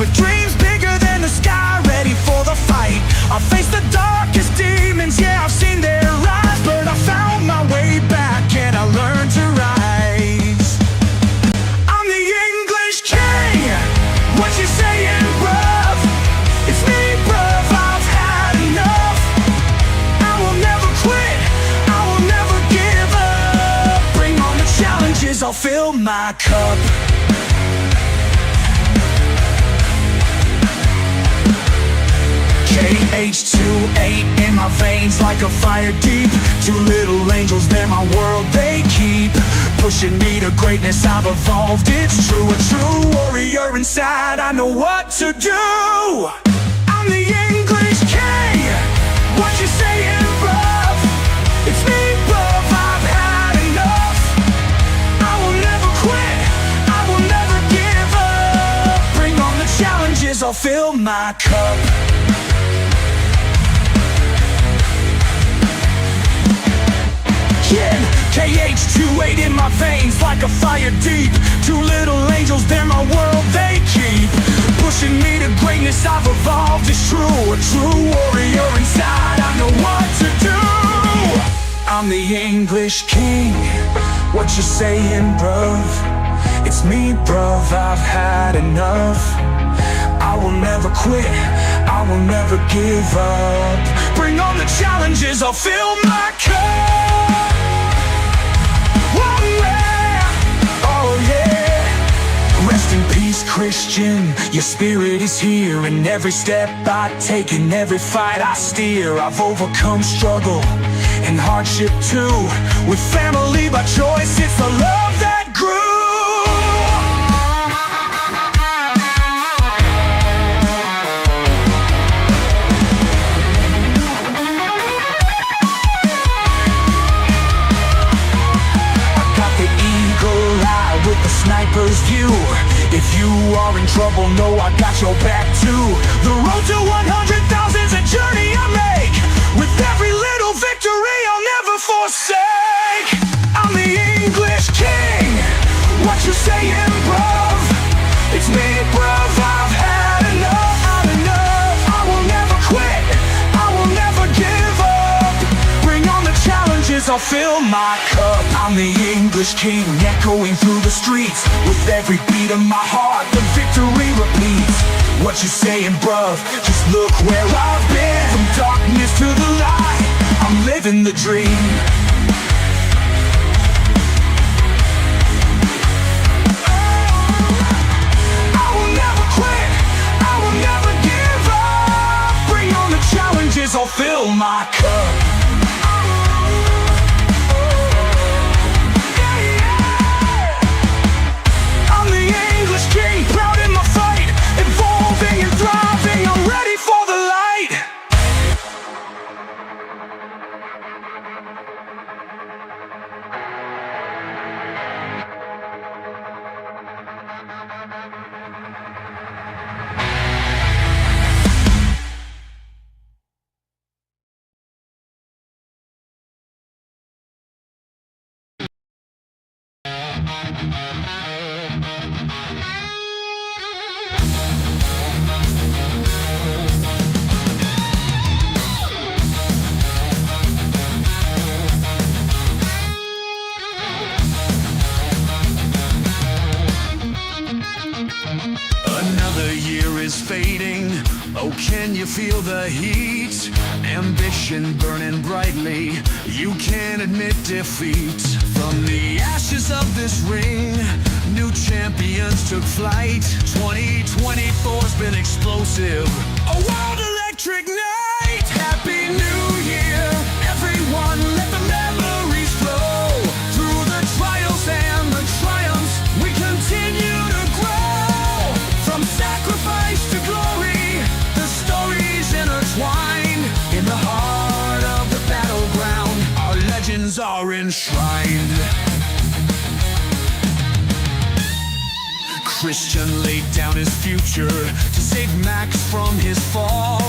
with dreams bigger than the sky, ready for the fight. I've faced the darkest demons, yeah, I've seen their rise, but I found my way back and I learned to rise. I'm the English king, what you saying, bruv? It's me, bruv, I've had enough. I will never quit, I will never give up. Bring on the challenges, I'll fill my cup. KH28 in my veins like a fire deep. Two little angels, they're my world, they keep pushing me to greatness, I've evolved, it's true. A true warrior inside, I know what to do. I'm the English king, what you saying, bruv? It's me, bruv, I've had enough. I will never quit, I will never give up. Bring on the challenges, I'll fill my cup. KH28 in my veins like a fire deep. Two little angels, they're my world, they keep pushing me to greatness, I've evolved, it's true. A true warrior inside, I know what to do. I'm the English king, what you saying, bruv? It's me, bruv, I've had enough. I will never quit, I will never give up. Bring on the challenges, I'll fill my cup. Rest in peace, Christian, your spirit is here. In every step I take, in every fight I steer, I've overcome struggle and hardship too. With family by choice, it's the love that grew. With the sniper's view, if you are in trouble, know I got your back too. The road to 100,000's a journey I make. With every little victory I'll never forsake. I'm the English king, what you saying, bruv? It's me, bruv, I've had enough, had enough. I will never quit, I will never give up. Bring on the challenges, I'll fill my cup. I'm the English king, echoing through the streets. With every beat of my heart, the victory repeats. What you saying, bruv? Just look where I've been. From darkness to the light, I'm living the dream. I will never quit, I will never give up. Bring on the challenges, I'll fill my cup. Another year is fading, oh can you feel the heat? Ambition burning brightly, you can't admit defeat. From the ashes of this ring, new champions took flight. 2024's been explosive, a wild electric night. Happy New Year, everyone, let the memories flow. Through the trials and the triumphs, we continue to grow. From sacrifice to glory, the stories intertwined. In the heart of the battleground, our legends are enshrined. Christian laid down his future to save Max from his fall.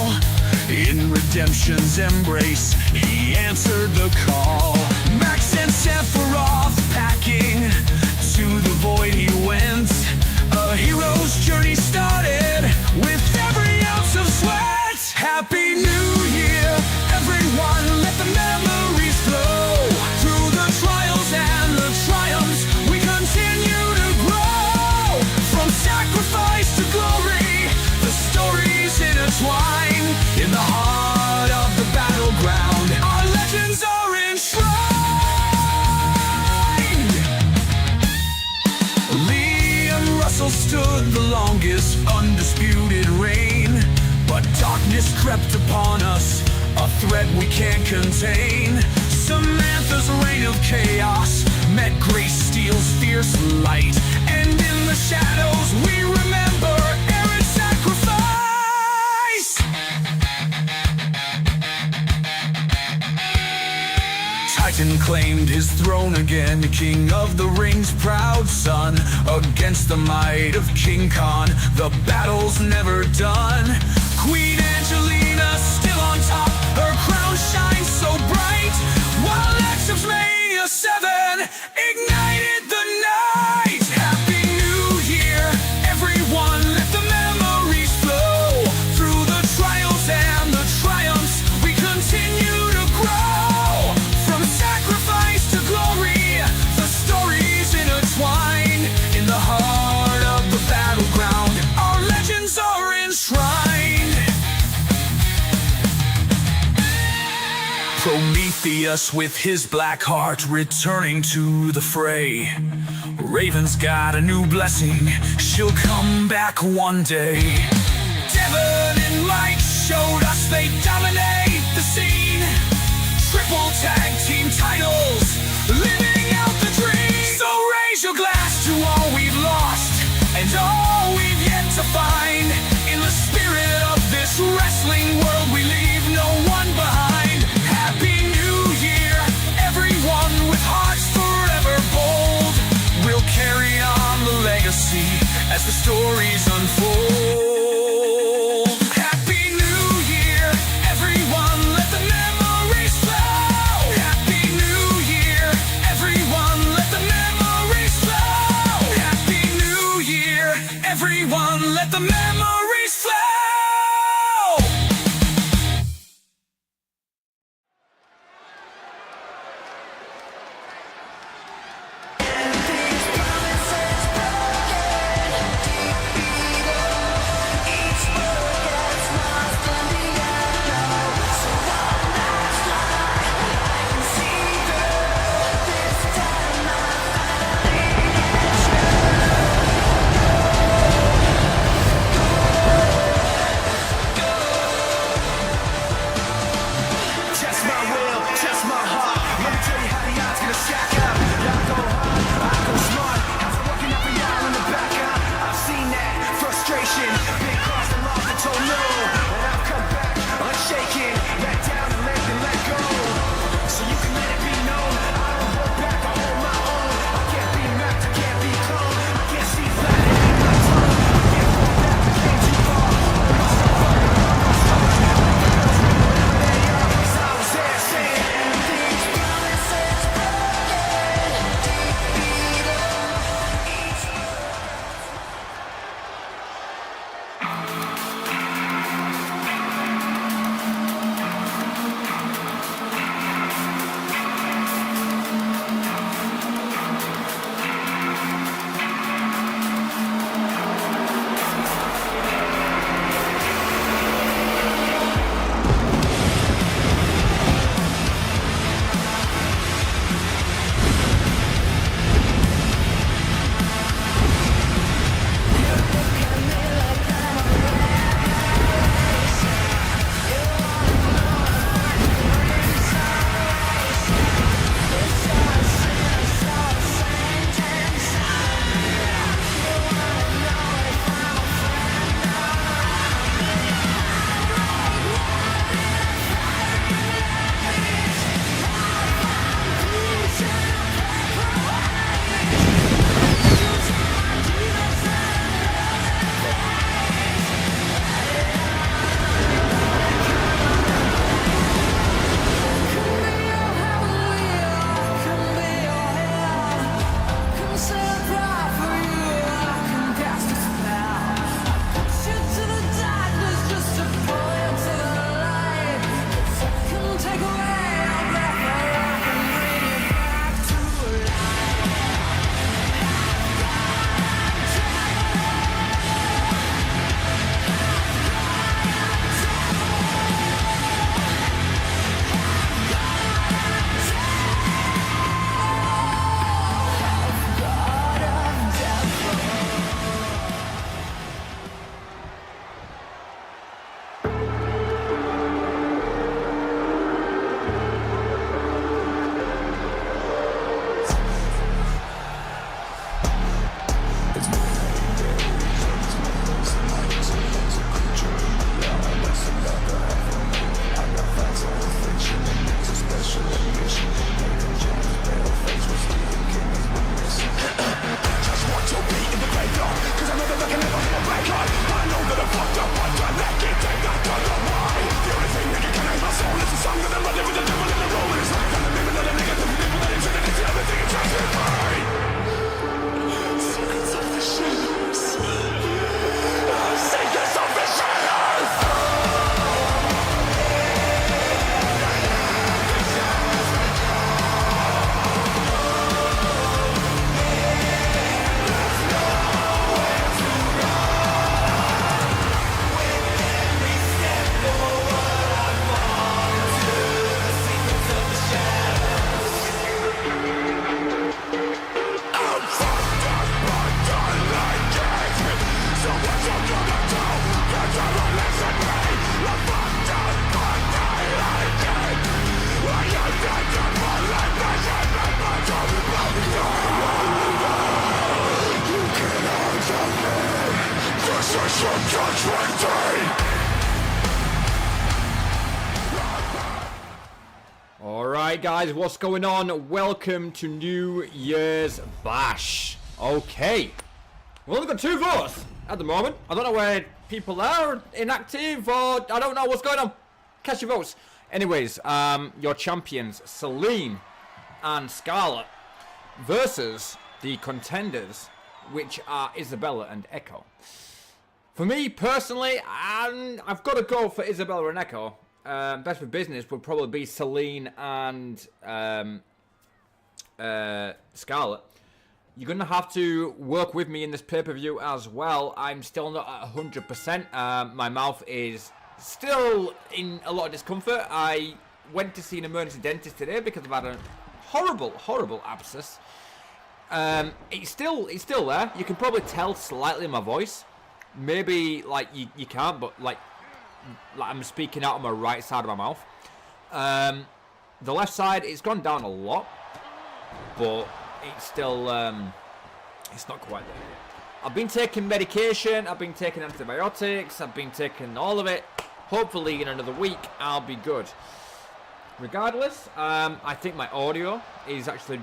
In redemption's embrace, he answered the call. Max and Sephiroth packing, to the void he went. A hero's journey started, stood the longest, undisputed reign. But darkness crept upon us, a threat we can't contain. Samantha's reign of chaos met Grace Steel's fierce light, and in the shadows we remember Aaron's sacrifice. Titan claimed his throne again, King of the Ring's proud son. Against the might of King Khan, the battle's never done. Queen Angelina still on top, her crown shines so bright, while Exum's Mania 7 ignited the night. Happy New Year, everyone, let the memories flow. Through the trials and the triumphs, we continue to grow. From sacrifice to glory, the stories intertwine. In the heart of the battleground, our legends are enshrined. Prometheus with his black heart returning to the fray. Raven's got a new blessing, she'll come back one day. Devon and Light showed us they dominate the scene. Triple tag team titles, living out the dream. So raise your glass to all we've lost and all we've yet to find. In the spirit of this wrestling world, we leave no one behind. Happy New Year, everyone, with hearts forever bold. We'll carry on the legacy as the stories unfold. Happy New Year, everyone, let the memories flow. Happy New Alright guys, what's going on? Welcome to New Year's Bash. Okay. We've only got 2 votes at the moment. I don't know where people are, inactive, or I don't know what's going on. Cast your votes. Anyways, your champions, Celine and Scarlet, versus the contenders, which are Isabella and Echo. For me, personally, I've got to go for Isabella and Echo. Best for business would probably be Celine and Scarlet. You're going to have to work with me in this pay-per-view as well. I'm still not at 100%. My mouth is still in a lot of discomfort. I went to see an emergency dentist today because I've had a horrible abscess. It's still there. You can probably tell slightly in my voice. Maybe like you can't, but like I'm speaking out on my right side of my mouth. The left side, it's gone down a lot, but it's still it's not quite there yet. I've been taking medication, I've been taking antibiotics, I've been taking all of it. Hopefully in another week I'll be good. Regardless, I think my audio is actually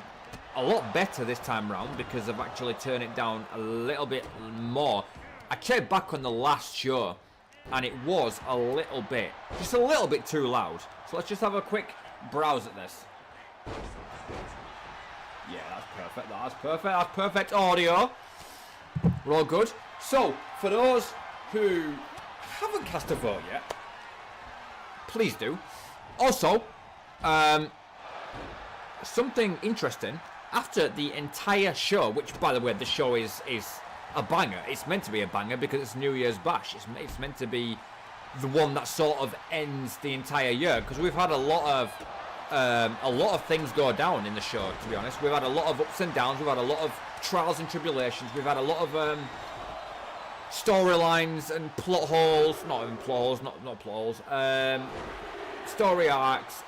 a lot better this time round because I've actually turned it down a little bit more. I checked back on the last show and it was a little bit, just a little bit too loud. So let's just have a quick browse at this. Yeah, that's perfect, that's perfect, that's perfect audio. We're all good. So, for those who haven't cast a vote yet, please do. Also, something interesting, after the entire show, which by the way, the show is a banger. It's meant to be a banger because it's New Year's Bash. It's meant to be the one that sort of ends the entire year, because we've had a lot of things go down in the show, to be honest. We've had a lot of ups and downs, we've had a lot of trials and tribulations, we've had a lot of storylines and plot holes, not even plot holes, not plot holes, story arcs,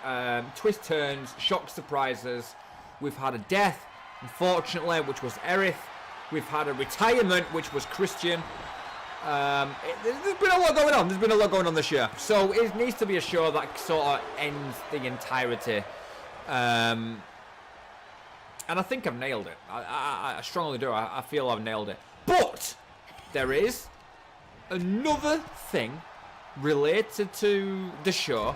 twist turns, shock surprises. We've had a death, unfortunately, which was Aerith. We've had a retirement, which was Christian. There's been a lot going on. There's been a lot going on this year. So it needs to be a show that sort of ends the entirety. And I think I've nailed it. I strongly do. I feel I've nailed it. But there is another thing related to the show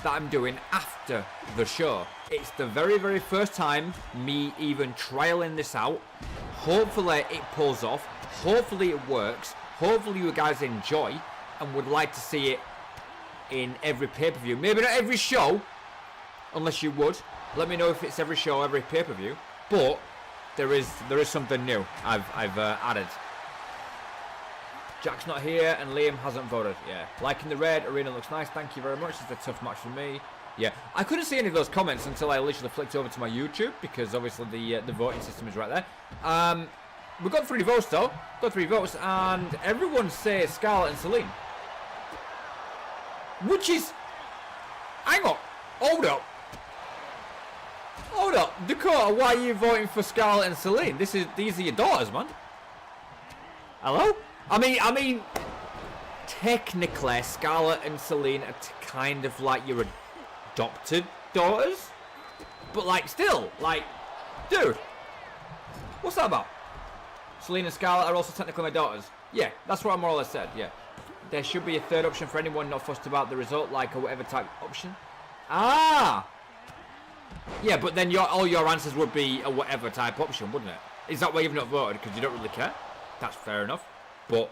that I'm doing after the show. It's the very first time me even trialing this out. Hopefully it pulls off. Hopefully it works. Hopefully you guys enjoy and would like to see it in every pay-per-view. Maybe not every show, unless you would. Let me know if it's every show, every pay-per-view. But there is something new I've added. Jack's not here and Liam hasn't voted. Yeah, liking the red arena looks nice. Thank you very much. It's a tough match for me. Yeah, I couldn't see any of those comments until I literally flicked over to my YouTube, because obviously the voting system is right there. We've got 3 votes though. Got 3 votes, and everyone says Scarlet and Celine, which is, hang on, hold up, Dakota. Why are you voting for Scarlet and Celine? These are your daughters, man. Hello? I mean, technically, Scarlet and Celine are kind of like your adopted daughters, but like still, like, dude, what's that about? Celine and Scarlet are also technically my daughters. Yeah, that's what I more or less said. Yeah, there should be a third option for anyone not fussed about the result, like a whatever type option. Ah, yeah, but then all your answers would be a whatever type option, wouldn't it? Is that why you've not voted? Because you don't really care? That's fair enough. But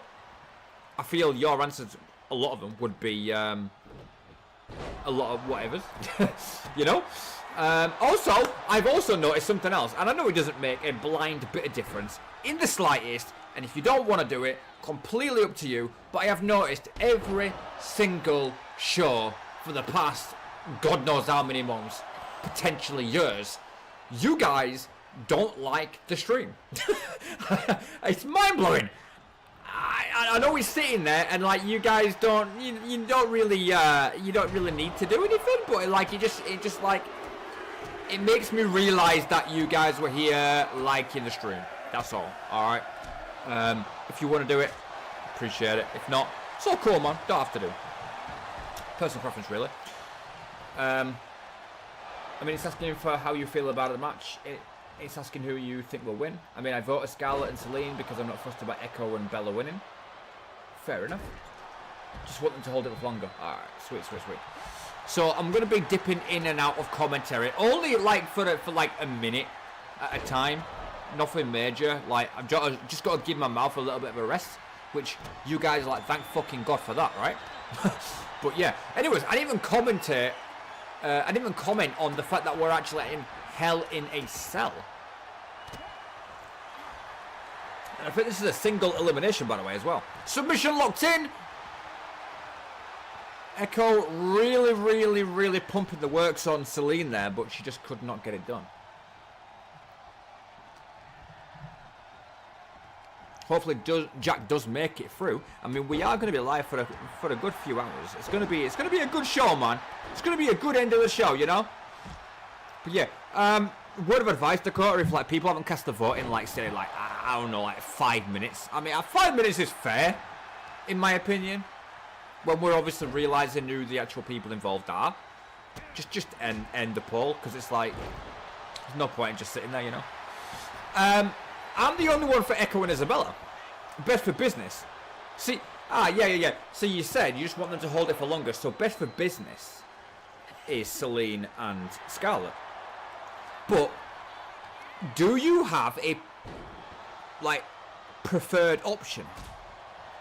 I feel your answers, a lot of them, would be a lot of whatevers. You know? Also, I've also noticed something else, and I know it doesn't make a blind bit of difference in the slightest, and if you don't want to do it, completely up to you, but I have noticed every single show for the past God knows how many months, potentially years, you guys don't like the stream. It's mind-blowing. I know we're sitting there and like you guys don't you don't really need to do anything, but like it just like it makes me realize that you guys were here liking the stream. That's all. Alright. If you want to do it, appreciate it. If not, it's all cool, man. Don't have to do. Personal preference, really. I mean, it's asking for how you feel about the match. It's asking who you think will win. I mean, I voted Scarlett and Celine because I'm not fussed about Echo and Bella winning. Fair enough. Just want them to hold it for longer. Alright, sweet, sweet, sweet. So I'm going to be dipping in and out of commentary. Only like for like a minute at a time. Nothing major. Like, I've just got to give my mouth a little bit of a rest. Which you guys like, thank fucking God for that, right? But yeah. Anyways, I didn't even commentate. I didn't even comment on the fact that we're actually in Hell in a Cell. And I think this is a single elimination, by the way, as well. Submission locked in. Echo really, really, really pumping the works on Celine there, but she just could not get it done. Hopefully Jack does make it through. I mean, we are going to be live for a good few hours. It's going to be a good show, man. It's going to be a good end of the show, you know. But yeah, word of advice, Dakota, if like people haven't cast the vote in like say like I don't know like 5 minutes. I mean, 5 minutes is fair, in my opinion. When we're obviously realising who the actual people involved are, just end the poll because it's like there's no point in just sitting there, you know. I'm the only one for Echo and Isabella. Best for business. See, yeah. So you said you just want them to hold it for longer. So best for business is Celine and Scarlett. But do you have a like preferred option?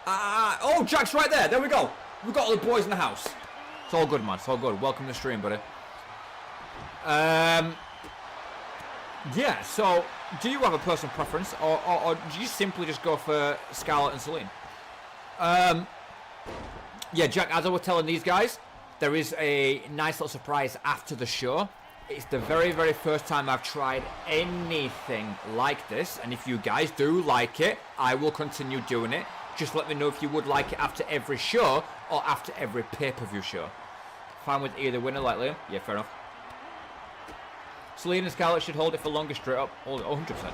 Oh, Jack's right there. There we go. We've got all the boys in the house. It's all good, man. It's all good. Welcome to the stream, buddy. Yeah, so do you have a personal preference, or do you simply just go for Scarlett and Celine? Yeah, Jack, as I was telling these guys, there is a nice little surprise after the show. It's the very, very first time I've tried anything like this, and if you guys do like it, I will continue doing it. Just let me know if you would like it after every show or after every pay-per-view show. Fine with either winner, like Liam? Yeah, fair enough. Celine and Scarlett should hold it for longer straight up. Hold it 100%.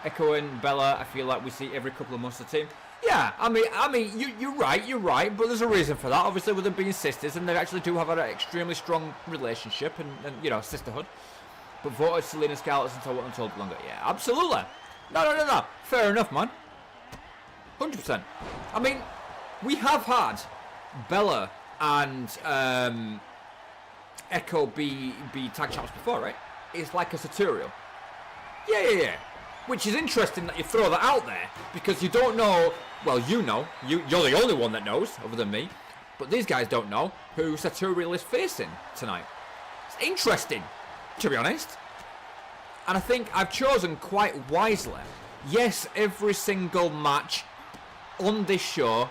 Echo and Bella, I feel like we see every couple of months the team. Yeah, I mean, you're right, but there's a reason for that. Obviously, with them being sisters, and they actually do have an extremely strong relationship and you know, sisterhood. But voted Celine and Scarlett since I want them to hold it longer. Yeah, absolutely. No. Fair enough, man. 100%. I mean, we have had Bella and Echo be tag champs before, right? It's like a tutorial. Yeah. Which is interesting that you throw that out there because you don't know. Well, you know, you're the only one that knows, other than me. But these guys don't know who Saturiel is facing tonight. It's interesting, to be honest. And I think I've chosen quite wisely. Yes, every single match on this show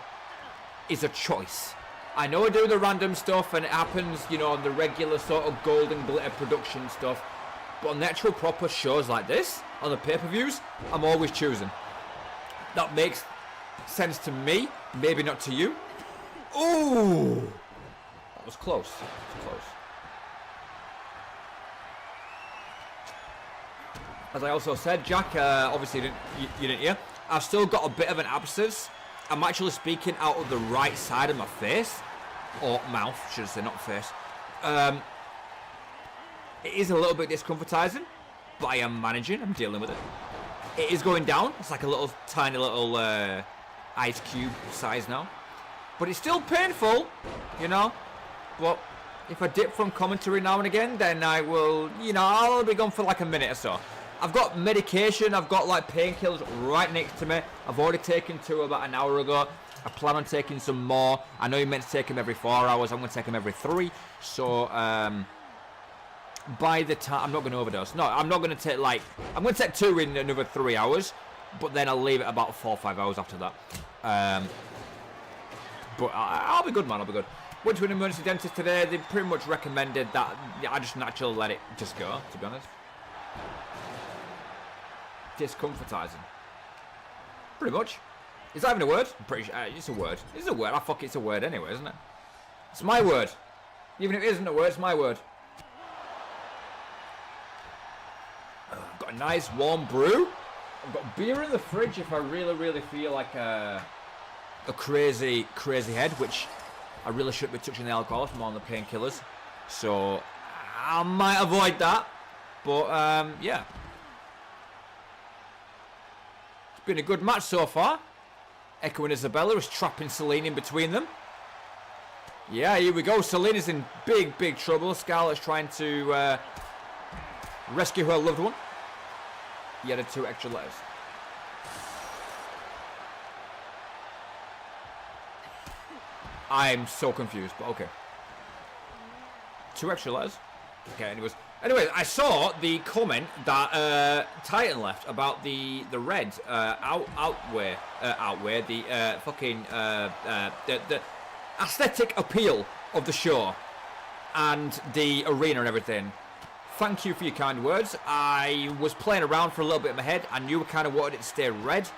is a choice. I know I do the random stuff and it happens, you know, on the regular sort of golden glitter production stuff. But on the actual proper shows like this, on the pay-per-views, I'm always choosing. That makes sense to me, maybe not to you. Ooh! That was close. As I also said, Jack, obviously you didn't hear, I've still got a bit of an abscess. I'm actually speaking out of the right side of my face. Or mouth, should I say, not face. It is a little bit discomforting, but I am managing. I'm dealing with it. It is going down. It's like a little, tiny little ice cube size now. But it's still painful, you know. But if I dip from commentary now and again, then I will, you know, I'll be gone for like a minute or so. I've got medication. I've got like painkillers right next to me. I've already taken 2 about an hour ago. I plan on taking some more. I know you're meant to take them every 4 hours. I'm going to take them every 3. So, by the time... I'm not going to overdose. No, I'm not going to take, like... I'm going to take 2 in another 3 hours. But then I'll leave it about 4 or 5 hours after that. But I'll be good, man. I'll be good. Went to an emergency dentist today. They pretty much recommended that I just naturally let it just go, to be honest. Discomforting. Pretty much. Is that even a word? I'm pretty sure. It's a word. It's a word. It's a word anyway, isn't it? It's my word. Even if it isn't a word, it's my word. I've got a nice warm brew. I've got beer in the fridge if I really, really feel like a crazy head, which I really shouldn't be touching the alcohol. I'm on the painkillers. So I might avoid that. But, yeah. It's been a good match so far. Echo and Isabella is trapping Celine in between them. Yeah, here we go. Celine is in big, big trouble. Scarlett's trying to rescue her loved one. He added 2 extra letters. I'm so confused, but okay. 2 extra letters. Okay, anyway, I saw the comment that Titan left about the red outwear the fucking the aesthetic appeal of the show and the arena and everything. Thank you for your kind words. I was playing around for a little bit in my head. I knew I kind of wanted it to stay red.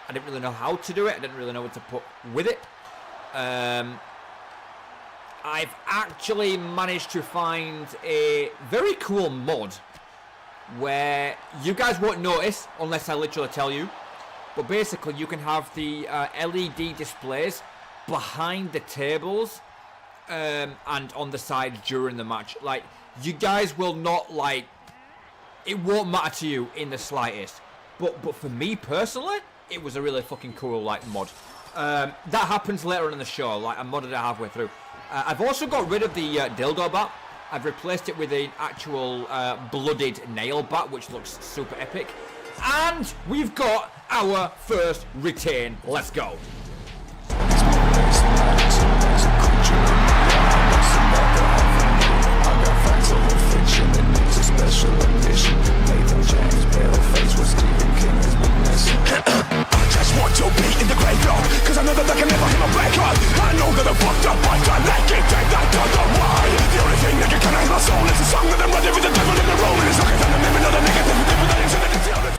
I didn't really know how to do it. I didn't really know what to put with it. I've actually managed to find a very cool mod where you guys won't notice unless I literally tell you. But basically you can have the LED displays behind the tables and on the side during the match. Like, you guys will not, like, it won't matter to you in the slightest. But for me personally, it was a really fucking cool, like, mod. That happens later in the show. Like, I modded it halfway through. I've also got rid of the dildo bat. I've replaced it with an actual blooded nail bat, which looks super epic. And we've got our first retain. Let's go. Want to be in the graveyard, cause I know that I can never hit my back up. I know that I'm fucked up, I can't let it take that other way. The only thing that can connect my soul is a song that I'm running with the devil in the room. And it's like I'm living another negative, different than into the deal.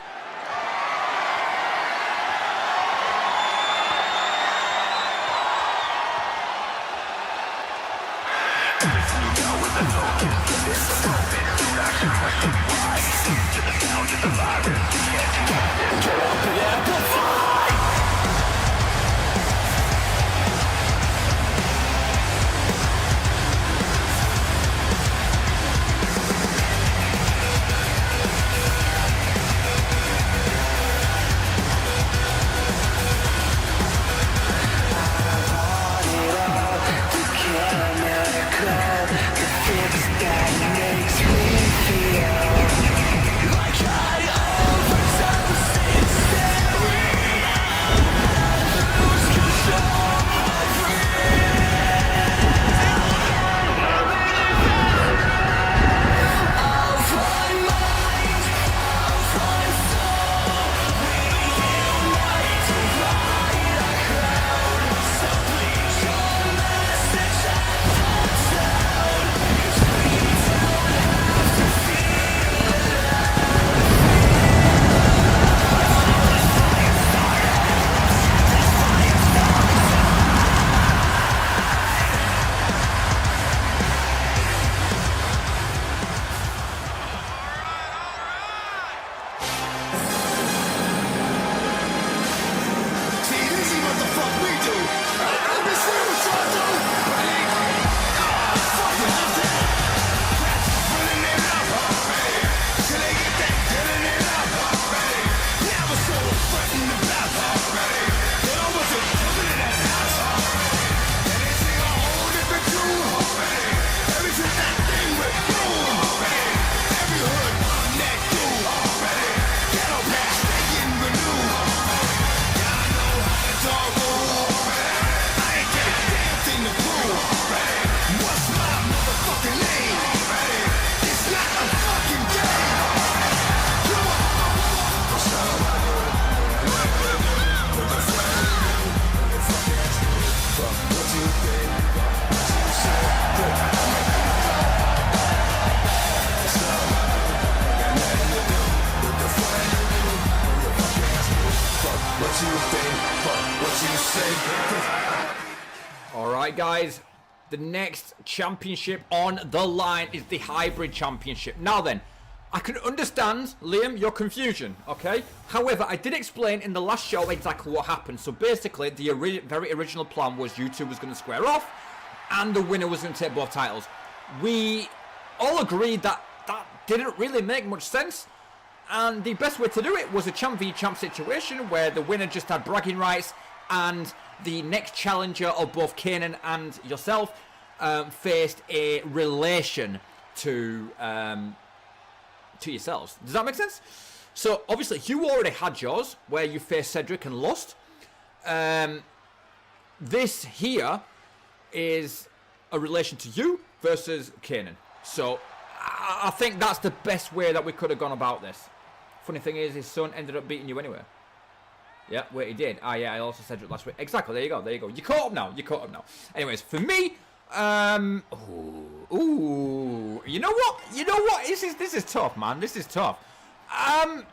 Alright guys, the next championship on the line is the hybrid championship. Now then, I can understand, Liam, your confusion, okay? However, I did explain in the last show exactly what happened. So basically, the very original plan was you two was going to square off, and the winner was going to take both titles. We all agreed that that didn't really make much sense. And the best way to do it was a champ v champ situation where the winner just had bragging rights and the next challenger of both Kanan and yourself faced a relation to yourselves. Does that make sense? So obviously you already had yours where you faced Cedric and lost. This here is a relation to you versus Kanan. So I think that's the best way that we could have gone about this. Funny thing is, his son ended up beating you anyway. Yeah, wait, he did. Ah, yeah, I also said it last week. Exactly, there you go, there you go. You caught up now, you caught up now. Anyways, for me, ooh, you know what? You know what? This is tough, man. This is tough. I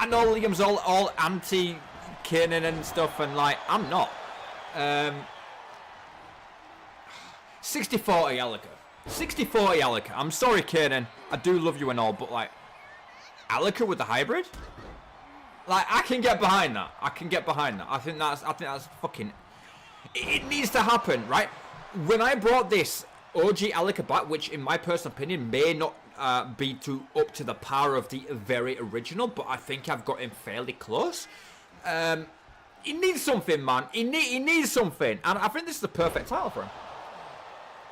know Liam's all anti Kanan and stuff, and like I'm not. 60-40 Alika. 60-40 Alika. I'm sorry, Kanan. I do love you and all, but like Alika with the hybrid? Like I can get behind that. I can get behind that. I think that's fucking. It needs to happen, right? When I brought this OG Alika back, which in my personal opinion may not be up to the power of the very original, but I think I've got him fairly close. He needs something, man. He needs something, and I think this is the perfect title for him.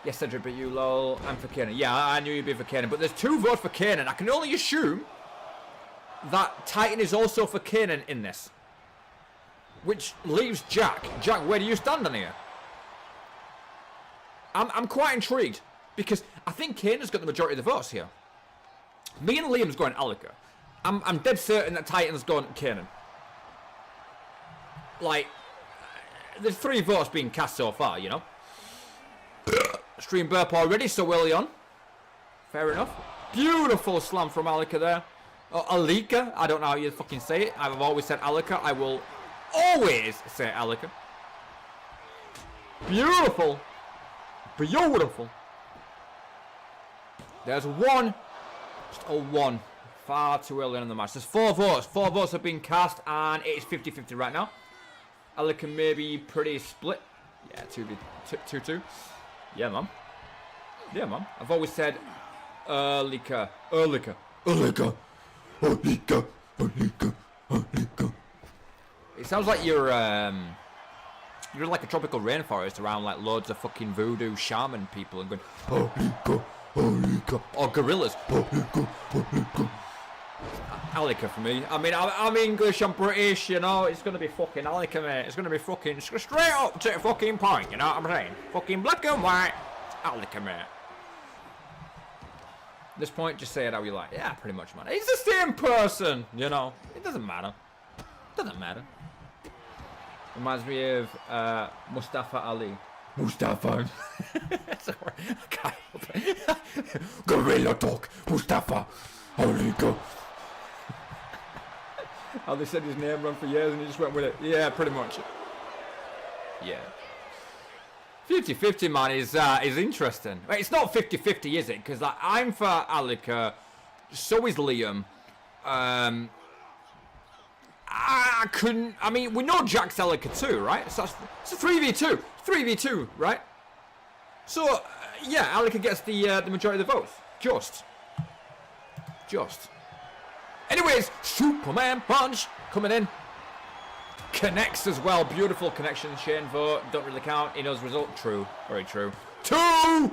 Yes, Cedric, but you, lol. I'm for Kanan. Yeah, I knew you'd be for Kanan, but there's 2 votes for Kanan. I can only assume that Titan is also for Kanan in this, which leaves Jack. Jack, where do you stand on here? I'm quite intrigued because I think Kanan's got the majority of the votes here. Me and Liam's going Alika. I'm dead certain that Titan's gone Kanan. Like, there's 3 votes being cast so far, you know. Stream burp already so early on. Fair enough. Beautiful slam from Alika there. Oh, Alika. I don't know how you fucking say it. I've always said Alika. I will always say Alika. Beautiful. Beautiful. There's 1. Just a 1. Far too early on in the match. There's 4 votes. 4 votes have been cast and it's 50-50 right now. Alika may be pretty split. Yeah, 2-2. Yeah, man. Yeah, man. I've always said Alika. Alika. Alika. Alika. Alika. Alika. It sounds like you're like a tropical rainforest around like loads of fucking voodoo shaman people and going Alika. Alika. Or gorillas. Alika. Alika. Alika for me. I mean, I'm English, I'm British, you know, it's gonna be fucking Alika, mate. It's gonna be fucking straight up to the fucking point, you know what I'm saying? Fucking black and white, Alika, mate. At this point, just say it how you like. Yeah, pretty much, man. It's the same person, you know. It doesn't matter. Doesn't matter. Reminds me of Mustafa Ali. Mustafa. Sorry, I can't help it. Gorilla talk, Mustafa. Alika. How they said his name wrong for years and he just went with it. Yeah, pretty much. Yeah. 50-50, man, is interesting. Wait, it's not 50-50, is it? Because like, I'm for Alika, so is Liam. I mean, we know Jack's Alika too, right? So it's a 3v2. 3v2, right? So, yeah, Alika gets the majority of the votes. Just. Anyways, Superman Punch coming in. Connects as well. Beautiful connection. Shane vote. Don't really count. He knows the result. True. Very true. 2! Do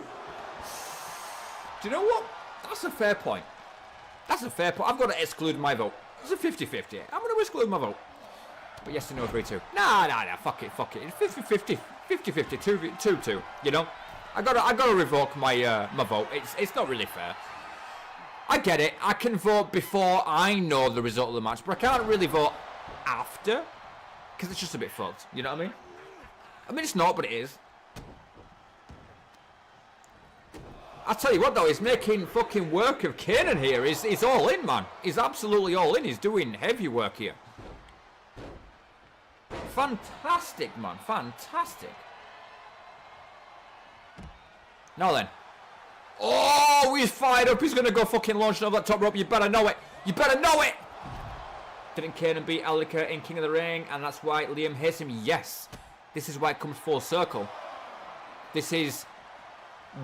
you know what? That's a fair point. That's a fair point. I've got to exclude my vote. It's a 50-50. I'm going to exclude my vote. But yes and no, 3-2. Nah. Fuck it. It's 50-50. 50-50. 2-2. You know? I gotta revoke my my vote. It's not really fair. I get it. I can vote before I know the result of the match, but I can't really vote after because it's just a bit fucked. You know what I mean? I mean, it's not, but it is. I tell you what, though, he's making fucking work of Kanan here. He's all in, man. He's absolutely all in. He's doing heavy work here. Fantastic, man. Fantastic. Now then. Oh, he's fired up. He's going to go fucking launch over that top rope. You better know it. You better know it. Didn't Kanan beat Alika in King of the Ring? And that's why Liam hates him? Yes. This is why it comes full circle. This is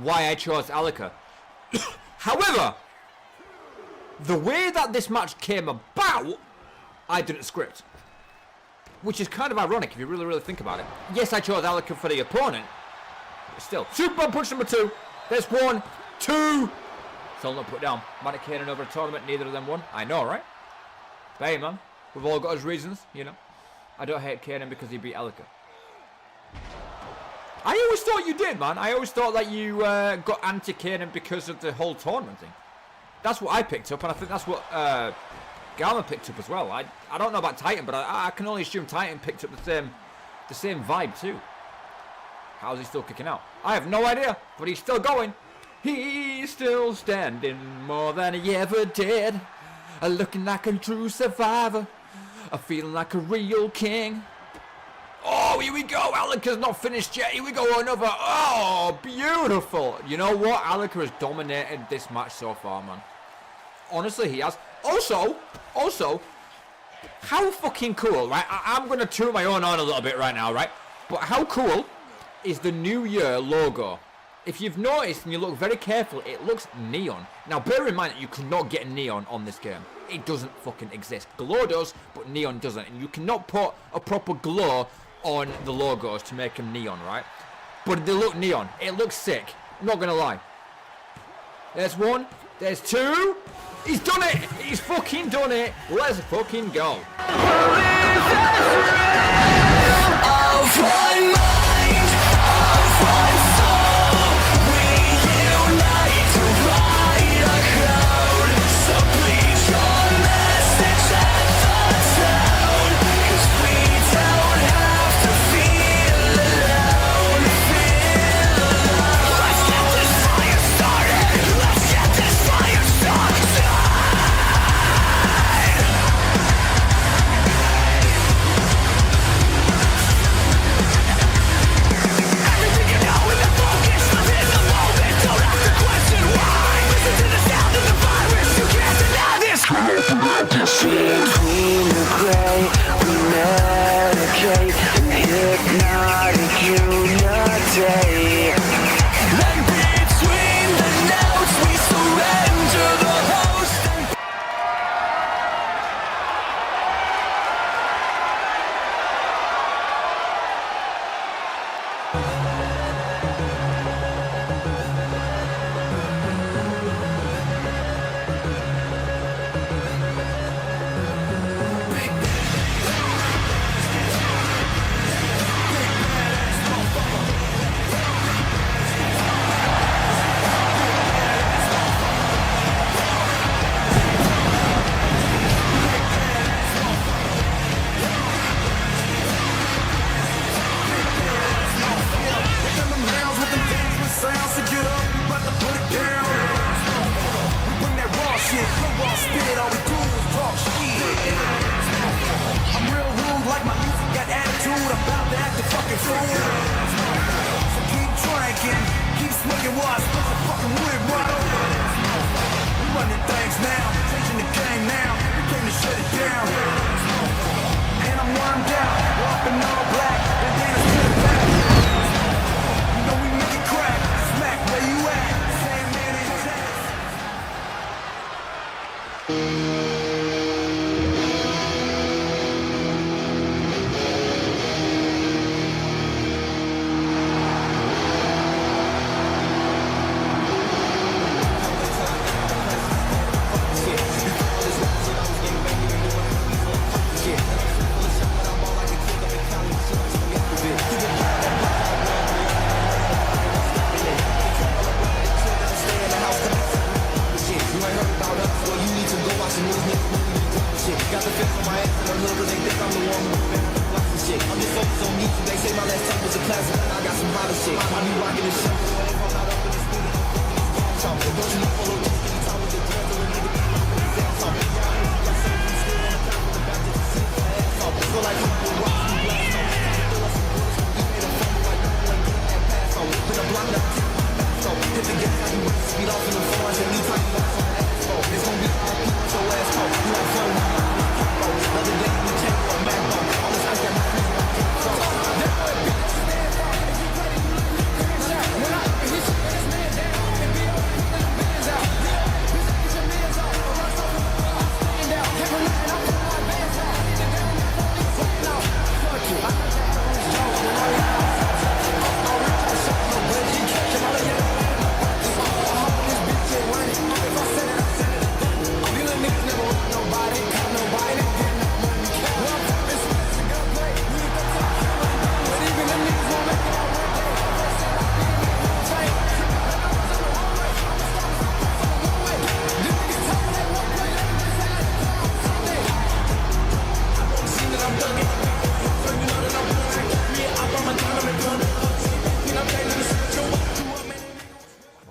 why I chose Alika. However, the way that this match came about, I didn't script. Which is kind of ironic if you really, really think about it. Yes, I chose Alaka for the opponent. But still. Superman punch number 2. There's 1, 2. Still not put down. Manic Kanan over a tournament, neither of them won. I know, right? But hey, man. We've all got his reasons, you know. I don't hate Kanan because he beat Alaka. I always thought you did, man. I always thought that you got anti-Kanan because of the whole tournament thing. That's what I picked up, and I think that's what Garma picked up as well. I don't know about Titan, but I can only assume Titan picked up the same vibe too. How's he still kicking out? I have no idea, but he's still going. He's still standing more than he ever did. Looking like a true survivor. Feeling like a real king. Oh, here we go. Alaka's not finished yet. Here we go. Another. Oh, beautiful. You know what? Alaka has dominated this match so far, man. Honestly, he has. Also, how fucking cool, right? I'm going to toot my own horn a little bit right now, right? But how cool is the New Year logo? If you've noticed and you look very carefully, it looks neon. Now, bear in mind that you cannot get neon on this game. It doesn't fucking exist. Glow does, but neon doesn't. And you cannot put a proper glow on the logos to make them neon, right? But they look neon. It looks sick. I'm not going to lie. There's 1. There's 2. He's done it. He's fucking done it. Let's fucking go. Between the gray, we medicate hypnotic unity. And between the notes, we surrender the host. I'm real rude, like my music got attitude. I'm about to act a fucking fool. So keep drinking, keep smoking while I smoke the fucking wood, bro. We running things now, changing the game now. We came to shut it down. And I'm wormed out, up in all black, and then it's to the back. You know we make it crack, smack where you at. Same man in jack.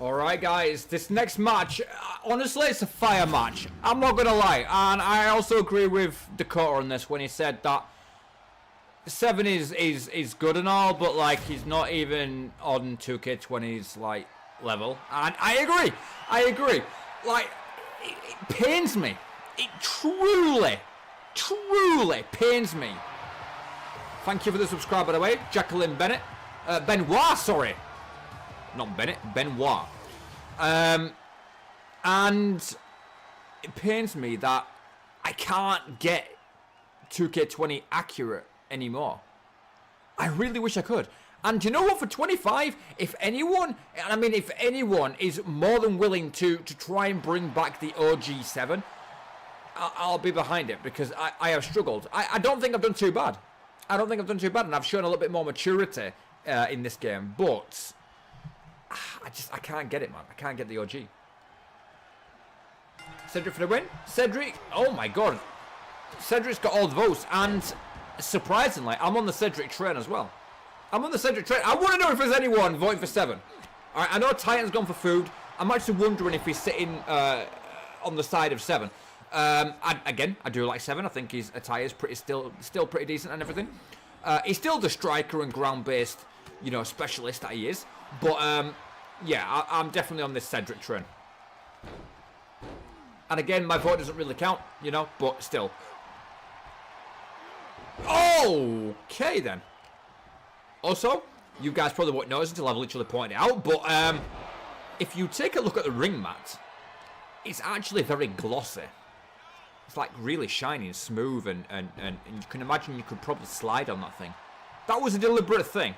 Alright guys, this next match, honestly it's a fire match. I'm not gonna lie, and I also agree with Dakota on this when he said that 7 is good and all, but like he's not even on 2K20's like level. And I agree. Like it pains me. It truly pains me. Thank you for the subscribe, by the way, Jacqueline Bennett. Benoit, sorry. Not Bennett, Benoit. And it pains me that I can't get 2K20 accurate anymore. I really wish I could. And you know what, for 25, if anyone is more than willing to try and bring back the OG 7, I'll be behind it, because I have struggled. I don't think I've done too bad. And I've shown a little bit more maturity in this game, but I can't get it, man. I can't get the OG. Cedric for the win. Cedric, oh my god. Cedric's got all the votes, and surprisingly, I'm on the Cedric train as well. I want to know if there's anyone voting for 7. Alright, I know Titan's gone for food. I'm actually wondering if he's sitting on the side of 7. Again, I do like 7. I think his attire is still pretty decent and everything. He's still the striker and ground-based, you know, specialist that he is. But yeah, I'm definitely on this Cedric train. And again, my vote doesn't really count, you know, but still. Okay then. Also, you guys probably won't notice until I've literally pointed it out, but if you take a look at the ring mat, it's actually very glossy. It's like really shiny and smooth, and you can imagine you could probably slide on that thing. That was a deliberate thing.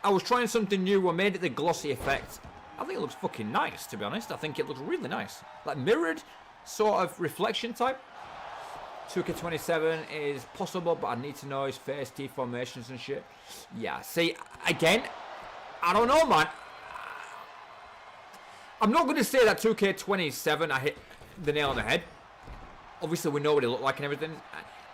I was trying something new, I made it the glossy effect. I think it looks fucking nice, to be honest. I think it looks really nice. Like mirrored sort of reflection type. 2K27 is possible, but I need to know his face, T formations and shit. Yeah, see, again, I don't know, man. I'm not going to say that 2K27 I hit the nail on the head. Obviously, we know what he looked like and everything.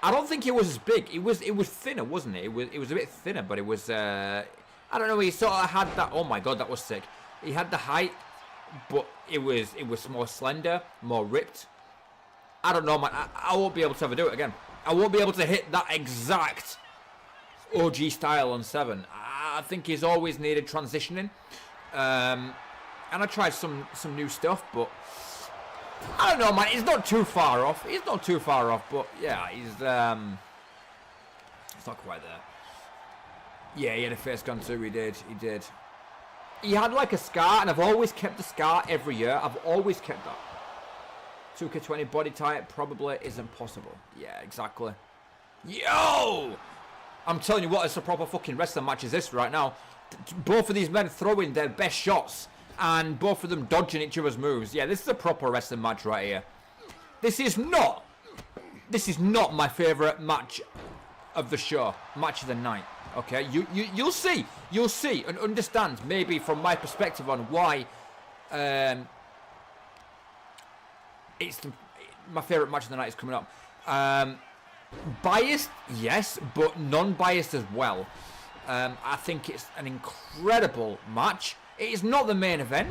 I don't think it was as big. It was thinner, wasn't it? It was a bit thinner, but it was, I don't know, he sort of had that, oh my god, that was sick. He had the height, but it was more slender, more ripped. I don't know, man. I won't be able to ever do it again. I won't be able to hit that exact OG style on 7. I think he's always needed transitioning. And I tried some new stuff, but I don't know, man. He's not too far off. But yeah, he's not quite there. Yeah, he had a face gun too. He did. He had like a scar, and I've always kept the scar every year. I've always kept that. 2K20 body type probably isn't possible. Yeah, exactly. Yo! I'm telling you what, it's a proper fucking wrestling match is this right now. Both of these men throwing their best shots, and both of them dodging each other's moves. Yeah, this is a proper wrestling match right here. This is not my favourite match of the show. Match of the night. Okay, you'll see and understand maybe from my perspective on why it's my favourite match of the night is coming up. Biased, yes, but non-biased as well. I think it's an incredible match. It is not the main event,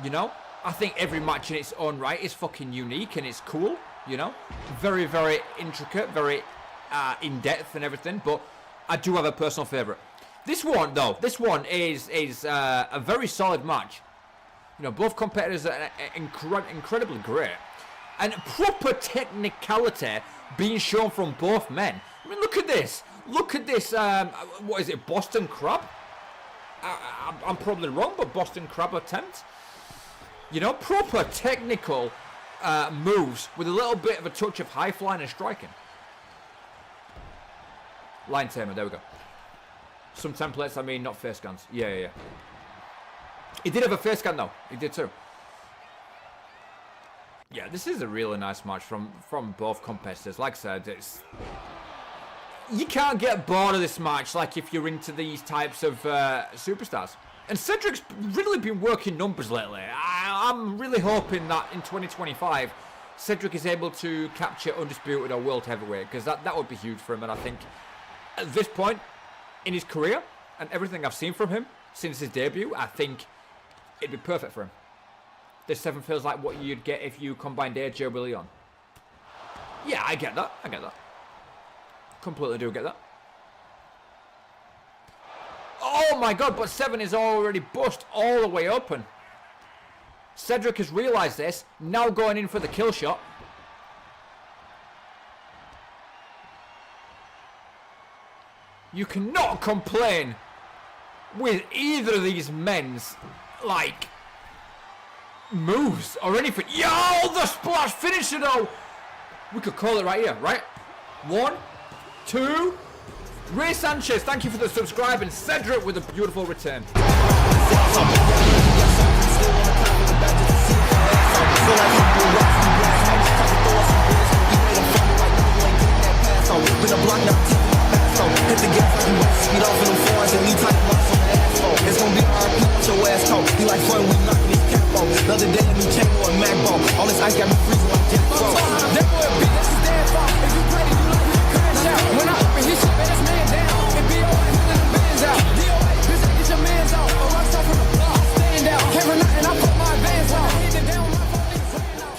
you know. I think every match in its own right is fucking unique and it's cool, you know. Very, very intricate, very in-depth and everything, but I do have a personal favourite. This one, though, is a very solid match. You know, both competitors are incredibly great. And proper technicality being shown from both men. I mean, look at this. What is it, Boston Crab? I'm probably wrong, but Boston Crab attempt. You know, proper technical moves with a little bit of a touch of high flying and striking. Line tamer, there we go. Some templates, I mean, not face scans. Yeah. He did have a face scan though. He did too. Yeah, this is a really nice match from both competitors. Like I said, you can't get bored of this match like if you're into these types of superstars. And Cedric's really been working numbers lately. I'm really hoping that in 2025, Cedric is able to capture Undisputed or World Heavyweight, because that would be huge for him. And I think at this point in his career and everything I've seen from him since his debut, I think it'd be perfect for him. This 7 feels like what you'd get if you combined AJ with Leon. Yeah, I get that. Completely do get that. Oh my god, but 7 is already bushed all the way open. Cedric has realised this, now going in for the kill shot. You cannot complain with either of these men's, like, moves or anything. Yo, the splash finisher though. We could call it right here, right? 1, 2. Ray Sanchez, thank you for the subscribe, and Cedric with a beautiful return. Hit the gas like you wet, speed off in them foreigns and leave tight marks on the asphalt. It's gonna be RP, watch your ass talk. Be like fun, we knocking these cap off. The other day, a new chain or a Mac ball. All this ice got me freezing like Jack Frost. That boy a bitch, that's his dad's fault. If you play, you like you crash out. When I open his shit, man, that's man down. And BOA, hooking the bands out. DOA, bitch, get your mans out. A rock star from the block, stand out. Came from nothing, I put my advance out. I hit it down, my phone niggas ran out.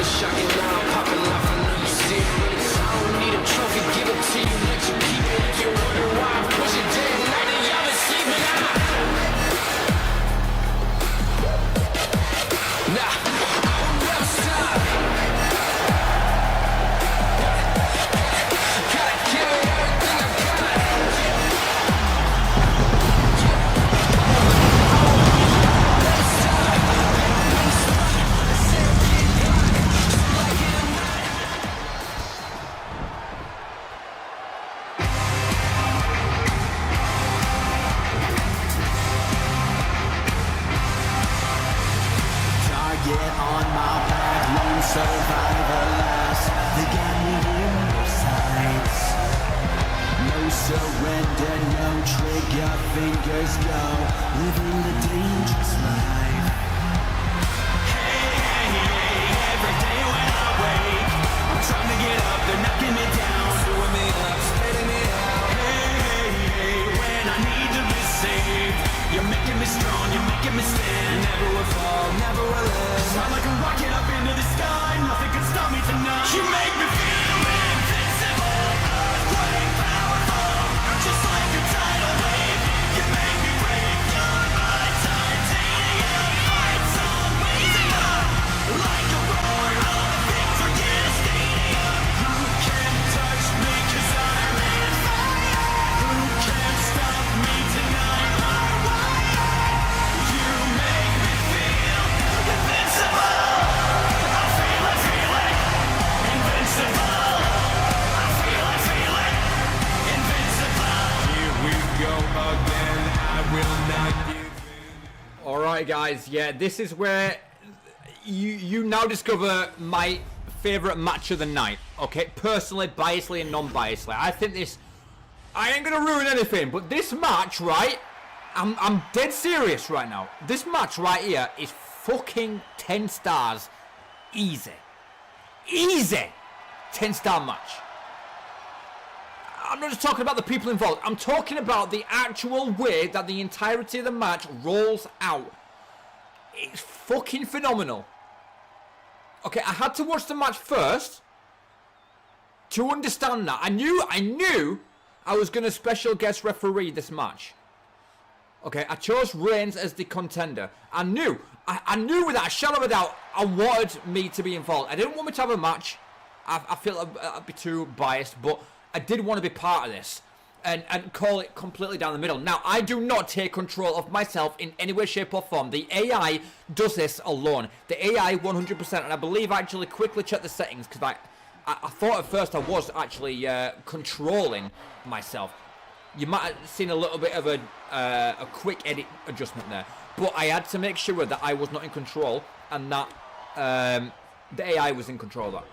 Shocking now, I'm popping off, I know you see it. I don't need a trophy, give it to you, let you keep it. If you wonder why I push it day and night and y'all been sleeping out. Nah, I will never stop. Gotta give it everything I got. Target on my back, lone survivor last. They got me in their sights. No surrender, no trigger, fingers go. Living the dangerous life. Every day when I wake, I'm trying to get up, they're knocking me down, screwing me up, spitting me out. Hey, when I need to be saved, you're making me strong, you're making me stand. Never will fall, never will end. I'm like a rocket up into the sky, nothing can stop me tonight. You make me feel invincible, earthquake powerful, just like a tidal wave. You make me break, you're my titanium, fight so amazing, like a roar of a victory stadium. Who can touch me 'cause I'm in fire? Who can stop me tonight? You make me feel invincible. I feel it, invincible. I feel it, invincible. Here we go again. I will not give in. Alright guys, yeah, this is where you now discover my favourite match of the night. Okay, personally, biasly and non-biasly. I think this, I ain't gonna ruin anything, but this match, right, I'm dead serious right now. This match right here is fucking 10 stars. Easy. Easy 10-star match. I'm not just talking about the people involved. I'm talking about the actual way that the entirety of the match rolls out. It's fucking phenomenal. Okay, I had to watch the match first to understand that. I knew I was going to special guest referee this match. Okay, I chose Reigns as the contender. I knew without a shadow of a doubt I wanted me to be involved. I didn't want me to have a match. I feel I'd be too biased, but I did want to be part of this and call it completely down the middle. Now, I do not take control of myself in any way, shape or form. The AI does this alone. The AI 100%, and I believe I actually quickly checked the settings because I thought at first I was actually controlling myself. You might have seen a little bit of a quick edit adjustment there, but I had to make sure that I was not in control and that the AI was in control of that.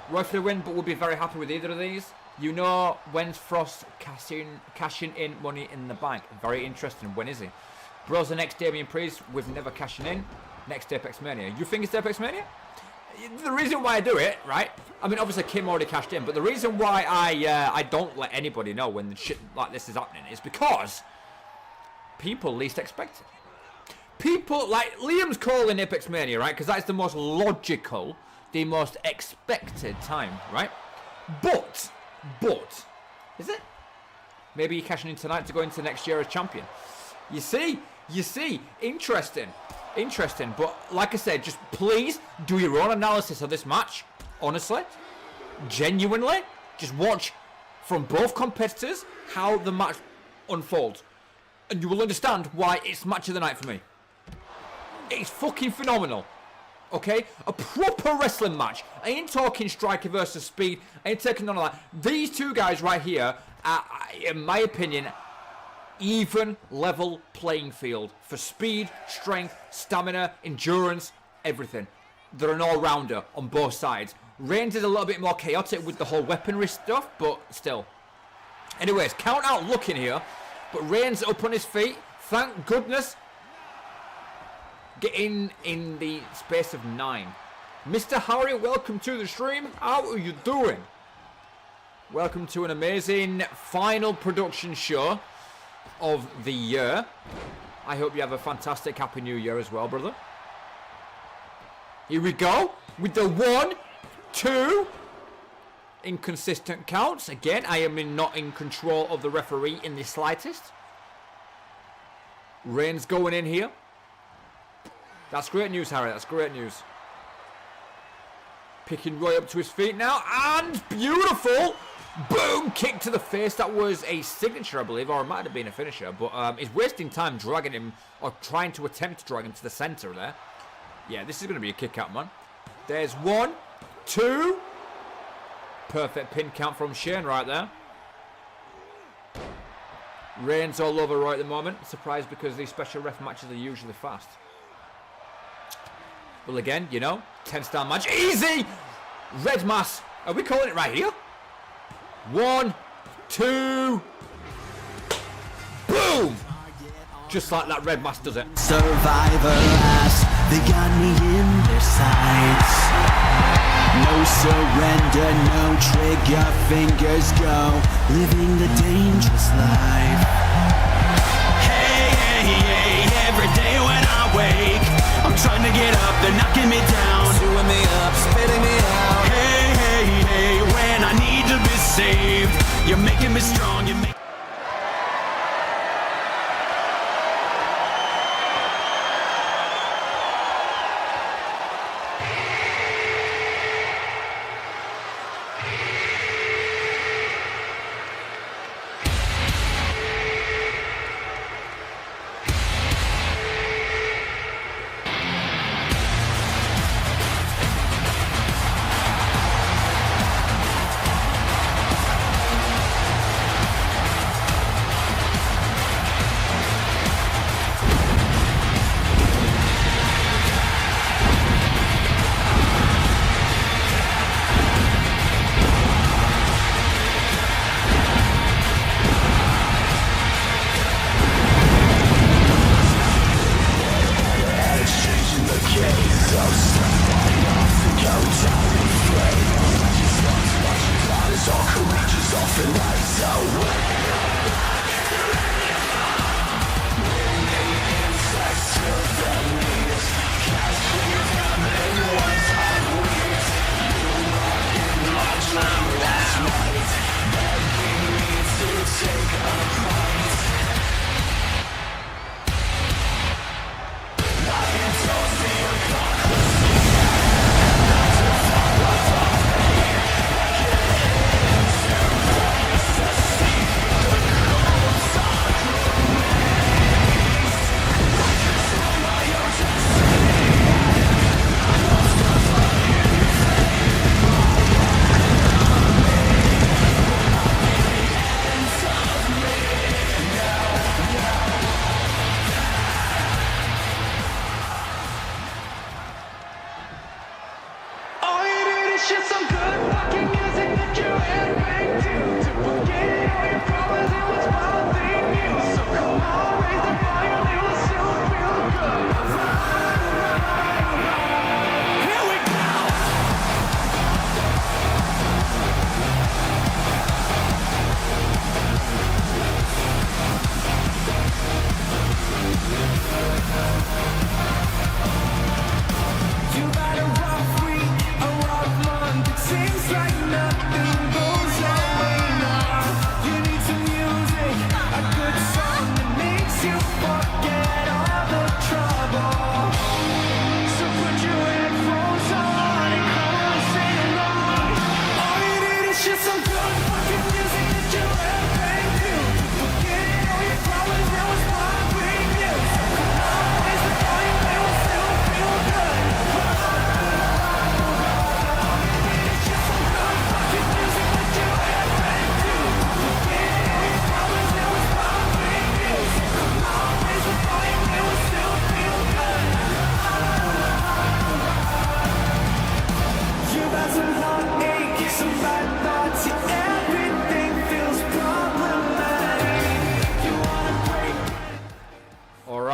Roy for the win, but we'll be very happy with either of these. You know, when's Frost cashing in money in the bank? Very interesting. When is he? Bro's the next Damien Priest with never cashing in. Next Apex Mania. You think it's Apex Mania? The reason why I do it, right? I mean, obviously Kim already cashed in, but the reason why I don't let anybody know when shit like this is happening is because people least expect it. People, like, Liam's calling Apex Mania, right? Because that's the most logical, the most expected time, right? But, is it? Maybe you're cashing in tonight to go into next year as champion. You see, interesting. But like I said, just please do your own analysis of this match. Honestly, genuinely, just watch from both competitors how the match unfolds, and you will understand why it's match of the night for me. It's fucking phenomenal. Okay, a proper wrestling match. I ain't talking striker versus speed. I ain't taking none of that. These two guys right here are, in my opinion, even level playing field for speed, strength, stamina, endurance, everything. They're an all-rounder on both sides. Reigns is a little bit more chaotic with the whole weaponry stuff, but still. Anyways, count out looking here, but Reigns up on his feet. Thank goodness. Getting in the space of 9. Mr. Harry, welcome to the stream. How are you doing? Welcome to an amazing final production show of the year. I hope you have a fantastic Happy New Year as well, brother. Here we go with the 1, 2. inconsistent counts. Again, I am not in control of the referee in the slightest. Reigns going in here. That's great news, Harry. That's great news. Picking Roy up to his feet now. And beautiful. Boom. Kick to the face. That was a signature, I believe. Or it might have been a finisher. But he's wasting time dragging him. Or trying to attempt to drag him to the center there. Yeah, this is going to be a kick out, man. There's 1, 2. Perfect pin count from Shane right there. Reigns all over Roy at the moment. Surprised because these special ref matches are usually fast. Well, again, you know, 10-star match. Easy! Red mass. Are we calling it right here? 1, 2. Boom! Just like that red mass does it. Survivor last, they got me in their sights. No surrender, no trigger, fingers go, living the dangerous life. Hey, hey, hey, every day when I wake, I'm trying to get up, they're knocking me down, chewing me up, spitting me out. Hey, hey, hey, when I need to be saved, you're making me strong, you make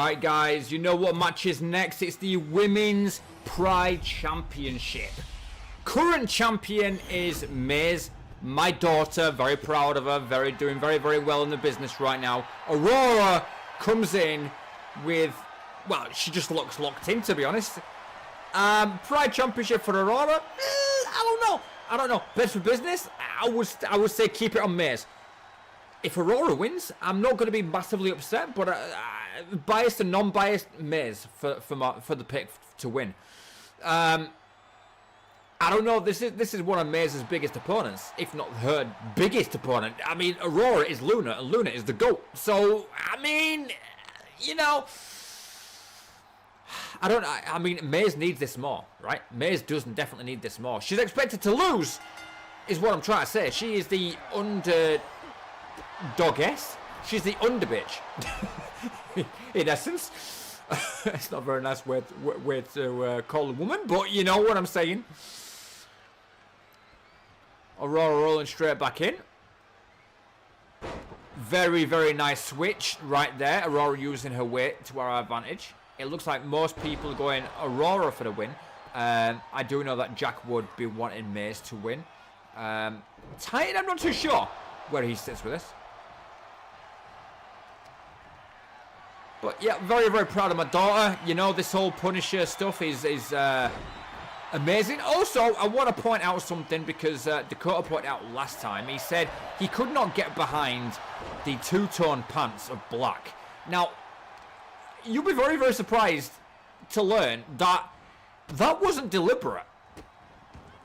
Alright guys, you know what match is next? It's the Women's Pride Championship. Current champion is Maze, my daughter. Very proud of her, doing very well in the business right now. Aurora comes in with, well, she just looks locked in, to be honest. Pride Championship for Aurora, I don't know. I don't know. Best for business? I would say keep it on Maze. If Aurora wins, I'm not going to be massively upset, but biased and non-biased, Maze for the pick to win. I don't know. This is one of Maze's biggest opponents, if not her biggest opponent. I mean, Aurora is Luna, and Luna is the GOAT. So, I mean, you know, I mean, Maze needs this more, right? Maze doesn't definitely need this more. She's expected to lose, is what I'm trying to say. She is the underdogess. She's the underbitch, in essence. It's not a very nice way to call a woman, but you know what I'm saying. Aurora rolling straight back in. Very, very nice switch right there. Aurora using her weight to our advantage. It looks like most people are going Aurora for the win. I do know that Jack would be wanting Maze to win. Titan, I'm not too sure where he sits with this. But yeah, very, very proud of my daughter. You know, this whole Punisher stuff is amazing. Also, I want to point out something because Dakota pointed out last time. He said he could not get behind the two-tone pants of black. Now, you'll be very, very surprised to learn that that wasn't deliberate.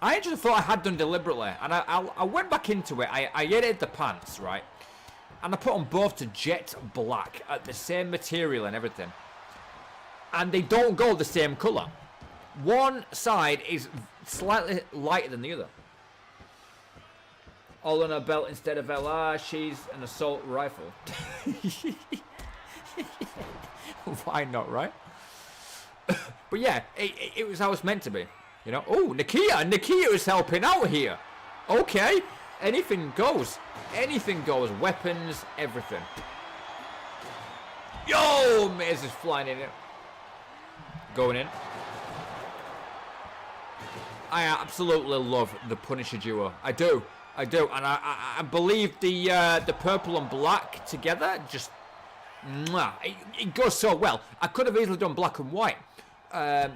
I actually thought I had done deliberately, and I went back into it. I edited the pants, right? And I put them both to jet black at the same material and everything. And they don't go the same colour. One side is slightly lighter than the other. All on her belt instead of LR, she's an assault rifle. Why not, right? But yeah, it was how it's meant to be. You know? Oh, Nakia is helping out here. Okay. Anything goes. Anything goes. Weapons, everything. Yo! Maze is flying in it. Going in. I absolutely love the Punisher duo. I do. I do. And I believe the purple and black together just... Mwah, it goes so well. I could have easily done black and white.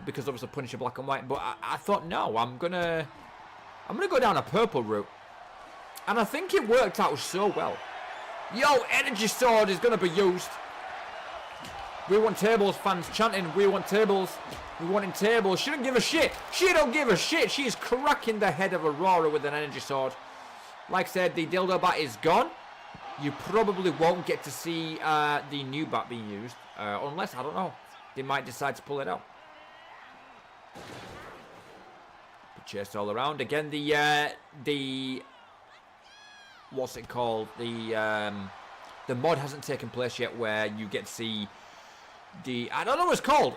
Because obviously Punisher black and white. But I thought, no, I'm gonna go down a purple route. And I think it worked out so well. Yo, energy sword is going to be used. We want tables, fans chanting. We want tables. We want in tables. She don't give a shit. She don't give a shit. She is cracking the head of Aurora with an energy sword. Like I said, the dildo bat is gone. You probably won't get to see the new bat being used. Unless, I don't know, they might decide to pull it out. Chased all around. Again, the what's it called? The mod hasn't taken place yet where you get to see the... I don't know what it's called.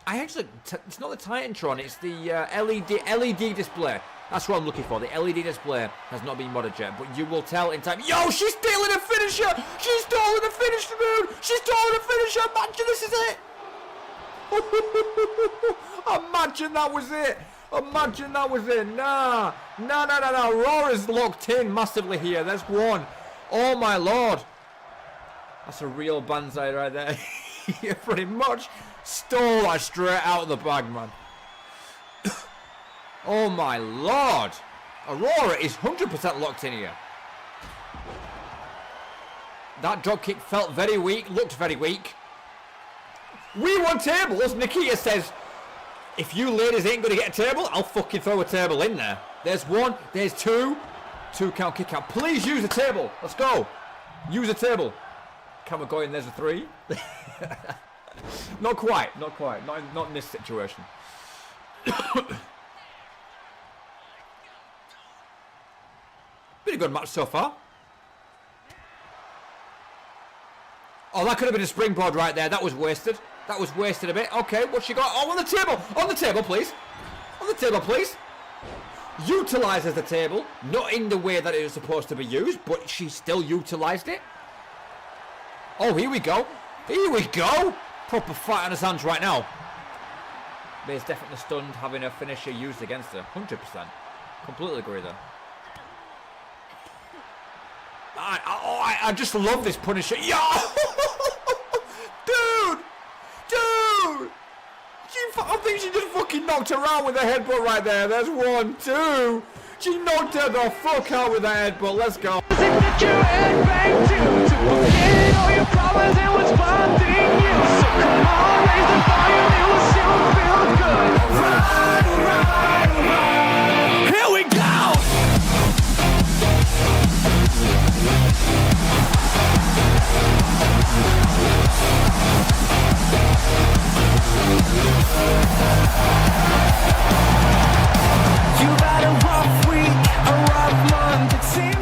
It's not the Titantron, it's the LED display. That's what I'm looking for. The LED display has not been modded yet, but you will tell in time. Yo, she's stealing a finisher! She's stolen a finisher, dude! She's stolen a finisher! Imagine this is it! Imagine that was it! Imagine that was it! Nah! No. Aurora's locked in massively here. There's one. Oh my lord. That's a real banzai right there. You pretty much stole that straight out of the bag, man. Oh my lord. Aurora is 100% locked in here. That dropkick felt very weak, looked very weak. We want tables. Nakia says, if you ladies ain't going to get a table, I'll fucking throw a table in there. There's one, there's two. 2 count kick out. Please use a table. Let's go. Use a table. Can we go in? There's a 3. Not quite. Not in this situation. Been a good match so far. Oh, that could have been a springboard right there. That was wasted. That was wasted a bit. Okay, what she got? Oh, on the table. On the table, please. On the table, please. Utilises the table. Not in the way that it was supposed to be used, but she still utilised it. Oh, here we go. Here we go. Proper fight on his hands right now. May's definitely stunned having her finisher used against her. 100%. Completely agree there. I just love this Punisher. Yo! Dude! I think she just fucking knocked her out with a headbutt right there. There's 1, 2. She knocked her the fuck out with a headbutt. Let's go. Signature headbang too, to forget all your problems and what's bothering you. So come on, raise the volume, it will sure feel good. Right. Here we go! You've had a rough week, a rough month, it seems.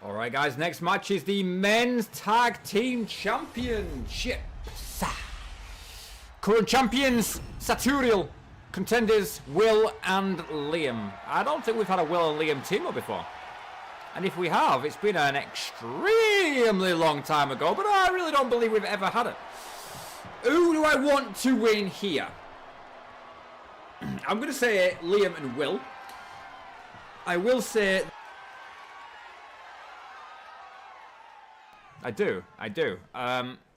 Alright guys, next match is the Men's Tag Team Championship. Current champions, Saturial. Contenders, Will and Liam. I don't think we've had a Will and Liam team up before. And if we have, it's been an extremely long time ago, but I really don't believe we've ever had it. Who do I want to win here? I'm going to say Liam and Will. I will say... I do.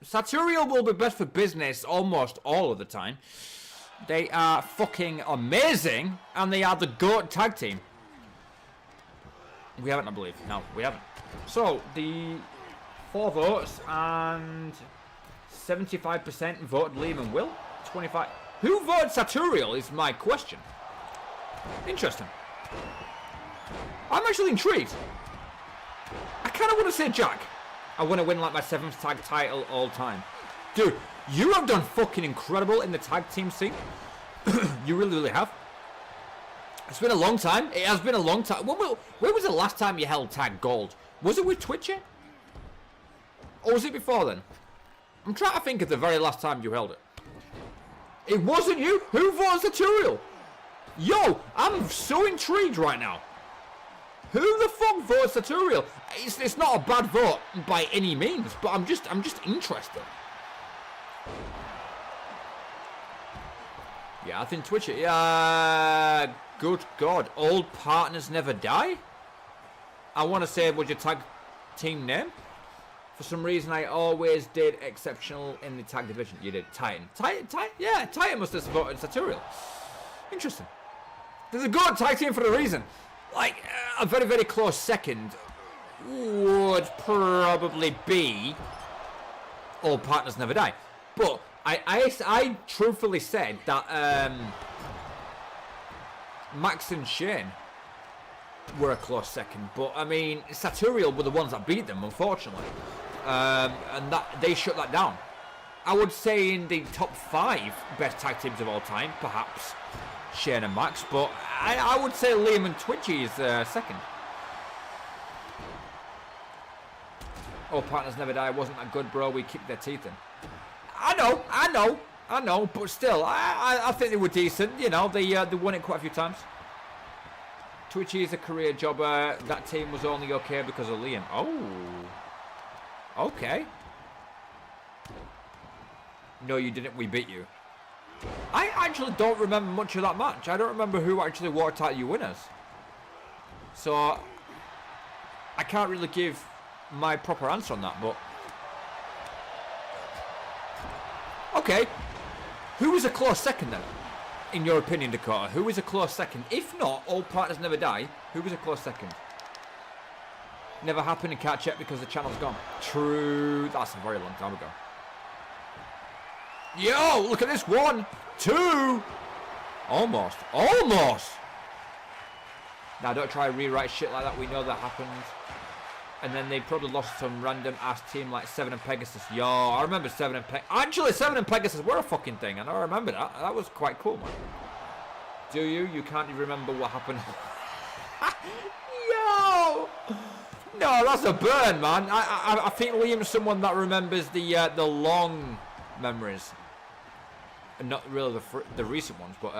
Saturial will be best for business almost all of the time. They are fucking amazing, and they are the GOAT tag team. We haven't, I believe. No, we haven't. So, the 4 votes, and 75% voted Liam and Will. 25... Who voted Saturial is my question. Interesting. I'm actually intrigued. I kind of want to say Jack. I want to win like my 7th tag title all time. Dude, you have done fucking incredible in the tag team scene. You really, really have. It's been a long time. It has been a long time. When was the last time you held tag gold? Was it with Twitchy? Or was it before then? I'm trying to think of the very last time you held it. It wasn't you? Who voted Saturial? Yo, I'm so intrigued right now. Who the fuck voted Saturial? It's not a bad vote by any means, but I'm just interested. Yeah, I think Twitch it. Yeah, good God. Old partners never die? I want to say, was your tag team name? For some reason, I always did exceptional in the tag division. You did Titan. Yeah, Titan must have voted Saturial. Interesting. There's a good tag team for a reason. Like, a very, very close second would probably be All Partners Never Die. But I truthfully said that Max and Shane were a close second. But, I mean, Saturial were the ones that beat them, unfortunately. And that they shut that down. I would say in the top 5 best tag teams of all time, perhaps Shane and Max, but I would say Liam and Twitchy is second. All Partners Never Die wasn't that good, bro. We kicked their teeth in. I know, but still, I think they were decent. You know, they won it quite a few times. Twitchy is a career jobber. That team was only okay because of Liam. Oh, okay. No, you didn't. We beat you. I actually don't remember much of that match. I don't remember who actually walked out you winners. So, I can't really give my proper answer on that, but... Okay. Who was a close second then? In your opinion, Dakota? Who was a close second? If not, All Partners Never Die, who was a close second? Never happened and can't check because the channel's gone. True. That's a very long time ago. Yo, look at this. 1, 2. Almost. Now, don't try to rewrite shit like that. We know that happened. And then they probably lost some random ass team like 7 and Pegasus. Yo, I remember 7 and Pegasus. Actually, 7 and Pegasus were a fucking thing. And I remember that. That was quite cool, man. Do you? You can't even remember what happened. Yo! No, that's a burn, man. I think Liam's someone that remembers the long memories. And not really the recent ones, but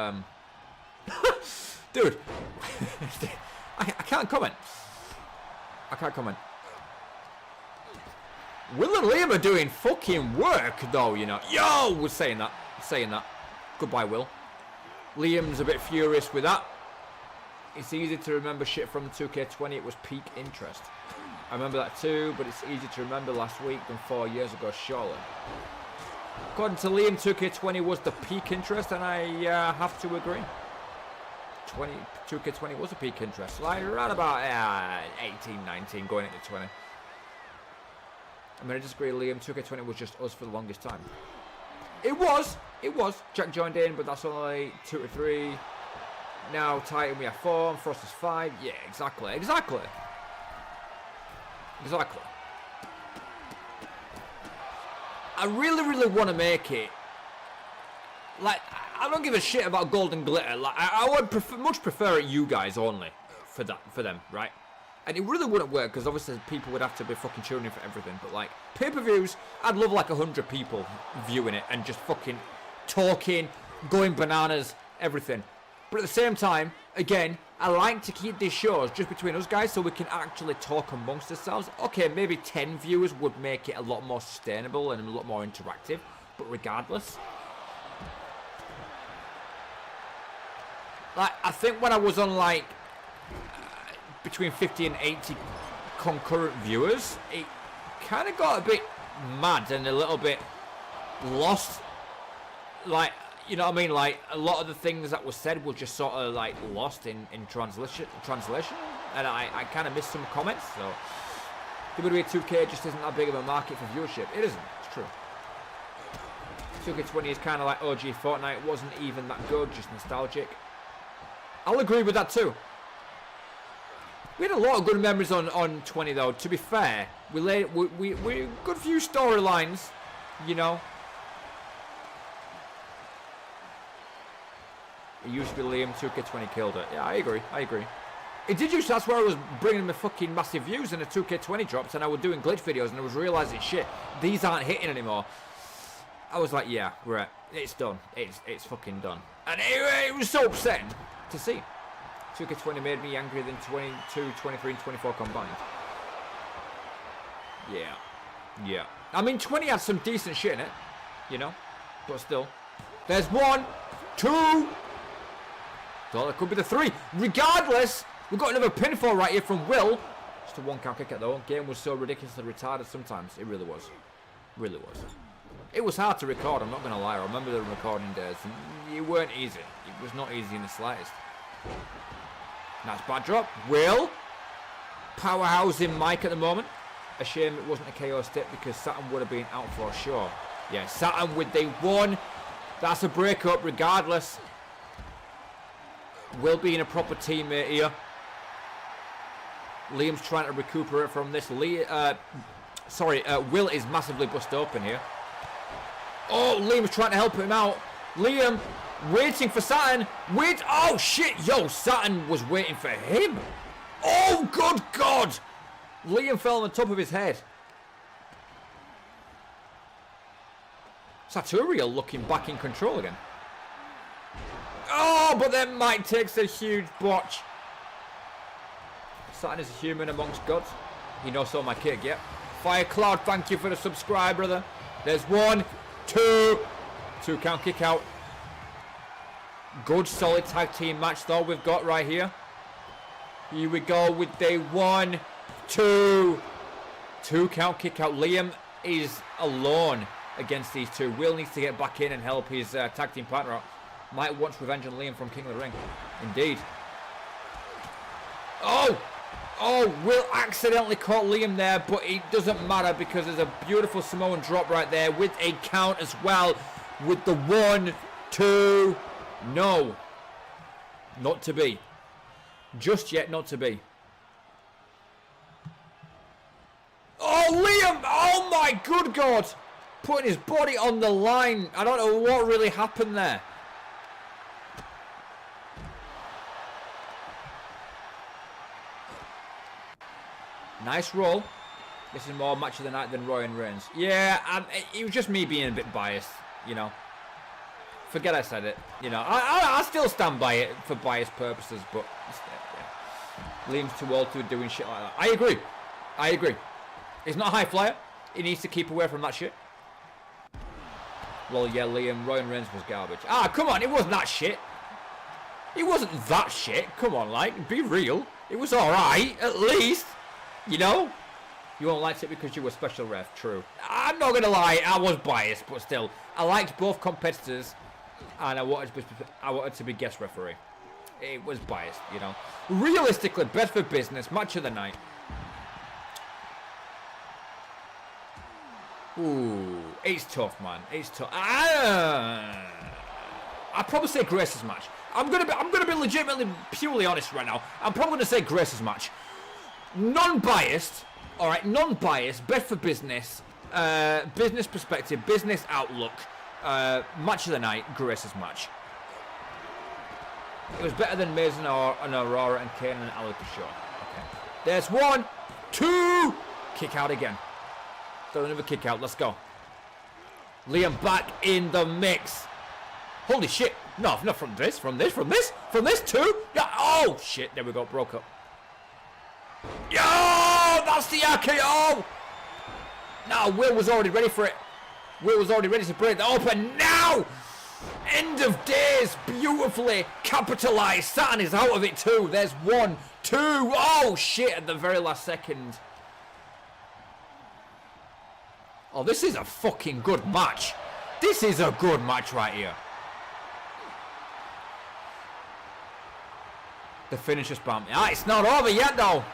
dude, I can't comment. Will and Liam are doing fucking work, though, you know. Yo, we're saying that. Goodbye, Will. Liam's a bit furious with that. It's easy to remember shit from 2K20. It was peak interest. I remember that too, but it's easy to remember last week than 4 years ago, surely. According to Liam, 2K20 was the peak interest, and I have to agree. 2K20 was a peak interest, like right about 18, 19, going into 20. I mean, I disagree, Liam. 2K20 was just us for the longest time. It was. Jack joined in, but that's only 2 to 3. Now Titan we have 4, and Frost is 5. Yeah, exactly. I really want to make it. Like, I don't give a shit about Golden Glitter. Like, I would much prefer it you guys only for them, right? And it really wouldn't work because obviously people would have to be fucking tuning in for everything. But like pay-per-views, I'd love like 100 people viewing it and just fucking talking, going bananas, everything. But at the same time, again, I like to keep these shows just between us guys so we can actually talk amongst ourselves. Okay, maybe 10 viewers would make it a lot more sustainable and a lot more interactive. But regardless, like I think when I was on like between 50 and 80 concurrent viewers, it kind of got a bit mad and a little bit lost. Like, you know what I mean? Like a lot of the things that were said were just sort of like lost in translation, and I kind of missed some comments. So WWE 2K just isn't that big of a market for viewership. It isn't. It's true. 2K20 is kind of like OG Fortnite. It wasn't even that good, just nostalgic. I'll agree with that too. We had a lot of good memories on 20 though. To be fair, we good few storylines, you know. It used to be Liam, 2K20 killed it. Yeah, I agree. It did used to, that's where I was bringing the fucking massive views and the 2K20 drops and I was doing glitch videos and I was realising, shit, these aren't hitting anymore. I was like, yeah, right, it's done. It's fucking done. And it was so upsetting to see. 2K20 made me angrier than 22, 23 and 24 combined. Yeah. I mean, 20 had some decent shit in it, you know, but still. There's 1, 2. So that could be the 3. Regardless, we've got another pinfall right here from Will. Just a 1 count kick out though. Game was so ridiculously retarded sometimes. It really was. It was hard to record, I'm not going to lie. I remember the recording days. And it weren't easy. It was not easy in the slightest. Nice bad drop. Will. Powerhousing Mike at the moment. A shame it wasn't a KO step because Saturn would have been out for sure. Yeah, Saturn with the 1. That's a breakup regardless. Will being a proper teammate here. Liam's trying to recuperate from this. Will is massively bust open here. Oh, Liam's trying to help him out. Liam waiting for Saturn. Oh shit, yo, Saturn was waiting for him. Oh, good God. Liam fell on the top of his head. Sartorial looking back in control again. Oh, but then Mike takes a huge botch. Saturn is a human amongst gods. You know, so my kid, yep. Fire Cloud, thank you for the subscribe, brother. There's 1, 2. 2 count kick out. Good solid tag team match though we've got right here. Here we go with the 1, 2. 2 count kick out. Liam is alone against these two. Will needs to get back in and help his tag team partner out. Might want revenge on Liam from King of the Ring. Indeed. Oh, Will accidentally caught Liam there, but it doesn't matter because there's a beautiful Samoan drop right there with a count as well. With the 1, 2. No. Not to be. Just yet, not to be. Oh, Liam! Oh my good God! Putting his body on the line. I don't know what really happened there. Nice roll. This is more match of the night than Roy and Reigns. Yeah, it was just me being a bit biased, you know. Forget I said it. You know, I still stand by it for biased purposes, but yeah. Liam's too old to be doing shit like that. I agree. He's not a high flyer. He needs to keep away from that shit. Well, yeah, Liam, Roy and Reigns was garbage. Ah, come on, it wasn't that shit. It wasn't that shit. Come on, like, be real. It was alright, at least. You know? You won't like it because you were special ref, true. I'm not gonna lie, I was biased, but still. I liked both competitors, and I wanted to be guest referee. It was biased, you know. Realistically, best for business, match of the night. Ooh, it's tough, man. It's tough. I'd probably say Grace's match. I'm gonna be legitimately, purely honest right now. I'm probably gonna say Grace's match. Non-biased, all right, non-biased, best for business, business perspective, business outlook, match of the night, Grace's match. It was better than Mason and Aurora and Kane and Ali for sure. Okay, There's 1, 2. Kick out again. Still another kick out. Let's go. Liam back in the mix. Holy shit. No, not from this. From this. Too. Yeah. Oh, shit. There we go. Broke up. Yo, that's the RKO. No, Will was already ready for it. Will was already ready to break that open. Now, end of days, beautifully capitalized. Saturn is out of it too. There's 1, 2. Oh shit! At the very last second. Oh, this is a fucking good match. This is a good match right here. The finisher's bump. Ah, it's not over yet though.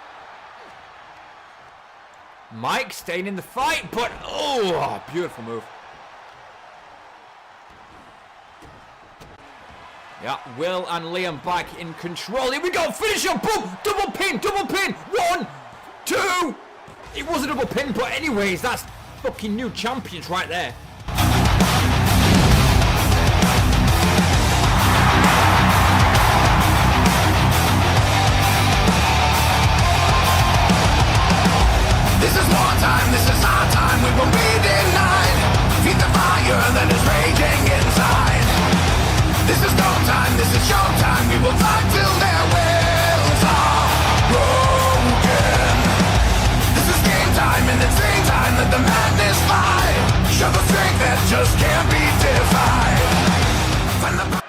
Mike staying in the fight, but oh, beautiful move. Yeah, Will and Liam back in control. Here we go, finisher, boom, double pin, 1, 2. It was a double pin, but anyways, that's fucking new champions right there. This is wartime, this is our time, we won't be denied. Feed the fire that is raging inside. This is no time, this is showtime, we will fight till their wills are broken. This is game time and it's game time, let the madness fly. Show the strength that just can't be defied. Find the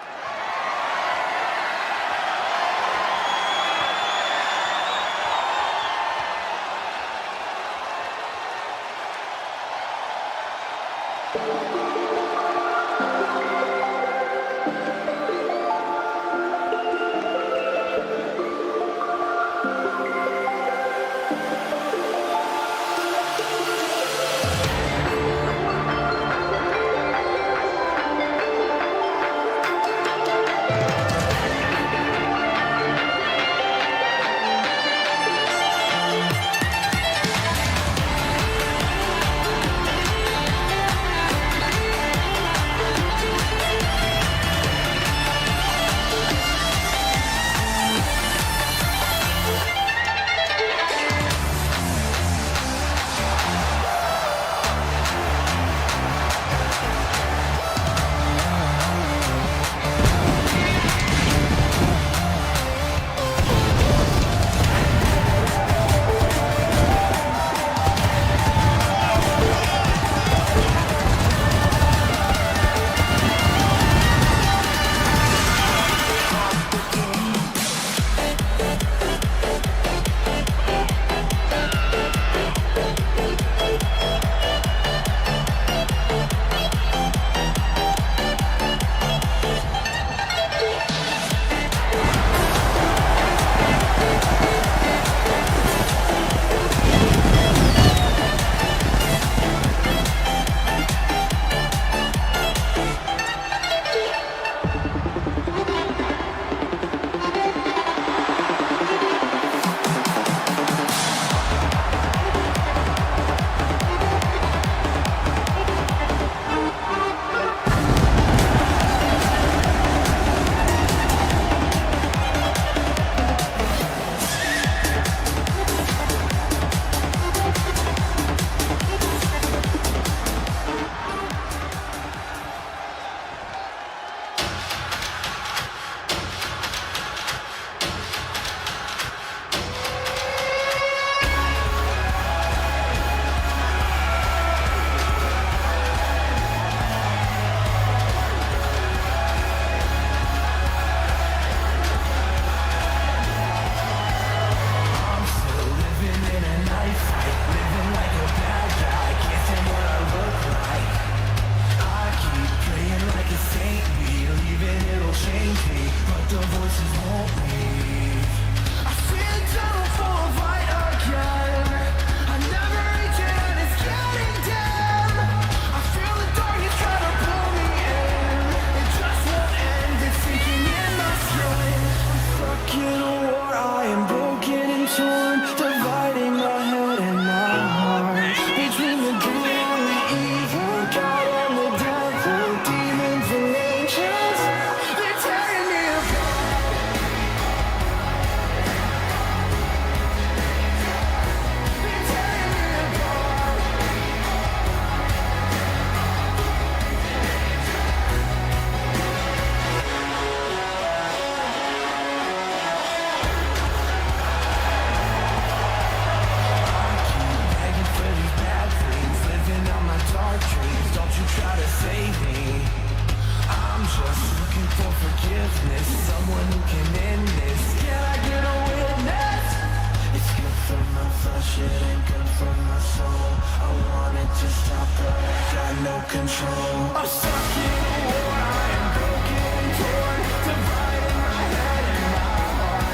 soul. I wanted to stop, but I got no control. I'm stuck in a war, I am broken and torn, dividing my head and my heart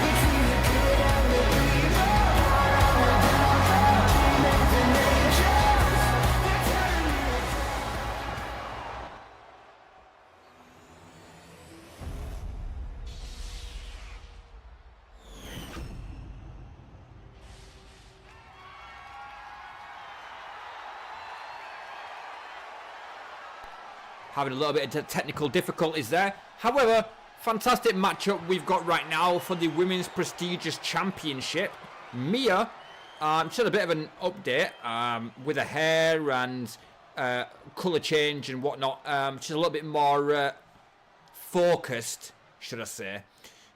between the good and the evil. I'm a devil, demons and angels. They're telling me Having a little bit of technical difficulties there. However, fantastic matchup we've got right now for the Women's Prestigious Championship. Mia, she's had a bit of an update with her hair and colour change and whatnot. She's a little bit more focused, should I say.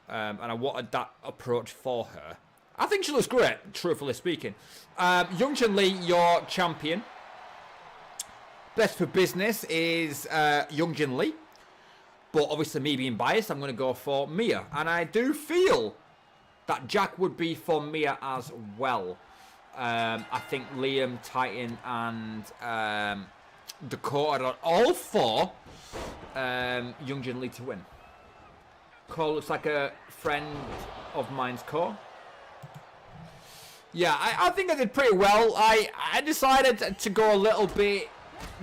And I wanted that approach for her. I think she looks great, truthfully speaking. Youngjin Lee, your champion. Best for business is Youngjin Lee. But obviously me being biased, I'm going to go for Mia. And I do feel that Jack would be for Mia as well. I think Liam, Titan, and Dakota are all for Youngjin Lee to win. Cole looks like a friend of mine's Cole. Yeah, I think I did pretty well. I decided to go a little bit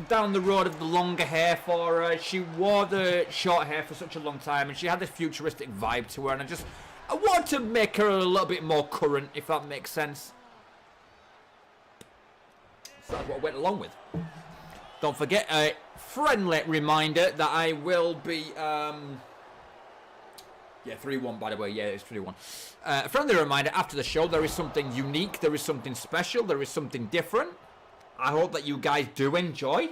down the road of the longer hair for her. She wore the short hair for such a long time and she had this futuristic vibe to her, and I wanted to make her a little bit more current, if that makes sense. So that's what I went along with. Don't forget a friendly reminder that I will be yeah, 3-1 by the way. Yeah, it's 3-1. A friendly reminder, after the show there is something unique, there is something special, there is something different. I hope that you guys do enjoy.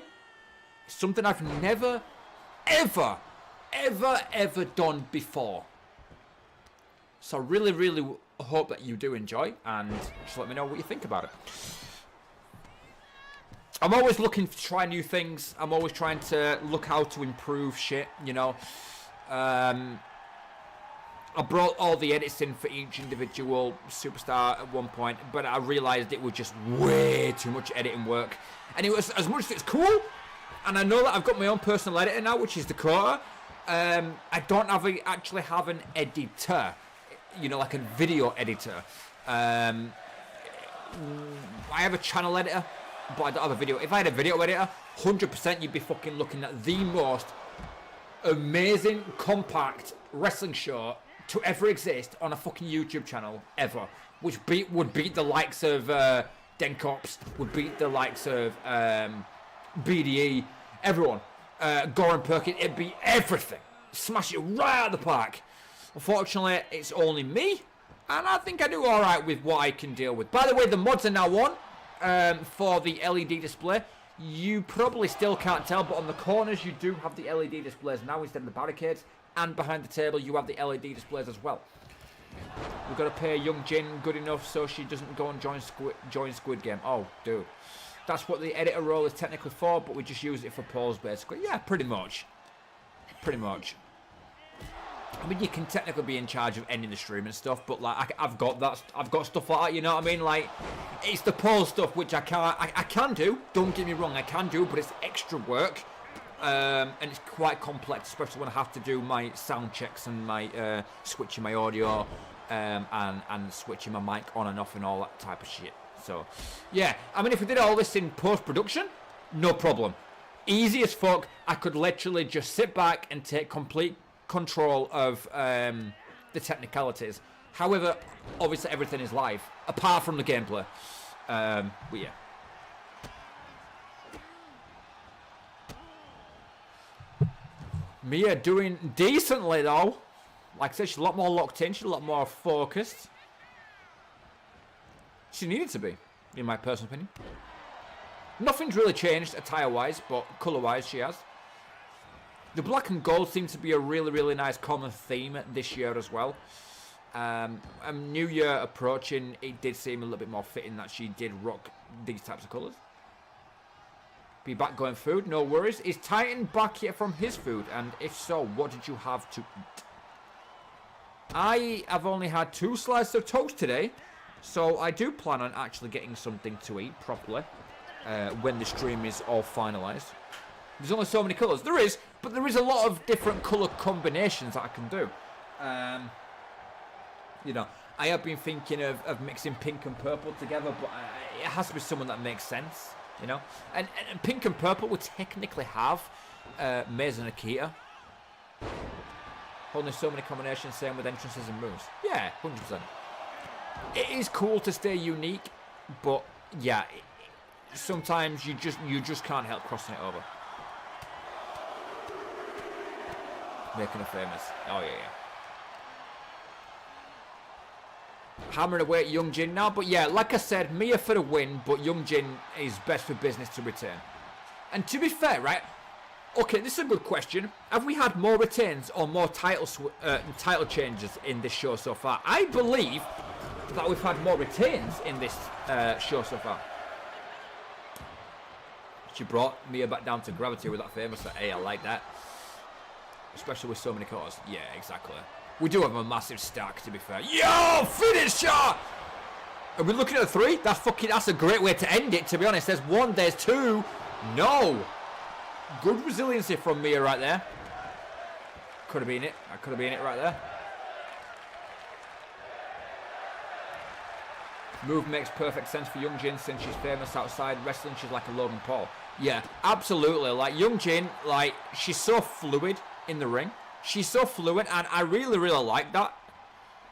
It's something I've never, ever done before. So really, really hope that you do enjoy, and just let me know what you think about it. I'm always looking to try new things. I'm always trying to look how to improve shit, you know. I brought all the edits in for each individual superstar at one point, but I realised it was just way too much editing work. And it was, as much as it's cool, and I know that I've got my own personal editor now, which is Dakota, I don't actually have an editor, you know, like a video editor. I have a channel editor, but I don't have a video. If I had a video editor, 100% you'd be fucking looking at the most amazing, compact wrestling show to ever exist on a fucking YouTube channel ever, which would beat the likes of Denkops, would beat the likes of BDE, everyone, Goran Perkin. It'd be everything, smash it right out of the park. Unfortunately, it's only me, and I think I do all right with what I can deal with. By the way, the mods are now on for the LED display. You probably still can't tell, but on the corners you do have the LED displays now instead of the barricades. And behind the table you have the LED displays as well. We've got to pay young Jin good enough so she doesn't go and join Squid Game. Oh, dude. That's what the editor role is technically for, but we just use it for polls, basically. Yeah, pretty much. Pretty much. I mean, you can technically be in charge of ending the stream and stuff, but like I've got stuff like that, you know what I mean? Like, it's the poll stuff which I can do. Don't get me wrong, I can do, but it's extra work. And it's quite complex, especially when I have to do my sound checks and my switching my audio and switching my mic on and off and all that type of shit. So, yeah, I mean, if we did all this in post-production, no problem. Easy as fuck. I could literally just sit back and take complete control of the technicalities. However, obviously everything is live, apart from the gameplay. But yeah. Mia doing decently though. Like I said, she's a lot more locked in, she's a lot more focused. She needed to be, in my personal opinion. Nothing's really changed attire-wise, but colour-wise she has. The black and gold seems to be a really, really nice common theme this year as well. New Year approaching, it did seem a little bit more fitting that she did rock these types of colours. Be back going food, no worries. Is Titan back yet from his food? And if so, what did you have to eat? I have only had 2 slices of toast today. So I do plan on actually getting something to eat properly when the stream is all finalised. There's only so many colours. There is, but there is a lot of different colour combinations that I can do. You know, I have been thinking of mixing pink and purple together, but it has to be someone that makes sense, you know. And pink and purple would technically have Maze and Akita. Only so many combinations, same with entrances and moves. Yeah, 100%. It is cool to stay unique, but yeah, sometimes you just can't help crossing it over. Making her famous. Oh, yeah. Hammering away at Young Jin now. But yeah, like I said, Mia for the win, but Young Jin is best for business to retain. And to be fair, right? Okay, this is a good question. Have we had more retains or more title changes in this show so far? I believe that we've had more retains in this show so far. She brought Mia back down to gravity with that famous. Hey, I like that. Especially with so many cores. Yeah, exactly. We do have a massive stack, to be fair. Yo, finisher! Are we looking at a 3? That's a great way to end it, to be honest. There's 1, there's 2. No! Good resiliency from Mia right there. Could have been it. That could have been it right there. Move makes perfect sense for Young Jin since she's famous outside wrestling. She's like a Logan Paul. Yeah, absolutely. Like, Young Jin, like, she's so fluid in the ring. She's so fluent, and I really, really like that.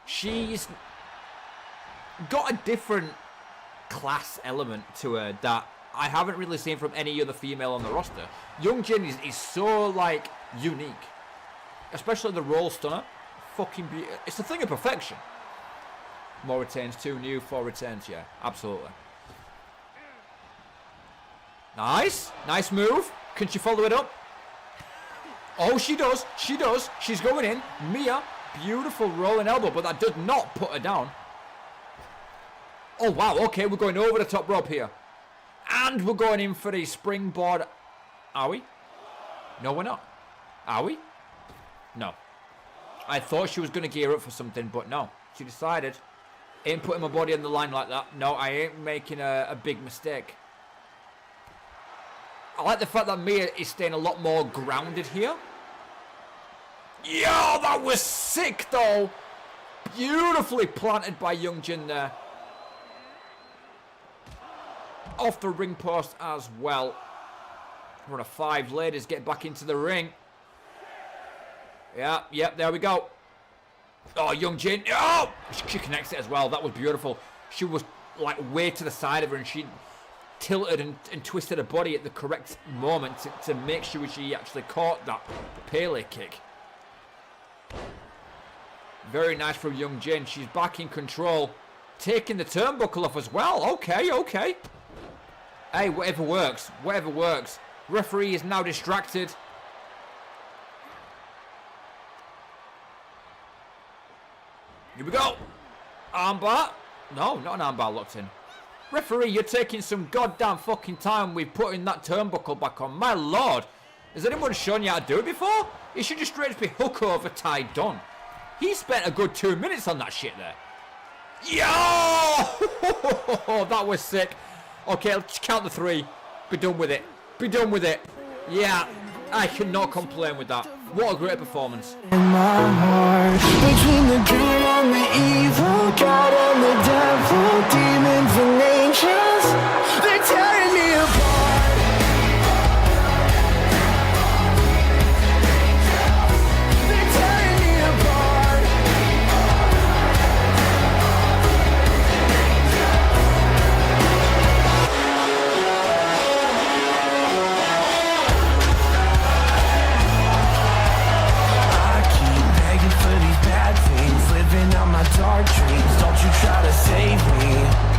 She's got a different class element to her that I haven't really seen from any other female on the roster. Young Jin is so, like, unique. Especially the roll stunner. Fucking beautiful. It's a thing of perfection. More retains, 2 new, 4 retains, yeah. Absolutely. Nice. Nice move. Can she follow it up? Oh, she does. She does. She's going in. Mia, beautiful rolling elbow, but that does not put her down. Oh, wow. Okay, we're going over the top rope here. And we're going in for the springboard. Are we? No, we're not. Are we? No. I thought she was going to gear up for something, but no. She decided, ain't putting my body on the line like that. No, I ain't making a big mistake. I like the fact that Mia is staying a lot more grounded here. Yo, that was sick, though. Beautifully planted by Young Jin there. Off the ring post as well. We're on a 5. Ladies, get back into the ring. Yeah, there we go. Oh, Young Jin. Oh! She connects it as well. That was beautiful. She was, like, way to the side of her, and she tilted and twisted her body at the correct moment to make sure she actually caught that Pele kick. Very nice from Young Jin. She's back in control. Taking the turnbuckle off as well. Okay. Hey, whatever works. Whatever works. Referee is now distracted. Here we go. Armbar. No, not an armbar locked in. Referee, you're taking some goddamn fucking time with putting that turnbuckle back on. My lord. Has anyone shown you how to do it before? It should just straight be hook over tie done. He spent a good 2 minutes on that shit there. Yo! That was sick. Okay, let's count the 3. Be done with it. Be done with it. Yeah, I cannot complain with that. What a great performance. In my heart, between the good and the evil, God and the devil, demons and angels, they're tearing me apart. They're tearing me apart. Begging for these bad things, living out my dark dreams. Don't you try to save me.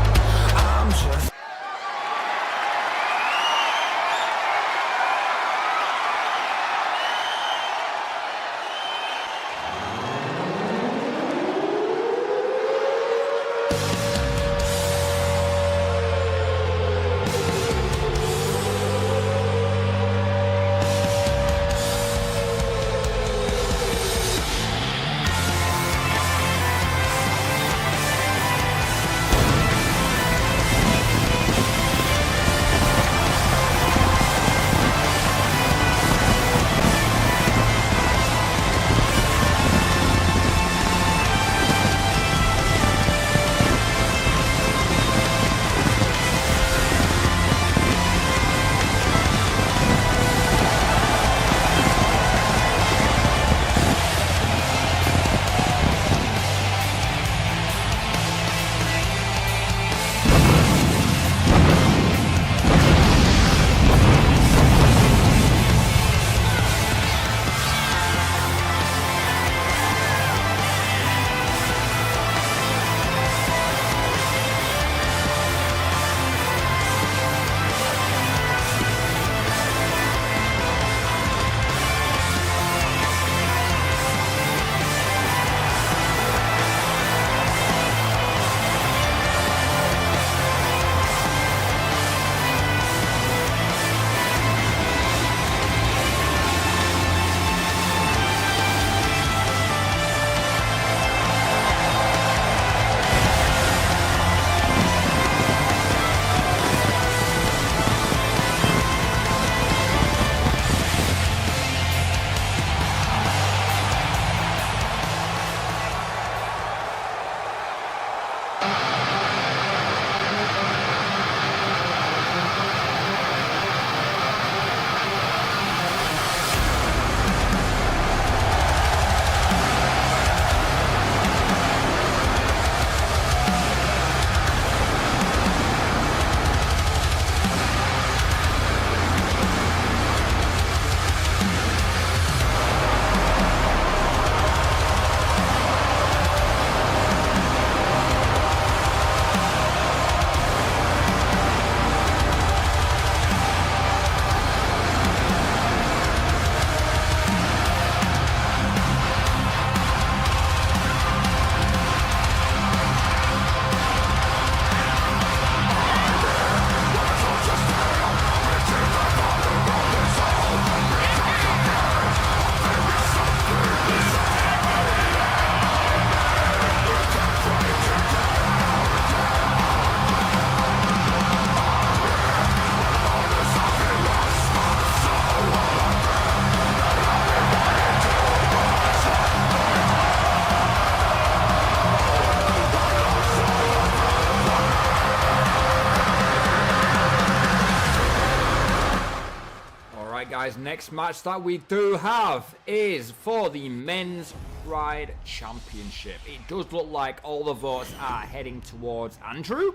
guys, next match that we do have is for the Men's Pride Championship. It does look like all the votes are heading towards Andrew.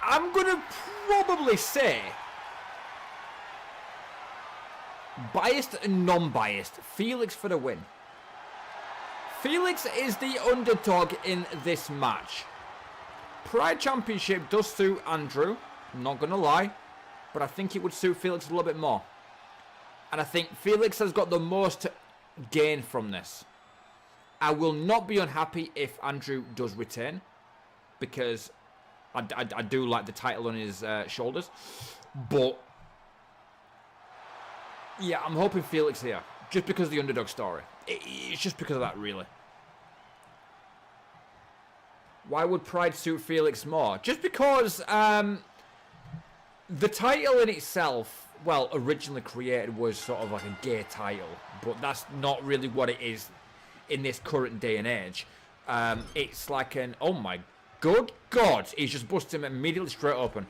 I'm going to probably say, biased and non-biased, Felix for the win. Felix is the underdog in this match. Pride Championship does suit Andrew, I'm not going to lie, but I think it would suit Felix a little bit more. And I think Felix has got the most to gain from this. I will not be unhappy if Andrew does retain, because I do like the title on his shoulders. But yeah, I'm hoping Felix here, just because of the underdog story. It's just because of that, really. Why would Pride suit Felix more? Just because the title in itself, well, originally created was sort of like a gay title, but that's not really what it is in this current day and age. It's like an, oh my good God, he's just busted him immediately straight open.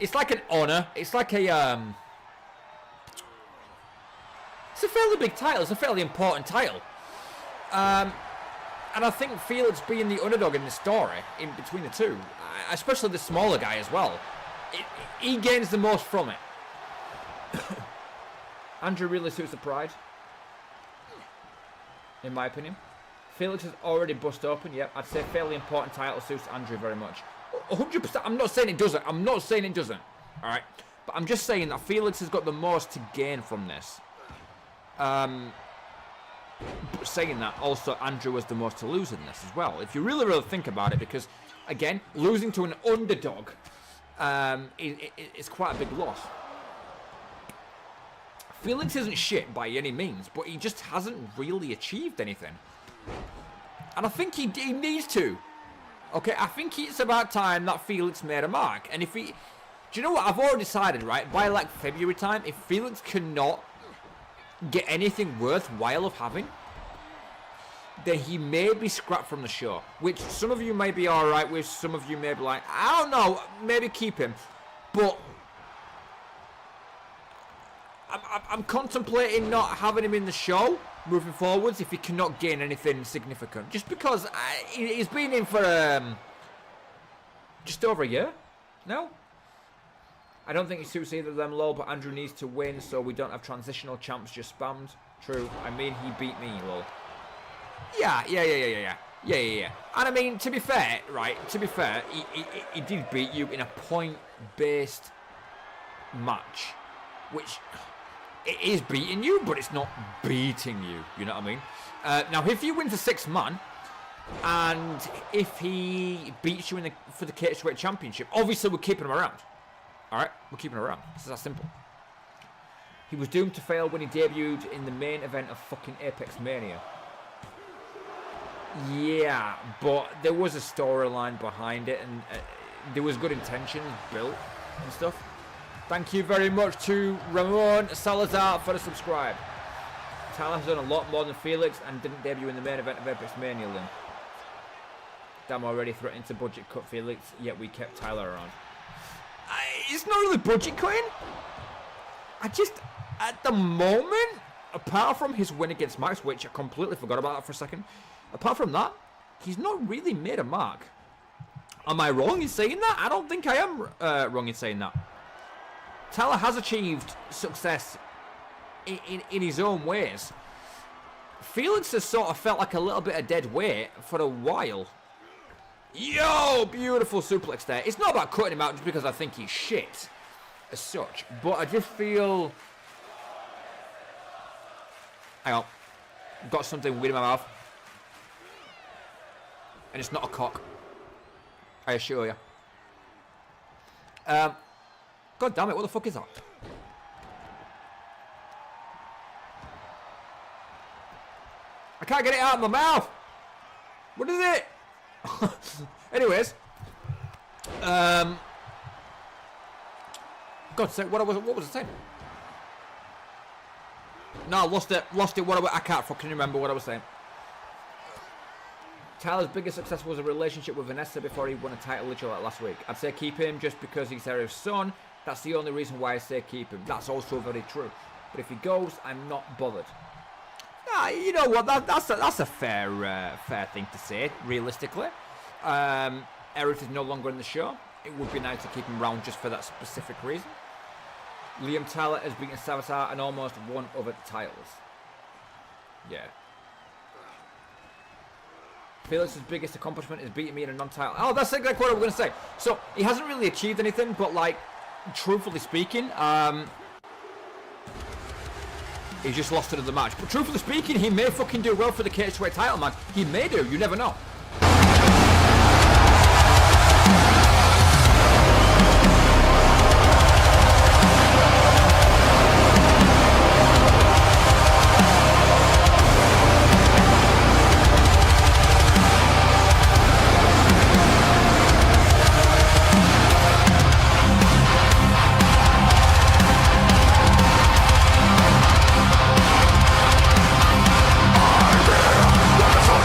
It's like an honor. It's like a, it's a fairly big title. It's a fairly important title. And I think Felix being the underdog in the story, in between the two, especially the smaller guy as well, he gains the most from it. Andrew really suits the Pride, in my opinion. Felix has already bust open. Yep, I'd say fairly important title suits Andrew very much. 100%. I'm not saying it doesn't. I'm not saying it doesn't. All right, but I'm just saying that Felix has got the most to gain from this. But saying that, also Andrew has the most to lose in this as well. If you really think about it, because again, losing to an underdog is quite a big loss. Felix isn't shit by any means, but he just hasn't really achieved anything. And I think he needs to. Okay, I think it's about time that Felix made a mark. And if he... Do you know what? I've already decided, right? By like February time, if Felix cannot get anything worthwhile of having, then he may be scrapped from the show. Which some of you may be alright with, some of you may be like, I don't know, maybe keep him. But I'm contemplating not having him in the show moving forwards if he cannot gain anything significant. Just because he's been in for just over a year now. I don't think he suits either of them, lol, but Andrew needs to win so we don't have transitional champs just spammed. True. I mean, he beat me, lol. Yeah. And I mean, to be fair, right, he did beat you in a point-based match, which it is beating you, but it's not beating you, you know what I mean? Now, if you win the 6-man, and if he beats you for the Catchweight Championship, obviously we're keeping him around. Alright, we're keeping him around. This is that simple. He was doomed to fail when he debuted in the main event of fucking Apex Mania. Yeah, but there was a storyline behind it, and there was good intentions built and stuff. Thank you very much to Ramon Salazar for the subscribe. Tyler has done a lot more than Felix and didn't debut in the main event of Apex Mania, Lynn. Damn, already threatened to budget cut Felix, yet we kept Tyler around. It's not really budget cutting. I just, at the moment, apart from his win against Max, which I completely forgot about that for a second, apart from that, he's not really made a mark. Am I wrong in saying that? I don't think I am wrong in saying that. Tyler has achieved success in his own ways. Felix has sort of felt like a little bit of dead weight for a while. Yo, beautiful suplex there. It's not about cutting him out just because I think he's shit as such, but I just feel... Hang on. Got something weird in my mouth. And it's not a cock. I assure you. God damn it, what the fuck is that? I can't get it out of my mouth! What is it? Anyways, God's sake, what was I saying? No, I lost it. I can't fucking remember what I was saying. Tyler's biggest success was a relationship with Vanessa before he won a title literally like last week. I'd say keep him just because he's Eric's son. That's the only reason why I say keep him. That's also very true. But if he goes, I'm not bothered. Nah, you know what? That's a fair thing to say, realistically. Eric is no longer in the show. It would be nice to keep him around just for that specific reason. Liam Tyler has beaten Savitar and almost won other titles. Yeah. Felix's biggest accomplishment is beating me in a non-title. Oh, that's exactly what I was going to say. So, he hasn't really achieved anything, but, like, truthfully speaking, he just lost another match. But truthfully speaking, he may fucking do well for the Cage-Weight title, man. He may do. You never know.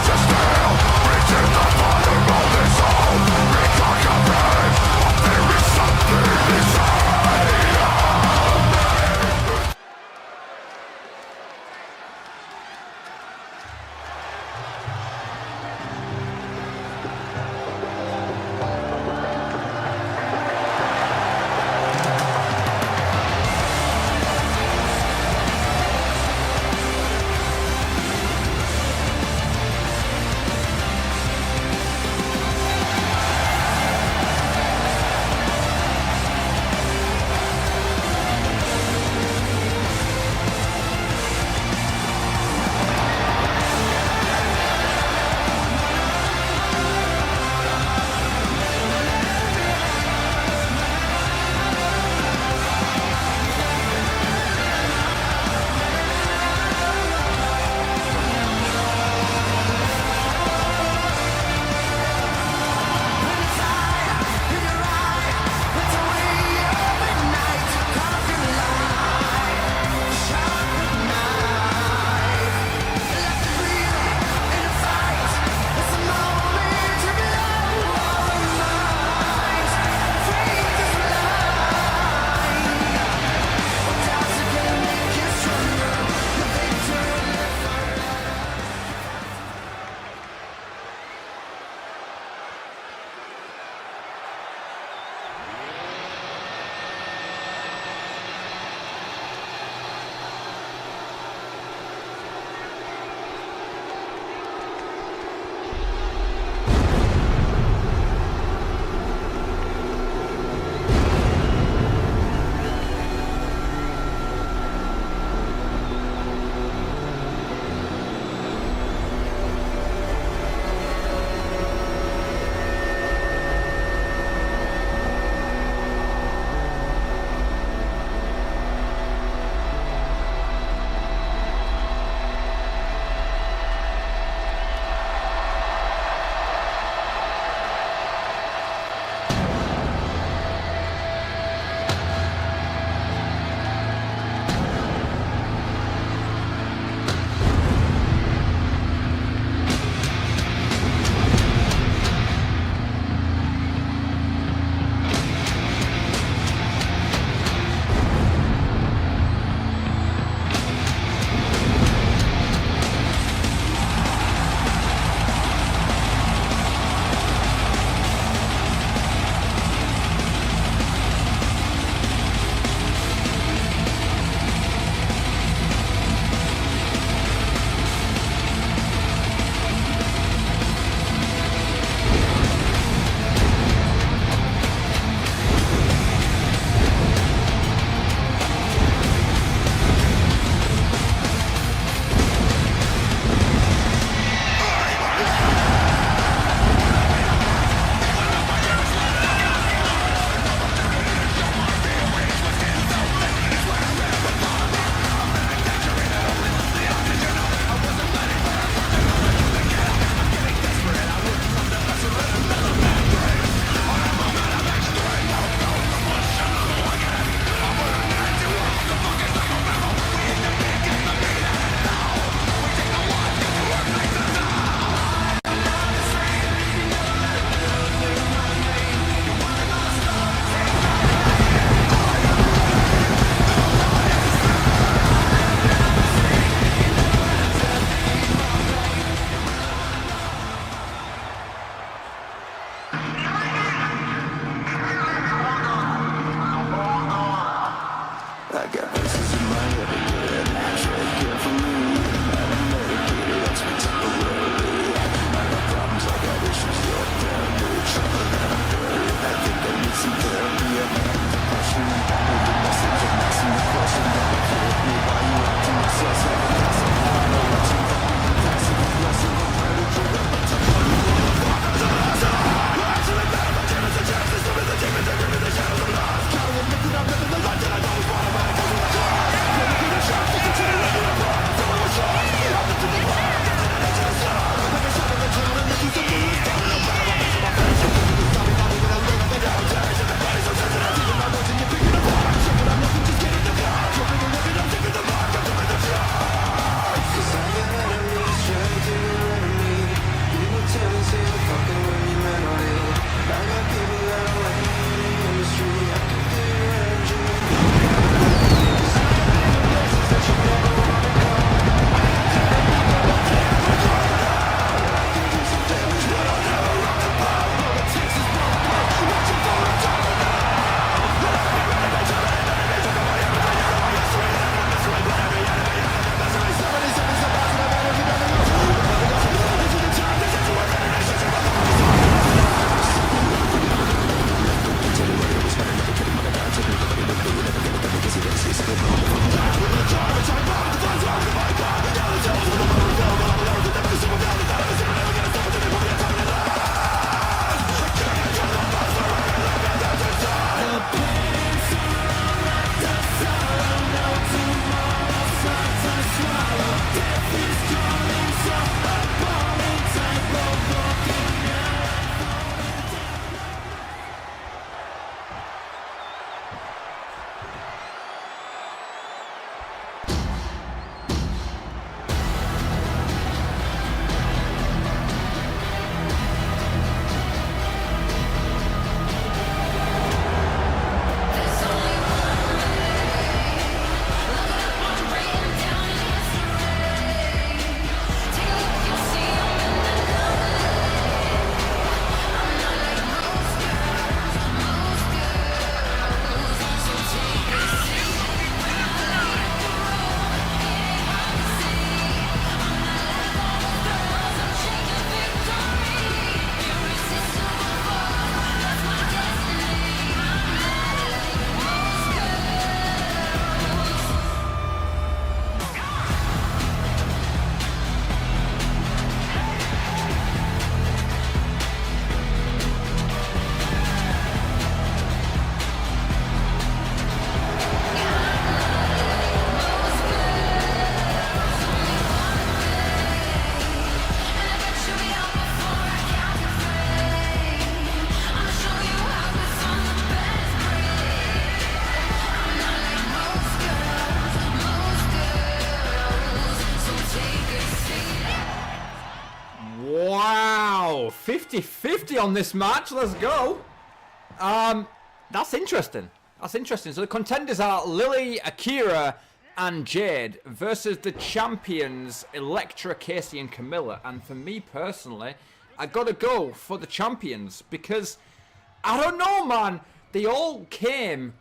Just stare, 50-50 on this match. Let's go. That's interesting. That's interesting. So the contenders are Lily, Akira, and Jade versus the champions Elektra, Casey, and Camilla. And for me personally, I gotta go for the champions because I don't know, man. They all came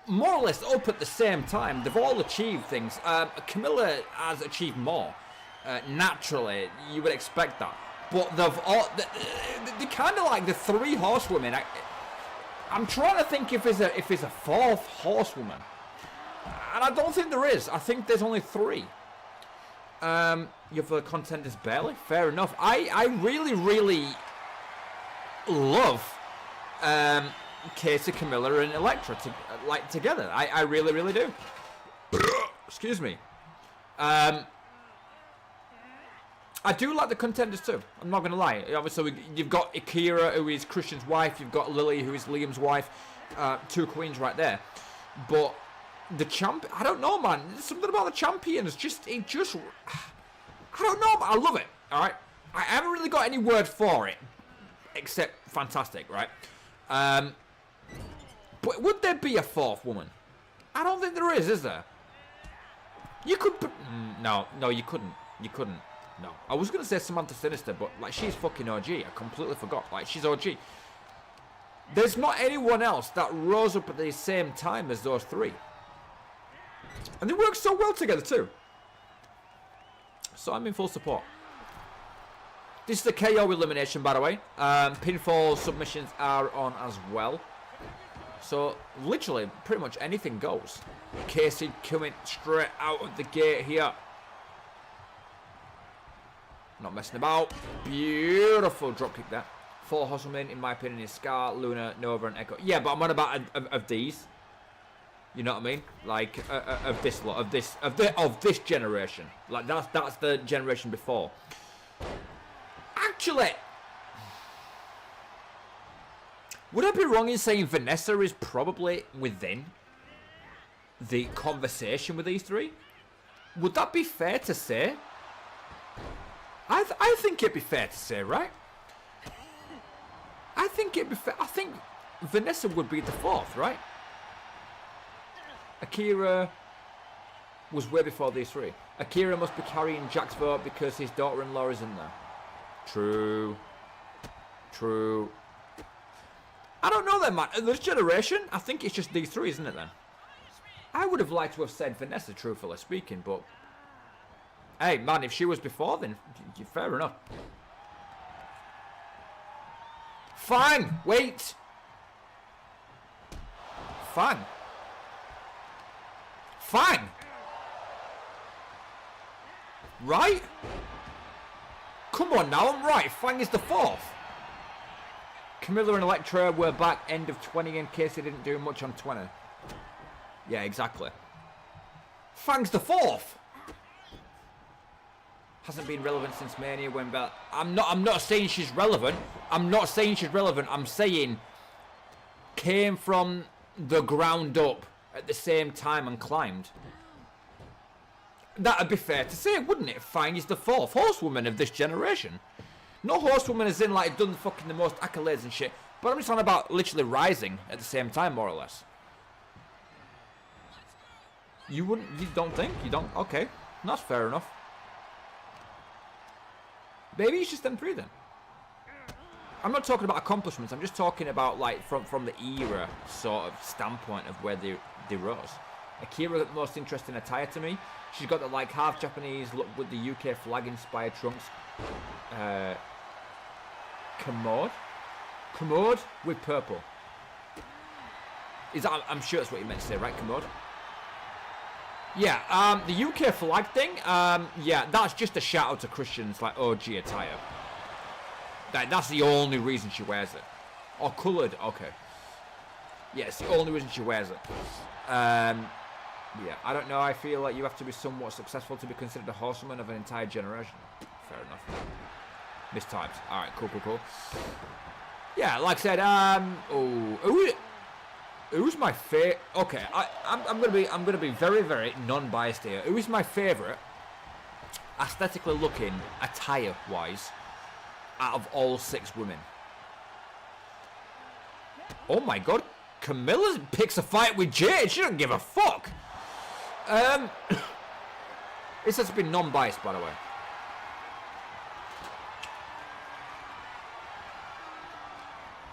more or less up at the same time. They've all achieved things. Camilla has achieved more. Naturally, you would expect that. But they've all they're kind of like the three horsewomen. I'm trying to think if there's a fourth horsewoman, and I don't think there is. I think there's only three. You have the contenders barely. Fair enough. I really love Casey, Camilla, and Elektra together. I really do. Excuse me. I do like the contenders too. I'm not gonna lie. Obviously, you've got Akira, who is Christian's wife. You've got Lily, who is Liam's wife. Two queens right there. But the champ, I don't know, man. There's something about the champions. I don't know, but I love it. All right. I haven't really got any word for it, except fantastic, right? But would there be a fourth woman? I don't think there is there? You could. No, you couldn't. You couldn't. No, I was gonna say Samantha Sinister, but like she's fucking OG. I completely forgot. Like she's OG. There's not anyone else that rose up at the same time as those three. And they work so well together too. So I'm in full support. This is the KO elimination, by the way. Pinfall submissions are on as well. So literally, pretty much anything goes. Casey coming straight out of the gate here. Not messing about. Beautiful dropkick there. 4 horsewomen, in my opinion, is Scar, Luna, Nova, and Echo. Yeah, but I'm on about of these. You know what I mean? Like of this lot, of this generation. Like that's the generation before. Actually, would I be wrong in saying Vanessa is probably within the conversation with these three? Would that be fair to say? I think it'd be fair to say, right? I think it'd be fair. I think Vanessa would be the 4th, right? Akira was way before these three. Akira must be carrying Jack's vote because his daughter-in-law is in there. True. True. I don't know then, man. This generation, I think it's just these three, isn't it then? I would have liked to have said Vanessa, truthfully speaking, but... Hey, man, if she was before, then fair enough. Fine, wait. Fine. Fine. Right? Come on now, I'm right. Fang is the 4th. Camilla and Electra were back end of 20 in case they didn't do much on 20. Yeah, exactly. Fang's the 4th. Hasn't been relevant since Mania when back. I'm not saying she's relevant. I'm not saying she's relevant. I'm saying came from the ground up at the same time and climbed. That'd be fair to say, wouldn't it? Fang is the 4th horsewoman of this generation. No horsewoman as in like done fucking the most accolades and shit. But I'm just talking about literally rising at the same time, more or less. You wouldn't? You don't think? You don't? Okay, that's fair enough. Maybe it's just them three then. I'm not talking about accomplishments. I'm just talking about like from the era sort of standpoint of where they rose. Akira got the most interesting attire to me. She's got the like half Japanese look with the UK flag inspired trunks. Commode with purple. Is that? I'm sure that's what you meant to say, right? Commode. Yeah, the UK flag thing, yeah, that's just a shout out to Christian's like OG attire. That's the only reason she wears it. Or coloured, okay. Yeah, it's the only reason she wears it. Yeah, I don't know, I feel like you have to be somewhat successful to be considered a horsewoman of an entire generation. Fair enough. Mistyped. Alright, cool. Yeah, like I said, who's my favorite? Okay, I'm gonna be very, very non-biased here. Who is my favorite, aesthetically looking, attire-wise, out of all 6 women? Oh my god, Camilla picks a fight with Jade. She doesn't give a fuck. This has been non-biased, by the way.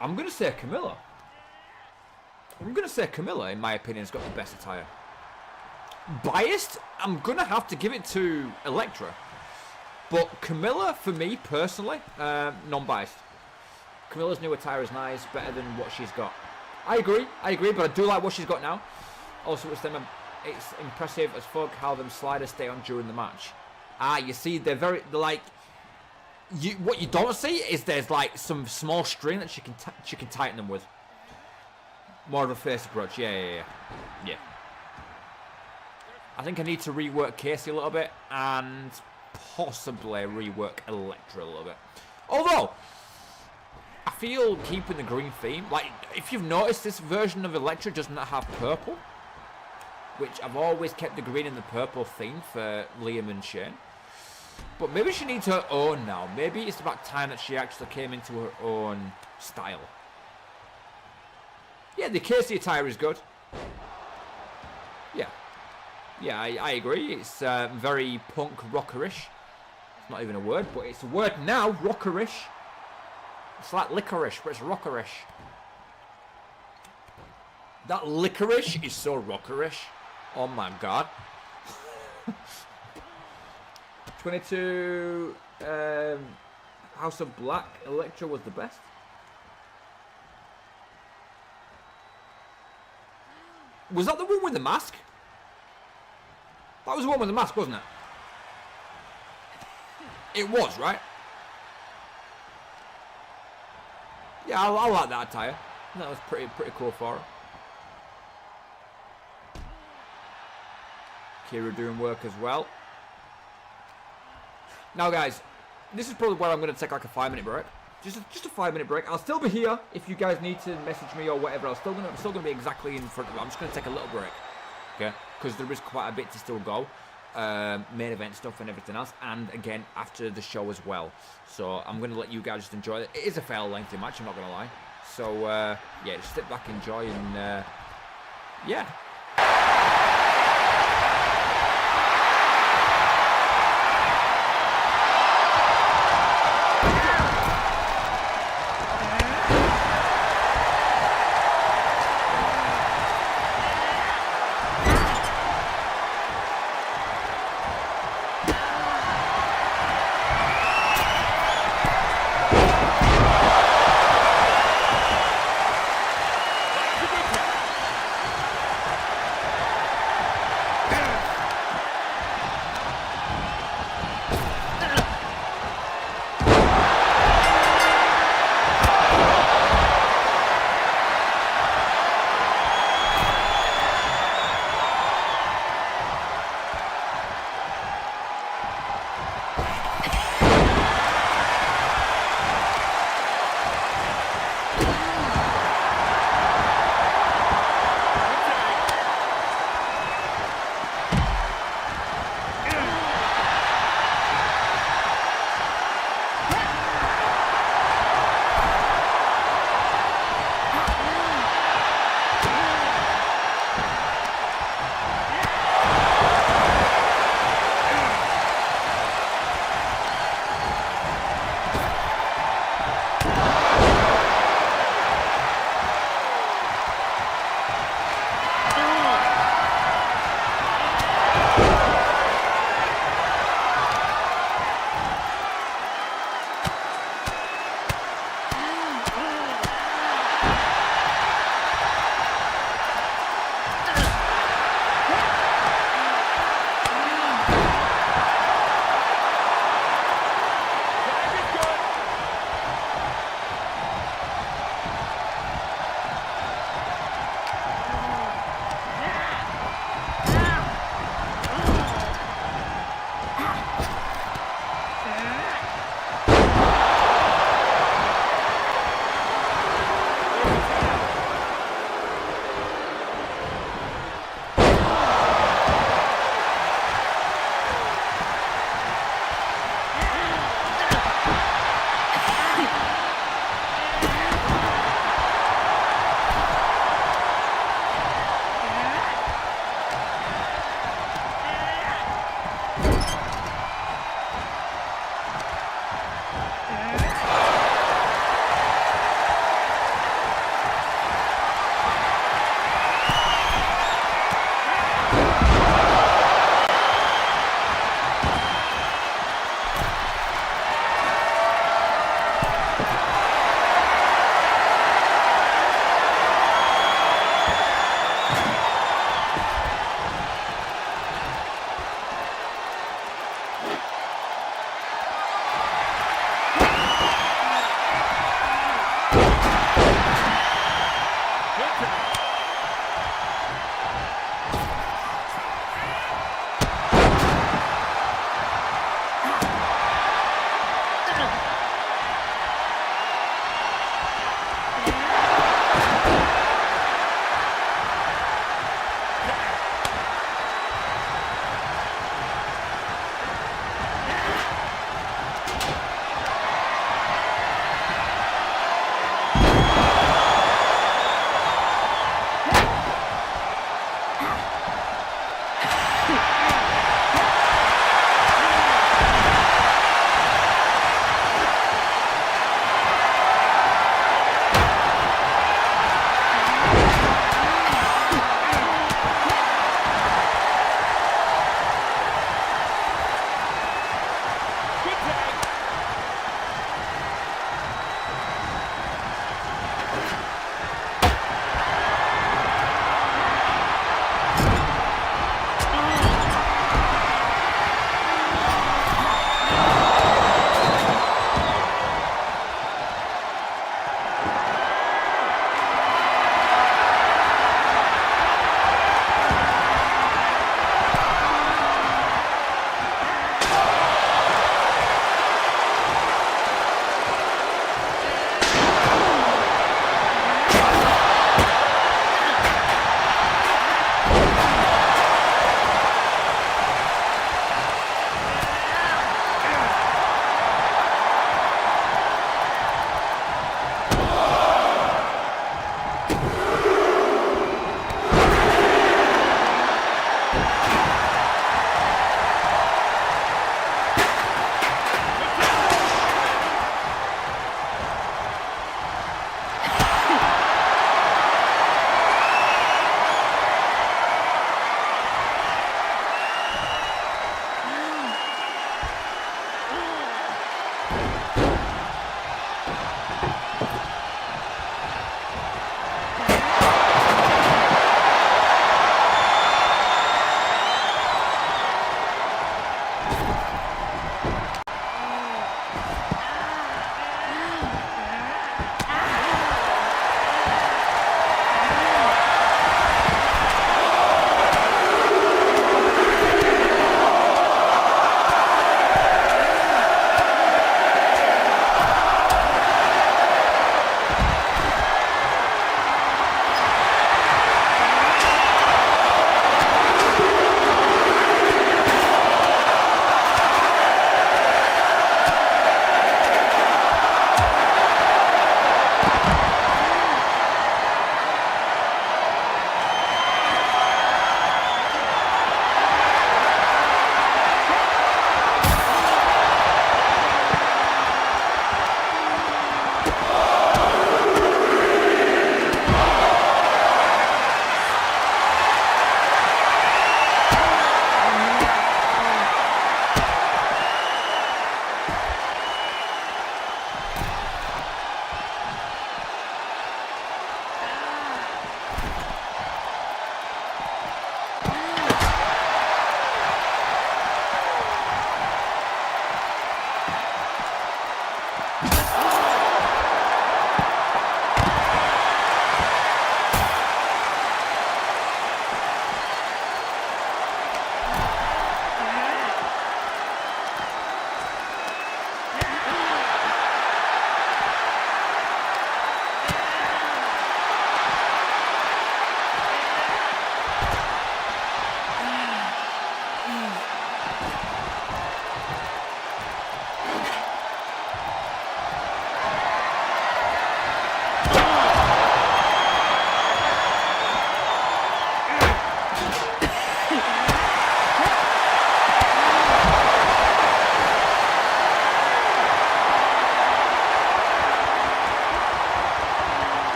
I'm gonna say Camilla. In my opinion, has got the best attire. Biased, I'm going to have to give it to Electra. But Camilla, for me, personally, non-biased. Camilla's new attire is nice, better than what she's got. I agree, but I do like what she's got now. Also, it's impressive as fuck how them sliders stay on during the match. You see, they're like... what you don't see is there's like some small string that she can tighten them with. More of a face approach, yeah. I think I need to rework Casey a little bit and possibly rework Electra a little bit. Although, I feel keeping the green theme, like if you've noticed, this version of Electra does not have purple, which I've always kept the green and the purple theme for Liam and Shane. But maybe she needs her own now. Maybe it's about time that she actually came into her own style. Yeah, the Casey attire is good. Yeah, I agree. It's very punk rockerish. It's not even a word, but it's a word now, rockerish. It's like licorice, but it's rockerish. That licorice is so rockerish. Oh my god. 22 House of Black. Electra was the best. Was that the one with the mask? That was the one with the mask, wasn't it? It was, right? Yeah, I like that attire. That was pretty cool for her. Kira doing work as well. Now, guys, this is probably where I'm going to take like a 5-minute break. Just a 5-minute break. I'll still be here if you guys need to message me or whatever. I'm still gonna be exactly in front of you. I'm just gonna take a little break, okay? Because there is quite a bit to still go. Main event stuff and everything else, and again after the show as well. So I'm gonna let you guys just enjoy it. It is a fairly lengthy match, I'm not gonna lie. So yeah, just sit back, enjoy, and yeah.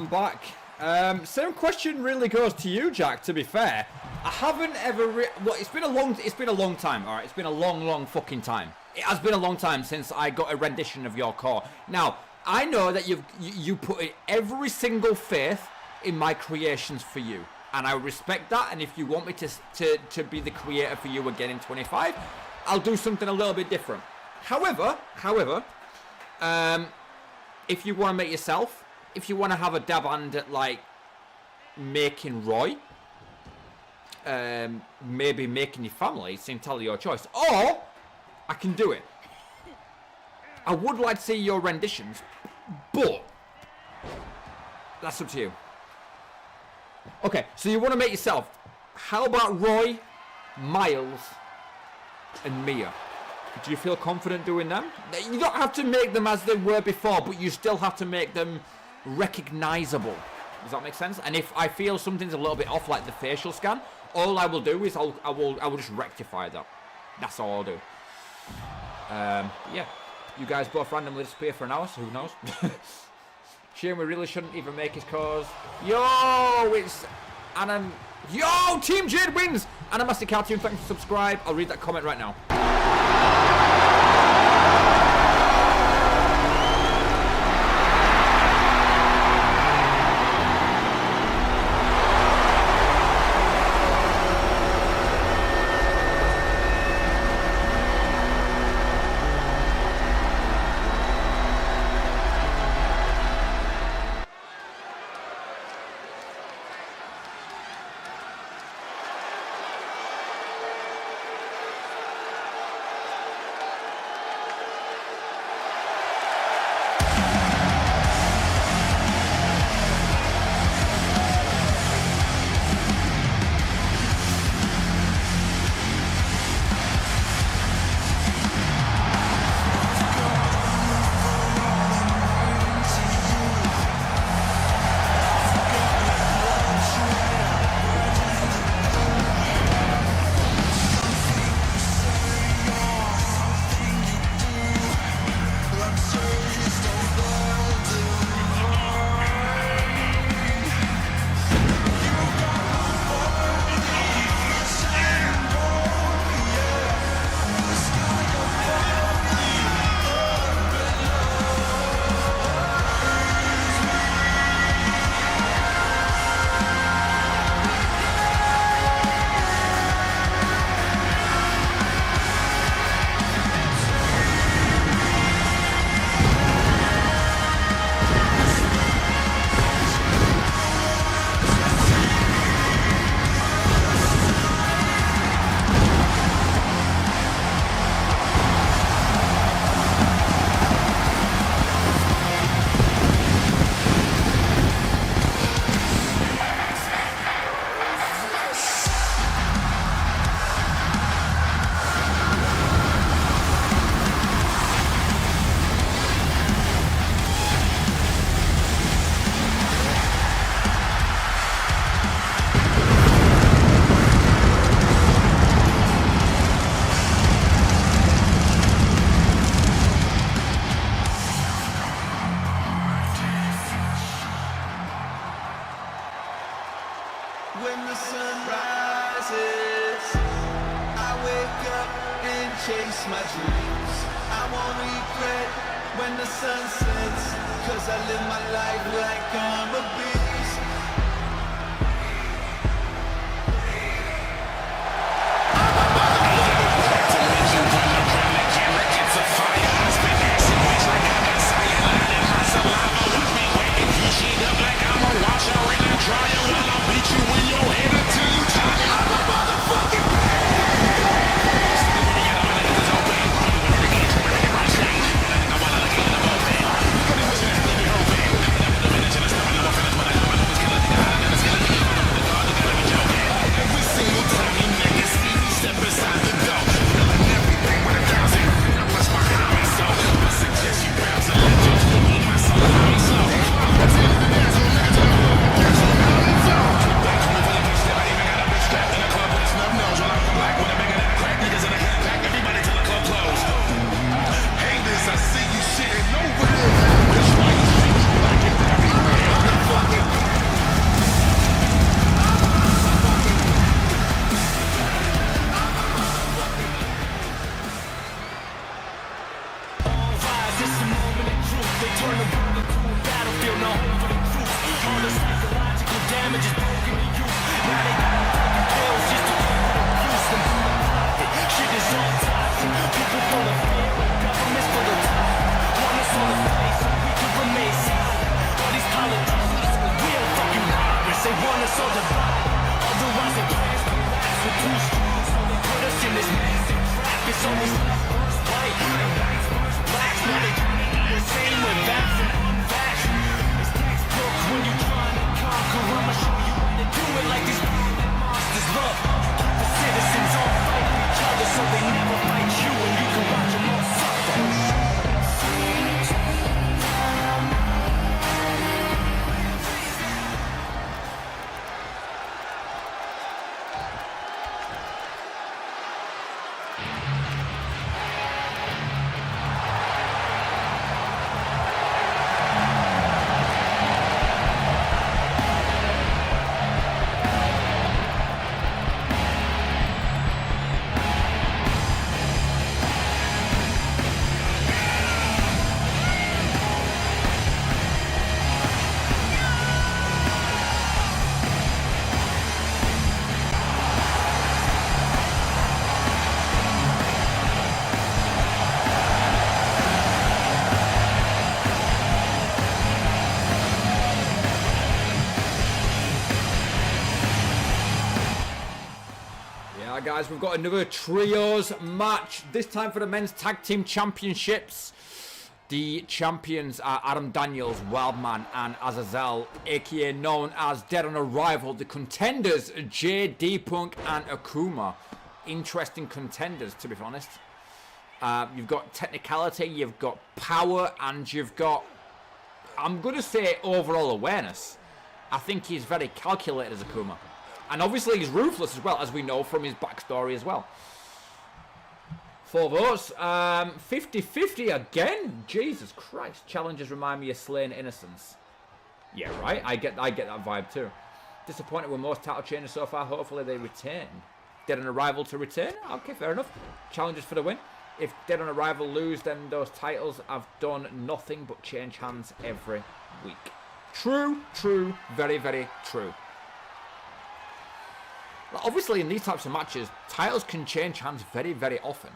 back. Same question really goes to you, Jack. To be fair, I haven't ever. Well, it's been a long time. All right, it's been a long fucking time. It has been a long time since I got a rendition of your core. Now I know that you put in every single faith in my creations for you, and I respect that. And if you want me to be the creator for you again in 25, I'll do something a little bit different. However, if you want to make yourself, if you want to have a dab hand at like making Roy, maybe making your family, it's entirely your choice. Or I can do it. I would like to see your renditions, but that's up to you. Okay, so you want to make yourself. How about Roy, Miles, and Mia? Do you feel confident doing them? You don't have to make them as they were before, but you still have to make them recognizable. Does that make sense? And if I feel something's a little bit off, like the facial scan, all I will do is I will just rectify that. That's all I'll do. Yeah. You guys both randomly disappear for an hour, so who knows? Shame we really shouldn't even make his cause. Yo, it's Anam. Yo, Team Jade wins! Animastic Cartoon, thanks for subscribe. I'll read that comment right now. when the sun rises. I wake up and chase my dreams. I won't regret when the sun sets, 'cause I live my life like I'm a beast. Guys, we've got another trios match, this time for the men's tag team championships. The champions are Adam Daniels, Wildman, and Azazel, aka known as Dead on Arrival. The contenders, JD Punk and Akuma. Interesting contenders, to be honest. You've got technicality, you've got power, and you've got, I'm going to say, overall awareness. I think he's very calculated as Akuma. And obviously he's ruthless as well, as we know from his backstory as well. 4 votes. 50-50 again? Jesus Christ. Challenges remind me of Slain Innocence. Yeah, right. I get that vibe too. Disappointed with most title changes so far. Hopefully they retain. Dead on Arrival to retain? Okay, fair enough. Challenges for the win. If Dead on Arrival lose, then those titles have done nothing but change hands every week. True, true, very, very true. Obviously, in these types of matches, titles can change hands very, very often.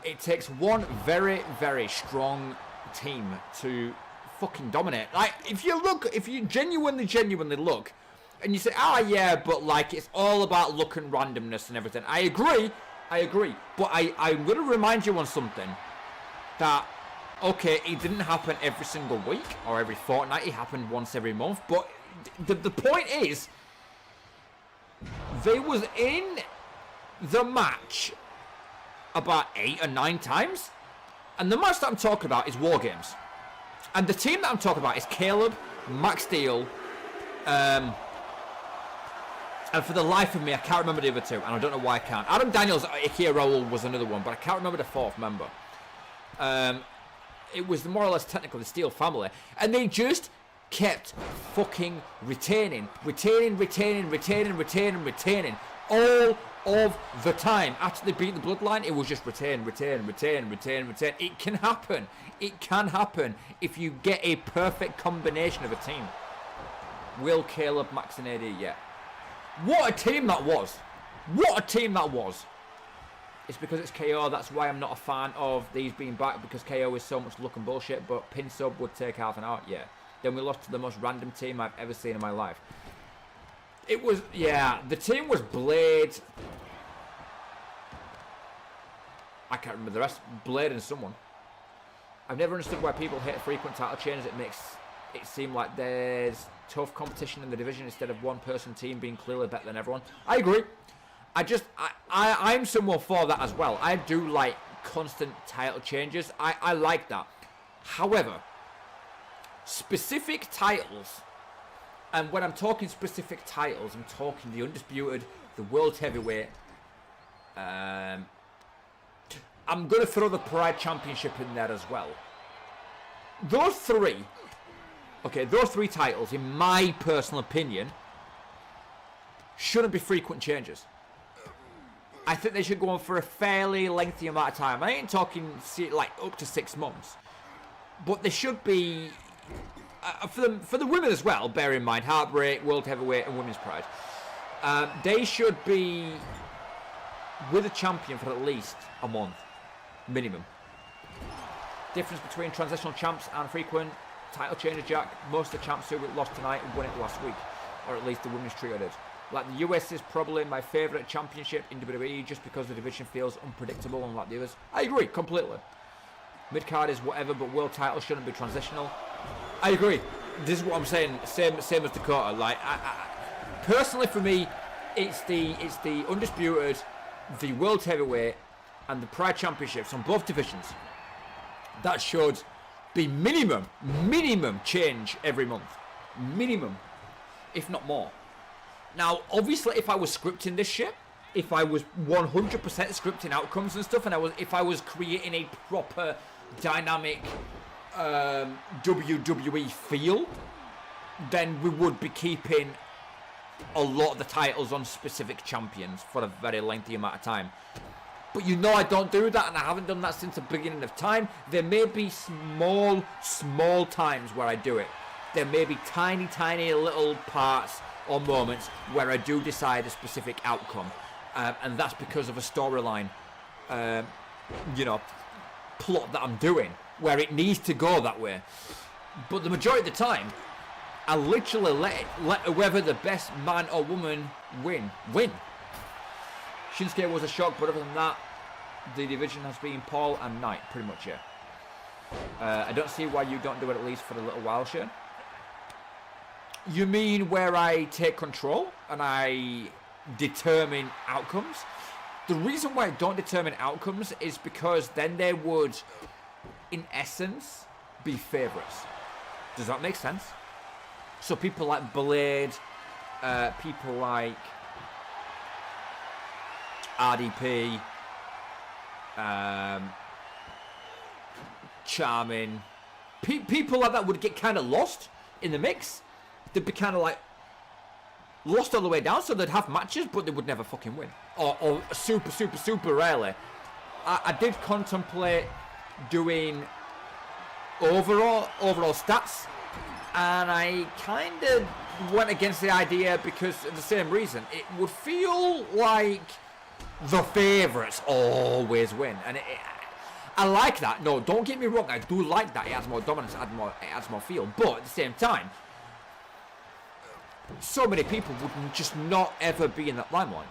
It takes one very, very strong team to fucking dominate. Like, if you genuinely look, and you say, yeah, but like, it's all about luck and randomness and everything. I agree. But I'm going to remind you on something. That, okay, it didn't happen every single week or every fortnight. It happened once every month. But the point is, they was in the match about 8 or 9 times. And the match that I'm talking about is War Games. And the team that I'm talking about is Caleb, Max Steel, and for the life of me, I can't remember the other 2, and I don't know why I can't. Adam Daniels, Ikea Rowell was another one, but I can't remember the 4th member. It was more or less technically the Steel family. And they just kept fucking retaining all of the time. After they beat the Bloodline, it was just retain. It can happen. It can happen if you get a perfect combination of a team. Will Caleb, Max and AD, yeah. What a team that was. What a team that was. It's because it's KO. That's why I'm not a fan of these being back, because KO is so much luck and bullshit, but pin sub would take half an hour, yeah. Then we lost to the most random team I've ever seen in my life. It was, yeah, the team was Blade. I can't remember the rest. Blade and someone. I've never understood why people hate frequent title changes. It makes it seem like there's tough competition in the division instead of one-person team being clearly better than everyone. I agree. I'm somewhat for that as well. I do like constant title changes. I like that. However, specific titles, and when I'm talking specific titles, I'm talking the Undisputed, the World Heavyweight. I'm going to throw the Pride Championship in there as well. Those three titles, in my personal opinion, shouldn't be frequent changes. I think they should go on for a fairly lengthy amount of time. I ain't talking like up to 6 months, but they should be for the women as well. Bear in mind, Heartbreak, World Heavyweight, and Women's Pride. They should be with a champion for at least a month, minimum. Difference between transitional champs and frequent title changes, Jack. Most of the champs who lost tonight won it last week, or at least the women's trio did. Like, the US is probably my favourite championship in WWE just because the division feels unpredictable, unlike the others. I agree completely. Mid-card is whatever, but world title shouldn't be transitional. I agree. This is what I'm saying. Same as Dakota. Like, personally for me, it's the Undisputed, the World Heavyweight, and the Pride Championships on both divisions. That should be minimum change every month. Minimum, if not more. Now, obviously, if I was scripting this shit, if I was 100% scripting outcomes and stuff, and if I was creating a proper dynamic WWE feel, then we would be keeping a lot of the titles on specific champions for a very lengthy amount of time. But you know I don't do that, and I haven't done that since the beginning of time. There may be small times where I do it. There may be tiny little parts or moments where I do decide a specific outcome, and that's because of a storyline, plot that I'm doing, where it needs to go that way. But the majority of the time, I literally let whoever the best man or woman win. Shinsuke was a shock, but other than that, the division has been Paul and Knight, pretty much, yeah. I don't see why you don't do it at least for a little while, Shane. You mean where I take control and I determine outcomes? The reason why I don't determine outcomes is because then they would, in essence, be favourites. Does that make sense? So people like Blade, people like RDP, Charming, people like that would get kind of lost in the mix. They'd be kind of like lost all the way down, so they'd have matches, but they would never fucking win. Or super rarely. I did contemplate doing overall stats, and I kind of went against the idea because of the same reason. It would feel like the favourites always win, and I like that. No, don't get me wrong, I do like that. It adds more dominance, it adds more feel, but at the same time, so many people would just not ever be in that limelight.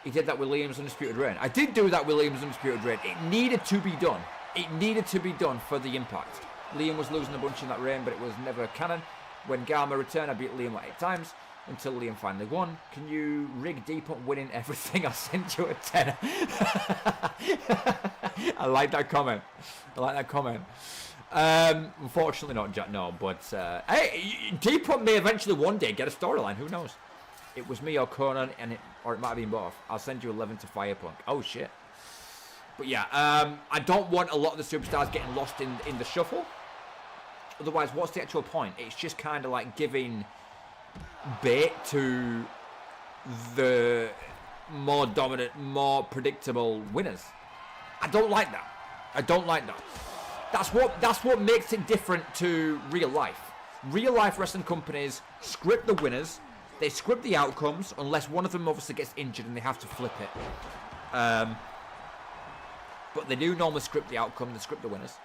He did that with Liam's Undisputed Reign. I did do that with Liam's Undisputed Reign. It needed to be done. It needed to be done for the impact. Liam was losing a bunch in that reign, but it was never canon. When Garma returned, I beat Liam like 8 times until Liam finally won. Can you rig deep on winning everything? I'll send you a tenner. I like that comment. Unfortunately not, Jack, no, but hey, Depot may eventually one day get a storyline, who knows? It was me or Conan, or it might have been both. I'll send you 11 to Firepunk. Oh shit. But yeah, I don't want a lot of the superstars getting lost in the shuffle. Otherwise, what's the actual point? It's just kind of like giving bait to the more dominant, more predictable winners. I don't like that. I don't like that. That's what makes it different to real life. Real life wrestling companies script the winners. They script the outcomes unless one of them obviously gets injured and they have to flip it. But they do normally script the outcome. They script the winners.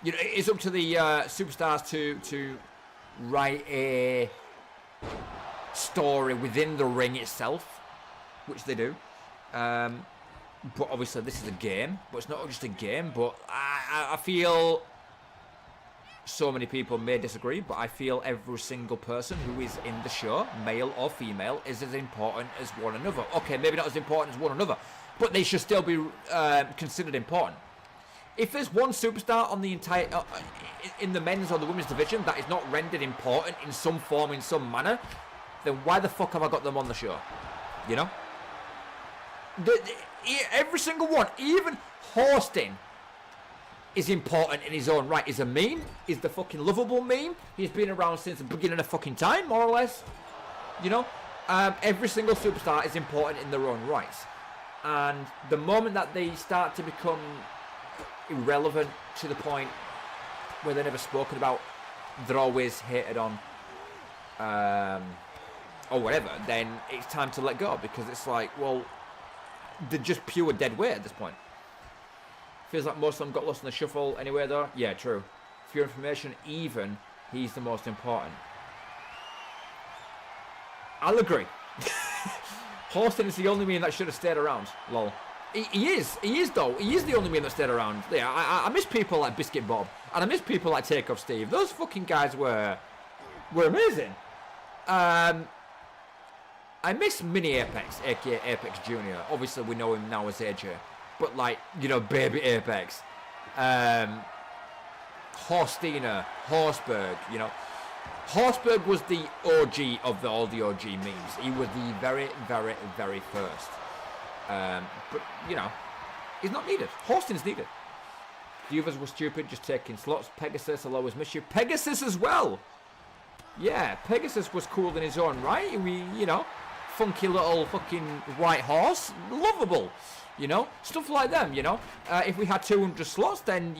You know, it's up to the superstars to write a story within the ring itself, which they do. But obviously this is a game, but it's not just a game. But I feel so many people may disagree, but I feel every single person who is in the show, male or female, is as important as one another. Okay, maybe not as important as one another, but they should still be considered important. If there's one superstar on the entire in the men's or the women's division that is not rendered important in some form, in some manner, then why the fuck have I got them on the show? You know? Every single one, even hosting, is important in his own right. Is a meme. Is the fucking lovable meme. He's been around since the beginning of fucking time, more or less. You know? Every single superstar is important in their own rights. And the moment that they start to become irrelevant to the point where they're never spoken about, they're always hated on, or whatever, then it's time to let go, because it's like, well, they're just pure dead weight at this point. Feels like most of them got lost in the shuffle anyway, though. Yeah, true. For your information, even he's the most important. I'll agree. Houston is the only man that should have stayed around. Lol. He is though. He is the only man that stayed around. Yeah, I miss people like Biscuit Bob, and I miss people like Takeoff Steve. Those fucking guys were amazing. I miss Mini Apex, aka Apex Junior. Obviously, we know him now as AJ, but like, you know, Baby Apex, Horstina, Horsberg. You know, Horsberg was the OG of all the OG memes. He was the very, very, very first. But, you know, he's not needed. Horston's needed. The others were stupid, just taking slots. Pegasus, I'll always miss you. Pegasus as well! Yeah, Pegasus was cool in his own right. We, you know, funky little fucking white horse. Lovable, you know? Stuff like them, you know? If we had 200 slots, then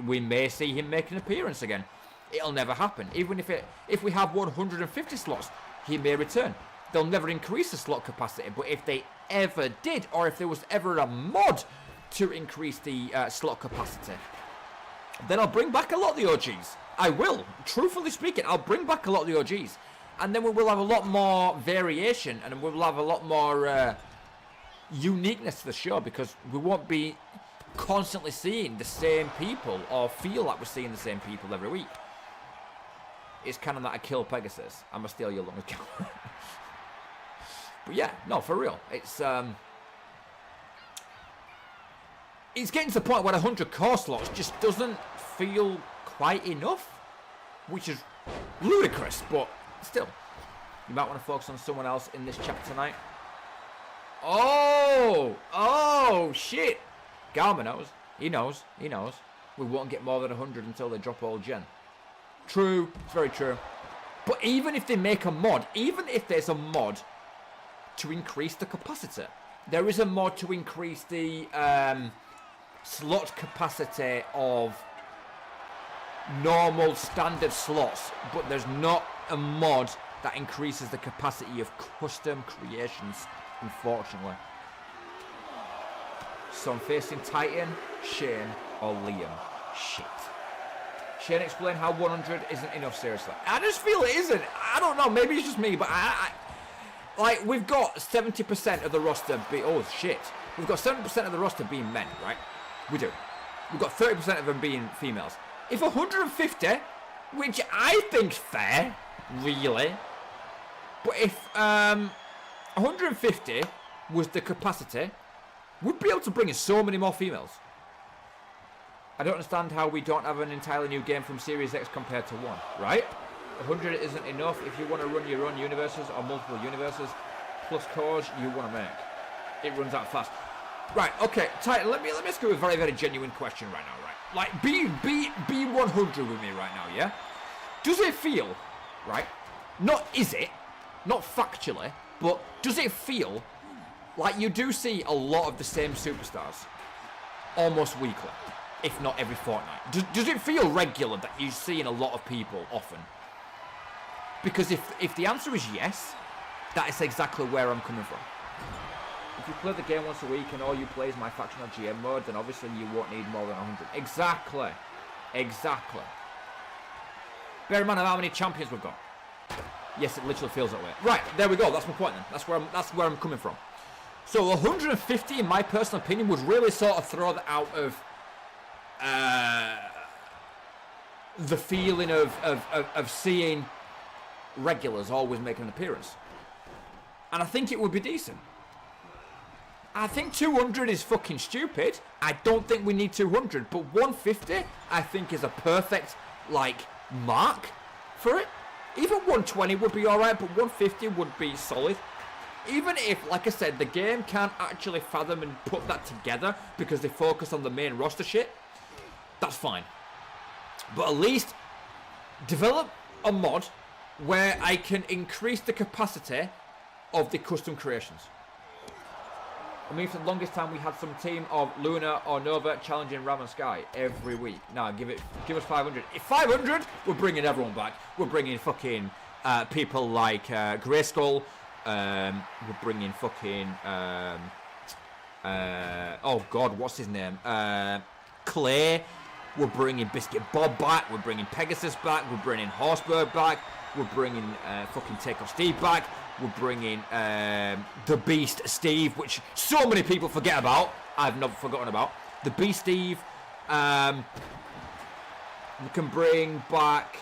we may see him make an appearance again. It'll never happen. Even if we have 150 slots, he may return. They'll never increase the slot capacity, but if they ever did, or if there was ever a mod to increase the slot capacity, then I'll bring back a lot of the OGs. I will. Truthfully speaking, I'll bring back a lot of the OGs. And then we will have a lot more variation, and we will have a lot more uniqueness to the show, because we won't be constantly seeing the same people, or feel like we're seeing the same people every week. It's kind of that I kill Pegasus. I'm going to steal your lungs. But yeah, no, for real. It's getting to the point where 100 core slots just doesn't feel quite enough, which is ludicrous, but still. You might want to focus on someone else in this chat tonight. Oh, shit. Garma knows. He knows. We won't get more than 100 until they drop all gen. True, it's very true. But even if they make a mod, even if there's a mod to increase the capacity, there is a mod to increase the slot capacity of normal standard slots, but there's not a mod that increases the capacity of custom creations, unfortunately. So I'm facing Titan, Shane, or Liam. Shit. Shane, explain how 100 isn't enough, seriously. I just feel it isn't. I don't know, maybe it's just me, but like, we've got 70% of the roster oh shit. We've got 70% of the roster being men, right? We do. We've got 30% of them being females. If 150, which I think's fair, really, but if 150 was the capacity, we'd be able to bring in so many more females. I don't understand how we don't have an entirely new game from Series X compared to 1, right? 100 isn't enough if you want to run your own universes or multiple universes, plus cores you want to make. It runs out fast. Right, okay, Titan, let me ask you a very, very genuine question right now, right? like, be 100 with me right now, yeah? Does it feel, right? Not is it, not factually, but does it feel like you do see a lot of the same superstars almost weekly, if not every fortnight? Does it feel regular that you're seeing a lot of people often? Because if the answer is yes, that is exactly where I'm coming from. If you play the game once a week and all you play is my faction or GM mode, then obviously you won't need more than 100. Exactly. Exactly. Bear in mind how many champions we've got. Yes, it literally feels that way. Right, there we go. That's my point then. That's where I'm coming from. So 150, in my personal opinion, would really sort of throw that out of the feeling of seeing regulars always making an appearance. And I think it would be decent. I think 200 is fucking stupid. I don't think we need 200, but 150 I think is a perfect, like, mark for it. Even 120 would be alright, but 150 would be solid. Even if, like I said, the game can't actually fathom and put that together because they focus on the main roster shit, that's fine. But at least develop a mod where I can increase the capacity of the custom creations. I mean, for the longest time we had some team of Luna or Nova challenging Ram and Sky every week. Now give us 500. If 500, we're bringing everyone back. We're bringing fucking people like Grayskull. We're bringing fucking oh god, what's his name? Clay. We're bringing Biscuit Bob back. We're bringing Pegasus back. We're bringing Horseberg back. We're bringing fucking Takeoff Steve back. We're bringing the Beast Steve, which so many people forget about. I've never forgotten about. The Beast Steve. We can bring back...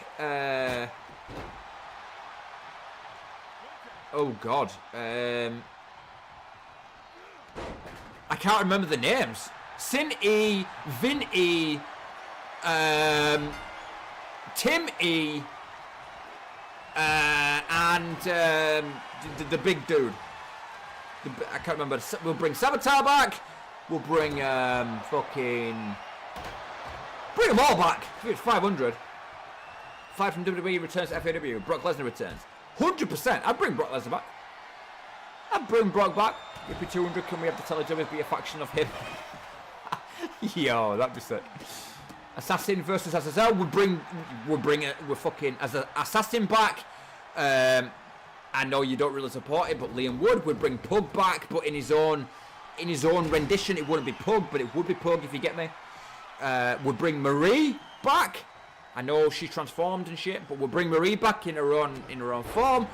oh, God. I can't remember the names. Sin E, Vin E, Tim E, and the big dude. I can't remember. We'll bring Saboteur back. We'll bring fucking... Bring them all back. It's 500. 5 from WWE returns to FAW. Brock Lesnar returns. 100%. I'd bring Brock Lesnar back. I'd bring Brock back. If we're 200, can we have the Teletubbies be a faction of him? Yo, that'd be sick. Assassin versus Azazel. We're fucking as an Assassin back. I know you don't really support it, but Liam would. We'd bring Pug back, but in his own rendition. It wouldn't be Pug, but it would be Pug if you get me. We'd bring Marie back. I know she transformed and shit, but we'll bring Marie back in her own form.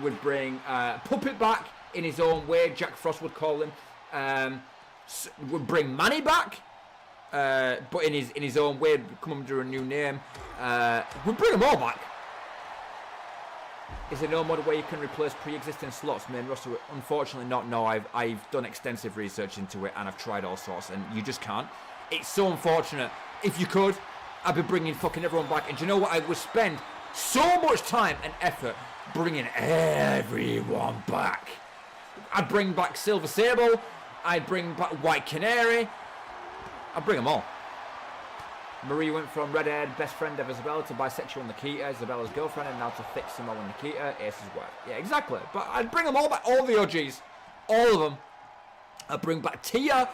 We'd bring Puppet back in his own way. Jack Frost would call him. We'd bring Manny back, but in his own way, come under a new name. We'd bring them all back. Is there no mod where you can replace pre-existing slots main roster? Unfortunately not. No, I've done extensive research into it and I've tried all sorts, and you just can't. It's so unfortunate. If you could, I'd be bringing fucking everyone back. And do you know what? I would spend so much time and effort bringing everyone back. I'd bring back Silver Sable. I'd bring back White Canary. I'd bring them all. Marie went from redhead best friend of Isabella to bisexual Nikita, Isabella's girlfriend, and now to thick Samoa Nikita, Ace's wife. Yeah, exactly. But I'd bring them all back, all the OGs, all of them. I'd bring back Tia,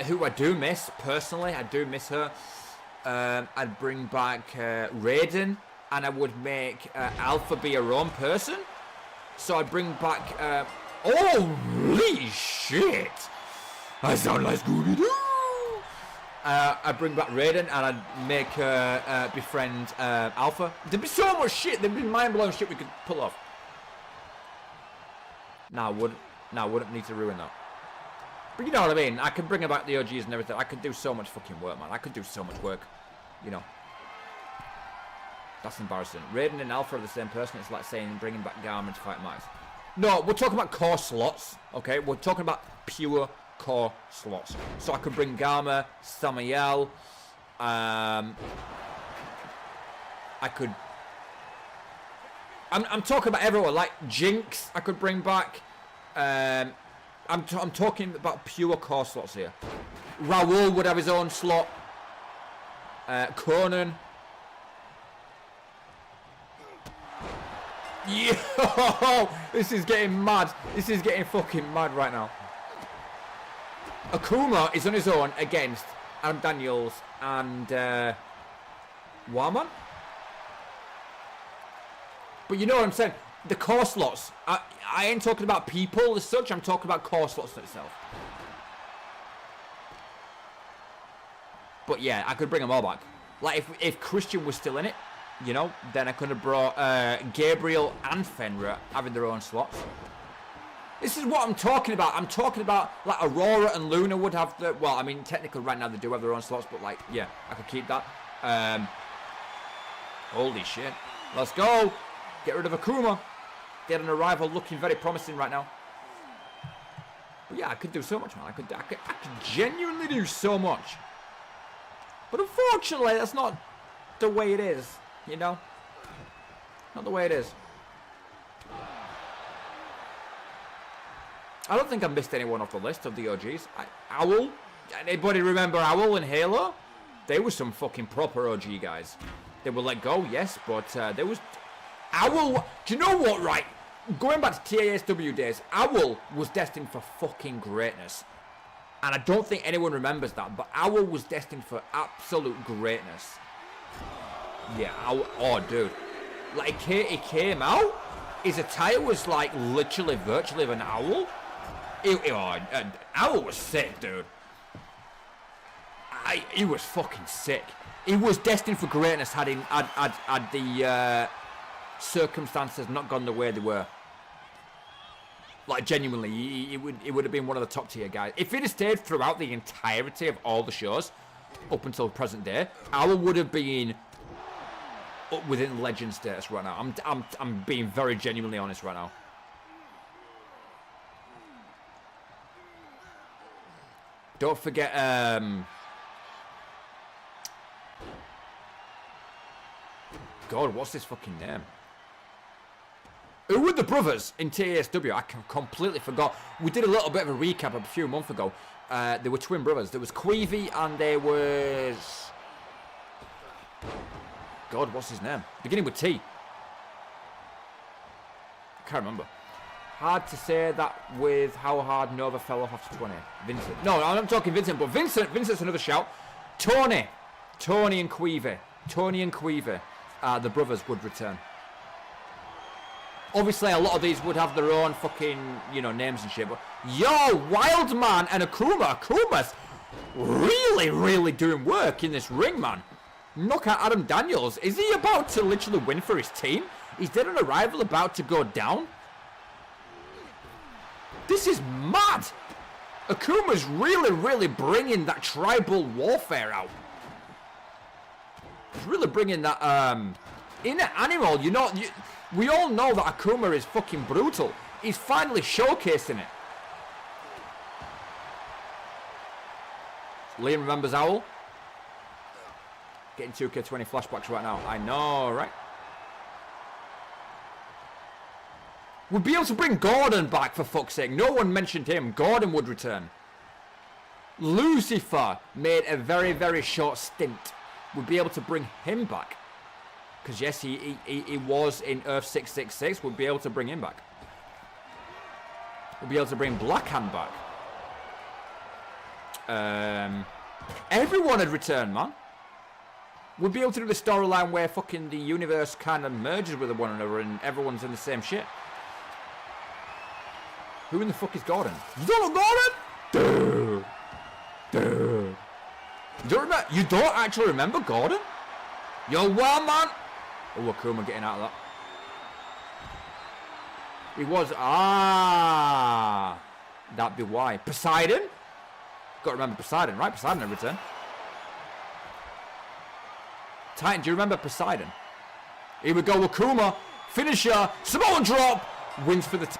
who I do miss personally. I do miss her. I'd bring back Raiden, and I would make Alpha be her own person. So I'd bring back. Holy shit! I sound like Scooby-Doo! I'd bring back Raiden and I'd make her befriend Alpha. There'd be so much shit, there'd be mind-blowing shit we could pull off. Now I wouldn't need to ruin that. But you know what I mean, I could bring back the OGs and everything. I could do so much fucking work, man. I could do so much work, you know. That's embarrassing. Raiden and Alpha are the same person. It's like saying bringing back Garmin to fight Max. No, we're talking about core slots, okay? We're talking about pure core slots. So I could bring Garma, Samael, I'm talking about everyone, like Jinx I could bring back. I'm talking about pure core slots here. Raul would have his own slot. Conan. Yo! This is getting mad. This is getting fucking mad right now. Akuma is on his own against Adam Daniels and Warman. But you know what I'm saying? The core slots. I ain't talking about people as such. I'm talking about core slots itself. But yeah, I could bring them all back. Like if Christian was still in it, you know, then I could have brought Gabriel and Fenrir having their own slots. This is what I'm talking about. I'm talking about like Aurora and Luna would have the. Well, I mean, technically right now they do have their own slots, but like, yeah, I could keep that. Holy shit! Let's go. Get rid of Akuma. Get an arrival looking very promising right now. But yeah, I could do so much, man. I could genuinely do so much. But unfortunately, that's not the way it is. You know, not the way it is. I don't think I missed anyone off the list of the OGs. Owl. Anybody remember Owl and Halo? They were some fucking proper OG guys. They were let go, yes, but there was Owl. Do you know what? Right, going back to TASW days, Owl was destined for fucking greatness, and I don't think anyone remembers that. But Owl was destined for absolute greatness. Yeah, oh dude, like he came out, his attire was like literally, virtually of an owl. Owl was sick, dude. He was fucking sick. He was destined for greatness had the circumstances not gone the way they were. Like genuinely, he would have been one of the top tier guys. If he'd have stayed throughout the entirety of all the shows up until present day, Owl would have been up within legend status right now. I'm being very genuinely honest right now. Don't forget God, what's this fucking name? Who were the brothers in TASW? I completely forgot. We did a little bit of a recap a few months ago. They were twin brothers. There was Queevy and there was God, what's his name? Beginning with T. I can't remember. Hard to say that with how hard Nova fell off after 20. Vincent. No, I'm not talking Vincent, but Vincent's another shout. Tony and Queevy. Tony and Queevy. The brothers would return. Obviously, a lot of these would have their own fucking, you know, names and shit. But yo, Wildman and Akuma. Akuma's really, really doing work in this ring, man. Knock out Adam Daniels. Is he about to literally win for his team? Is there an arrival about to go down? This is mad. Akuma's really, really bringing that tribal warfare out. He's really bringing that inner animal. You know, we all know that Akuma is fucking brutal. He's finally showcasing it. Liam remembers Owl. Getting 2K20 flashbacks right now. I know, right? We'd be able to bring Gordon back, for fuck's sake. No one mentioned him. Gordon would return. Lucifer made a very, very short stint. We'd be able to bring him back. Because, yes, he was in Earth 666. We'd be able to bring him back. We'd be able to bring Blackhand back. Everyone had returned, man. We'd be able to do the storyline where fucking the universe kind of merges with one another and everyone's in the same shit. Who in the fuck is Gordon? You don't know Gordon? Dude. You don't actually remember Gordon? Yo, well, man. Oh, Akuma getting out of that. He was... that'd be why. Poseidon? Got to remember Poseidon, right? Poseidon had returned. Titan, do you remember Poseidon? Here we go, Akuma. Finisher. Samoan drop. Wins for the team.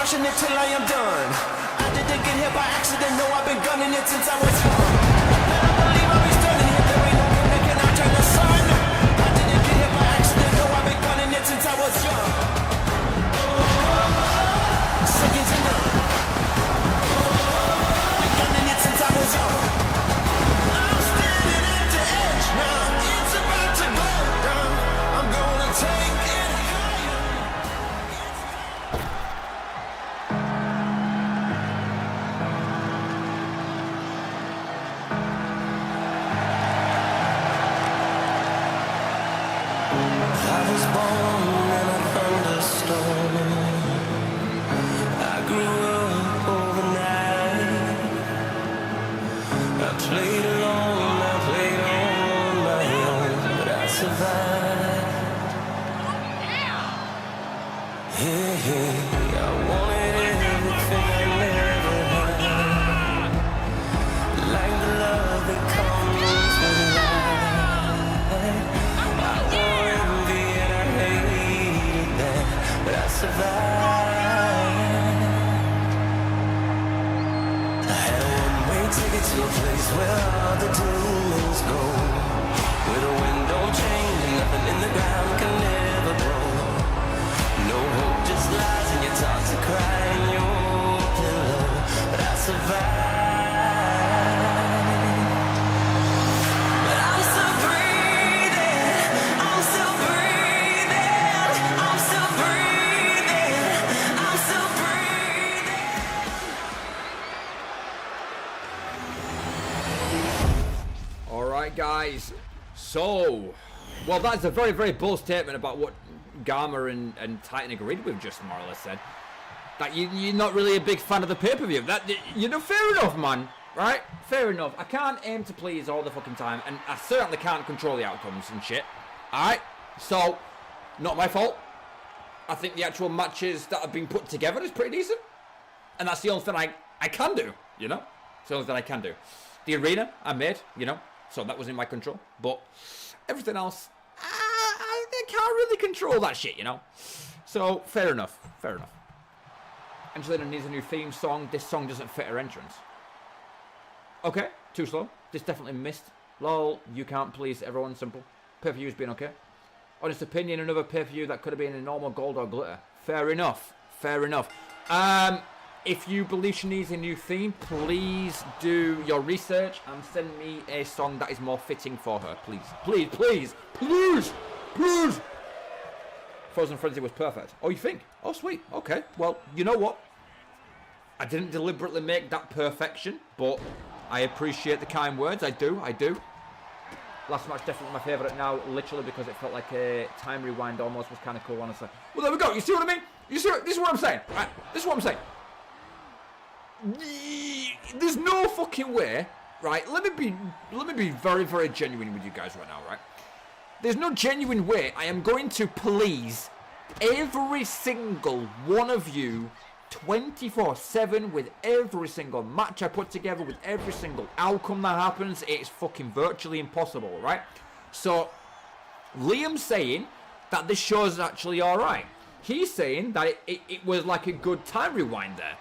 crushing it till I am done. I didn't get hit by accident, no, I've been gunning it since I was young. And I believe I'll be standing here, there ain't no room that can outshine the sun. I didn't get hit by accident, no, I've been gunning it since I was young. Seconds enough. Been gunning it since I was young. I'm standing at the edge now, it's about to go down. I'm gonna take it higher. I was born in a thunderstorm. I grew up overnight. I played alone, I played on my own, but I survived. Hey, hey, I wanted everything I never had, like the love that comes with life. I wanted it, I hated that, but I survived. I had a one-way ticket to a place where all the demons go, where the wind don't change and nothing in the ground can never grow. No hope, just lies and your thoughts to cry in your pillow, but I survived. But I'm still breathing, I'm still breathing, I'm still breathing, I'm still breathing. All right, guys. So, well, that's a very, very bold statement about what Gamma and Titan agreed with, just more or less said. That you're not really a big fan of the pay-per-view. That, you know, fair enough, man. Right? Fair enough. I can't aim to please all the fucking time, and I certainly can't control the outcomes and shit. Alright? So, not my fault. I think the actual matches that have been put together is pretty decent. And that's the only thing I can do, you know? It's the only thing I can do. The arena I made, you know? So that was in my control. But everything else, I can't really control that shit, you know? So, fair enough. Fair enough. Angelina needs a new theme song. This song doesn't fit her entrance. Okay, too slow. This definitely missed. Lol, you can't please everyone. Simple. Pay-per-view's been okay. Honest opinion, another pay-per-view that could have been in normal gold or glitter. Fair enough. Fair enough. If you believe she needs a new theme, please do your research and send me a song that is more fitting for her. Please. Please, please, please, please. Frozen Frenzy was perfect. Oh, you think? Oh, sweet. Okay. Well, you know what? I didn't deliberately make that perfection, but I appreciate the kind words. I do. Last match definitely my favourite now, literally because it felt like a time rewind almost. Was kind of cool, honestly. Well, there we go. You see what I mean? You see? This is what I'm saying. Right? This is what I'm saying. There's no fucking way, right? Let me be very, very genuine with you guys right now, right? There's no genuine way I am going to please every single one of you 24/7 with every single match I put together, with every single outcome that happens. It's fucking virtually impossible, right? So, Liam's saying that this show is actually alright. He's saying that it was like a good time rewind there.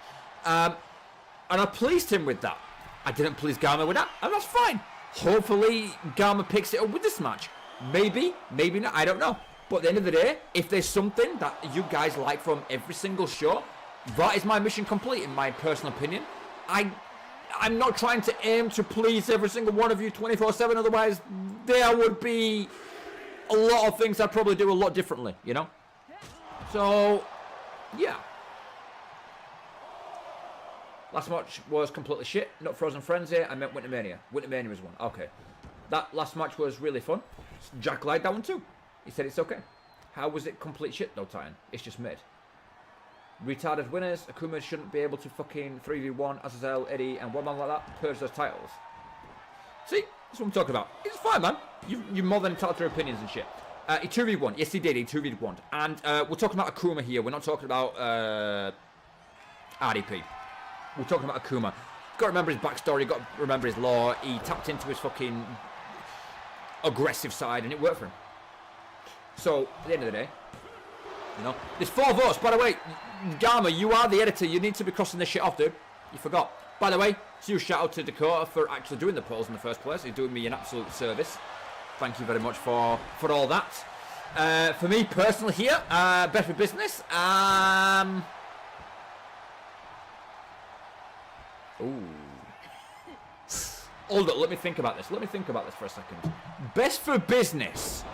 And I pleased him with that. I didn't please Garma with that, and that's fine. Hopefully, Garma picks it up with this match. Maybe, maybe not, I don't know. But at the end of the day, if there's something that you guys like from every single show, that is my mission complete, in my personal opinion. I'm not trying to aim to please every single one of you 24/7, otherwise there would be a lot of things I'd probably do a lot differently, you know? So, yeah. Last match was completely shit. Not Frozen Frenzy, I meant Winter Mania. Winter Mania was one. Okay. That last match was really fun. Jack liked that one too. He said it's okay. How was it complete shit though, Titan? It's just mid. Retarded winners. Akuma shouldn't be able to fucking 3v1 Azazel, Eddie, and one man like that purge those titles. See? That's what I'm talking about. It's fine, man. You're more than entitled to your opinions and shit. He 2v1. Yes, he did. He 2v1. And we're talking about Akuma here. We're not talking about RDP. We're talking about Akuma. Got to remember his backstory. Got to remember his lore. He tapped into his fucking aggressive side, and it worked for him. So, at the end of the day, You know, there's 4 votes. By the way, Garma, you are the editor. You need to be crossing this shit off, dude. You forgot. By the way, huge shout out to Dakota for actually doing the polls in the first place. He's doing me an absolute service. Thank you very much for all that. For me personally here, better business. Ooh. Hold up, let me think about this. Let me think about this for a second. Best for business.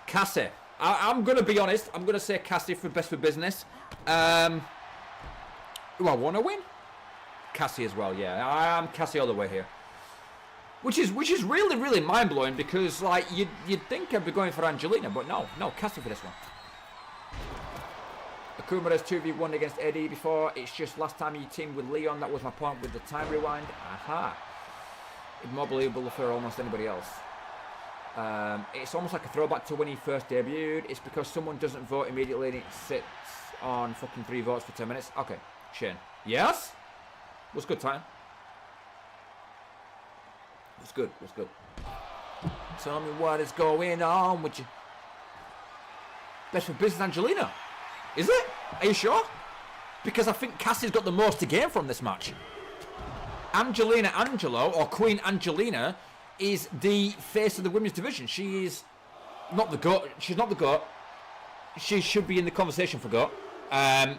Cassie. I'm going to be honest. I'm going to say Cassie for best for business. Do I want to win? Cassie as well, yeah. I'm Cassie all the way here. Which is really, really mind-blowing because, like, you'd think I'd be going for Angelina, but no, Cassie for this one. Akuma has 2v1 against Eddie before. It's just last time he teamed with Leon. That was my point with the time rewind. Aha. It's more believable for almost anybody else. It's almost like a throwback to when he first debuted. It's because someone doesn't vote immediately and it sits on fucking 3 votes for 10 minutes. Okay, Shane. Yes? Was good time. Was good. Tell me what is going on with you. Best for business, Angelina. Is it? Are you sure? Because I think Cassie's got the most to gain from this match. Angelina Angelo, or Queen Angelina, is the face of the women's division. She is not the GOAT. She's not the GOAT. She should be in the conversation for GOAT. But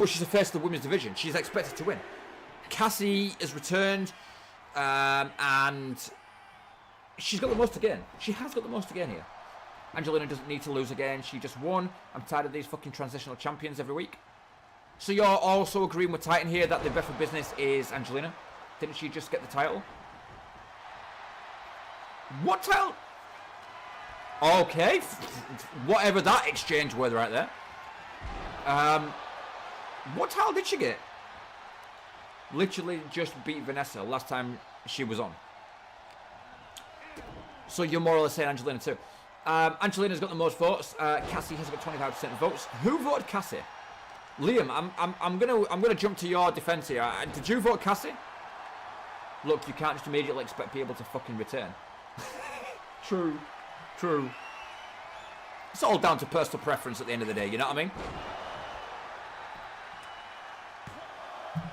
she's the face of the women's division. She's expected to win. Cassie has returned, and she's got the most to gain. She has got the most to gain here. Angelina doesn't need to lose again. She just won. I'm tired of these fucking transitional champions every week. So you're also agreeing with Titan here that the best for business is Angelina? Didn't she just get the title? What title? Okay. Whatever that exchange was right there. What title did she get? Literally just beat Vanessa last time she was on. So you're more or less saying Angelina too. Angelina's got the most votes. Cassie has got 25% of votes. Who voted Cassie? Liam, I'm gonna jump to your defense here. Did you vote Cassie? Look, you can't just immediately expect people to fucking return. True. It's all down to personal preference at the end of the day, you know what I mean?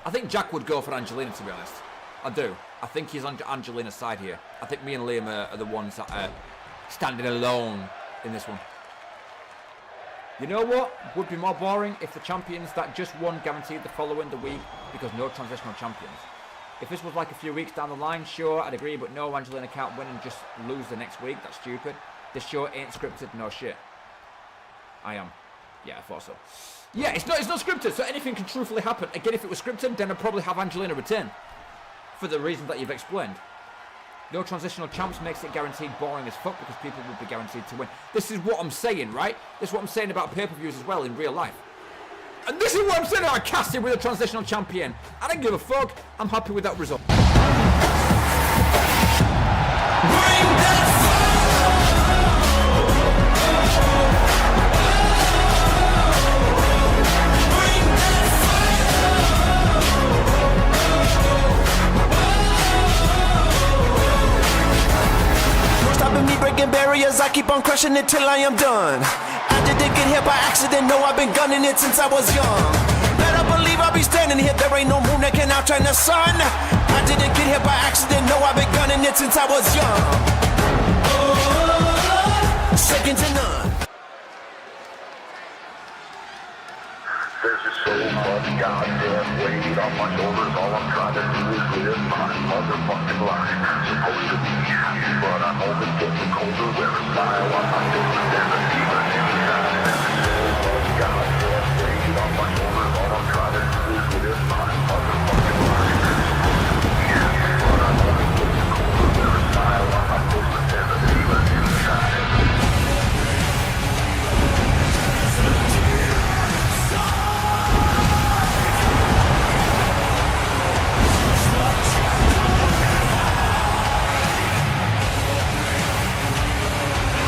I think Jack would go for Angelina, to be honest. I do. I think he's on Angelina's side here. I think me and Liam are the ones that are standing alone in this one. You know what would be more boring? If the champions that just won guaranteed the following the week because no transitional champions. If this was like a few weeks down the line, sure, I'd agree, but no, Angelina can't win and just lose the next week. That's stupid. This show ain't scripted, no shit. I am. Yeah, I thought so. Yeah, it's not scripted, so anything can truthfully happen. Again, if it was scripted, then I'd probably have Angelina return. For the reasons that you've explained. No transitional champs makes it guaranteed boring as fuck because people would be guaranteed to win. This is what I'm saying, right? This is what I'm saying about pay-per-views as well in real life. And this is what I'm saying about casting with a transitional champion. I don't give a fuck. I'm happy with that result. Bring that Stopping me, breaking barriers, I keep on crushing it till I am done. I didn't get here by accident, no, I've been gunning it since I was young. Better believe I'll be standing here, there ain't no moon that can outshine the sun. I didn't get here by accident, no, I've been gunning it since I was young. Oh, second to none. There's just so much goddamn weight on my shoulders. All I'm trying to do is live my motherfucking life. Supposed to be happy, but I'm only getting colder. Wear a smile on my face and a demon inside. There's so much goddamn weight on my shoulders. All I'm trying to do is live my motherfucking life. Supposed to be happy, but I'm only getting colder. Wear a smile on my face and a demon inside.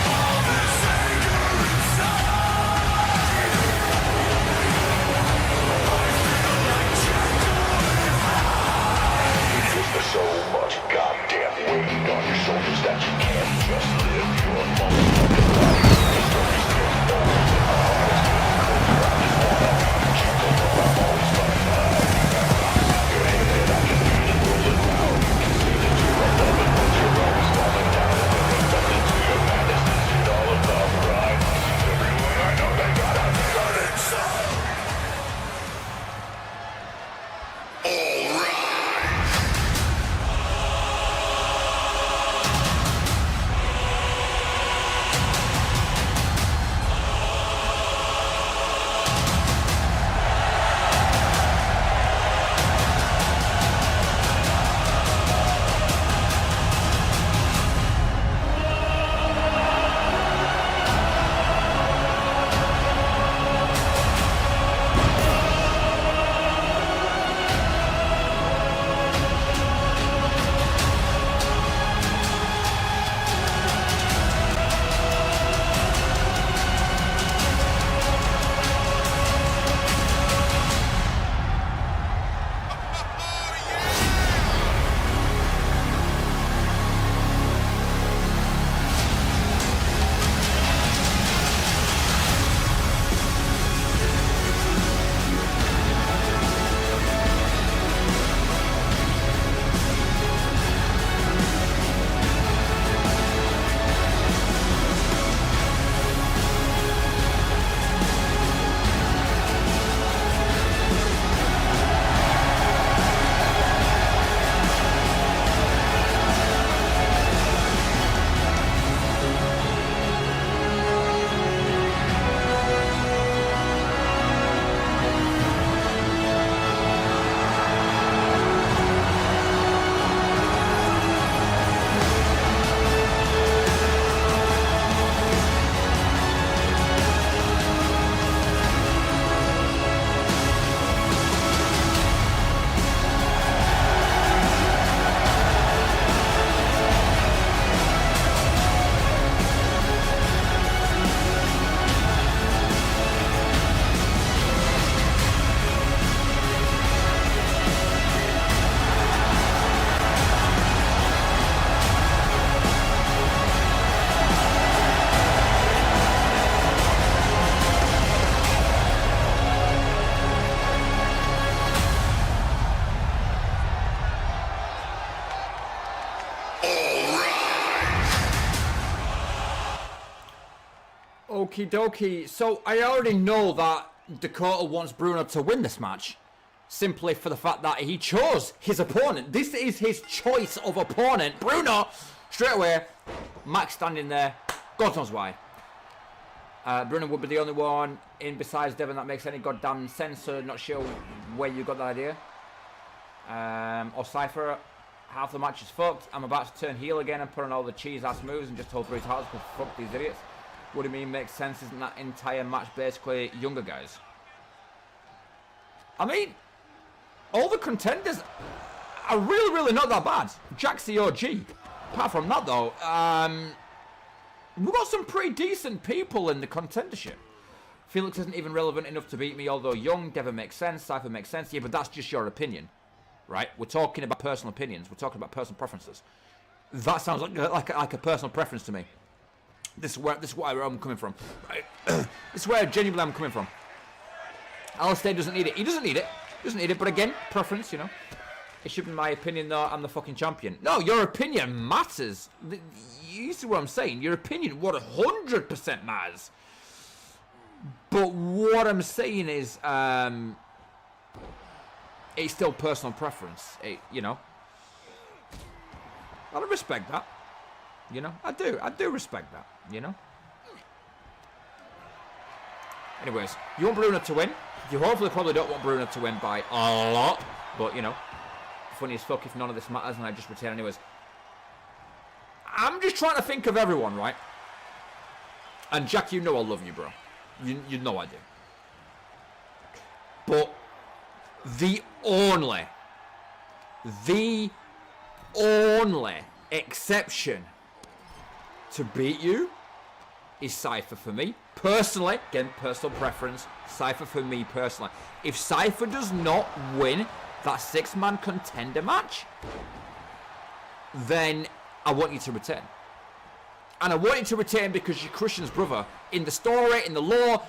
All the same. Okie dokie. So I already know that Dakota wants Bruno to win this match. Simply for the fact that he chose his opponent. This is his choice of opponent. Bruno, straight away. Max standing there. God knows why. Bruno would be the only one in besides Devon that makes any goddamn sense. So not sure where you got that idea. Or Cypher. Half the match is fucked. I'm about to turn heel again and put on all the cheese-ass moves and just hold 3 titles because fuck these idiots. What do you mean makes sense? Isn't that entire match basically younger guys? I mean, all the contenders are really not that bad. Jack's the OG. Apart from that though, we've got some pretty decent people in the contendership. Felix isn't even relevant enough to beat me, although young. Devon makes sense. Cypher makes sense. Yeah, but that's just your opinion. Right? We're talking about personal opinions. We're talking about personal preferences. That sounds like a personal preference to me. This is where I'm coming from. Right? This is where genuinely I'm coming from. Alistair doesn't need it. He doesn't need it. Doesn't need it. But again, preference, you know. It should be my opinion though. I'm the fucking champion. No, your opinion matters. You see what I'm saying? Your opinion 100% matters. But what I'm saying is, it's still personal preference, you know. I respect that, you know. I do respect that, you know. Anyways, you want Bruno to win. You hopefully probably don't want Bruno to win by a lot, but you know, funny as fuck if none of this matters and I just retain anyways. I'm just trying to think of everyone, right? And Jack, you know I love you, bro. You know I do. But the only exception to beat you is Cypher for me. Personally, again, personal preference, Cypher for me personally. If Cypher does not win that 6-man contender match, then I want you to retain. And I want you to retain because you're Christian's brother in the story, in the lore.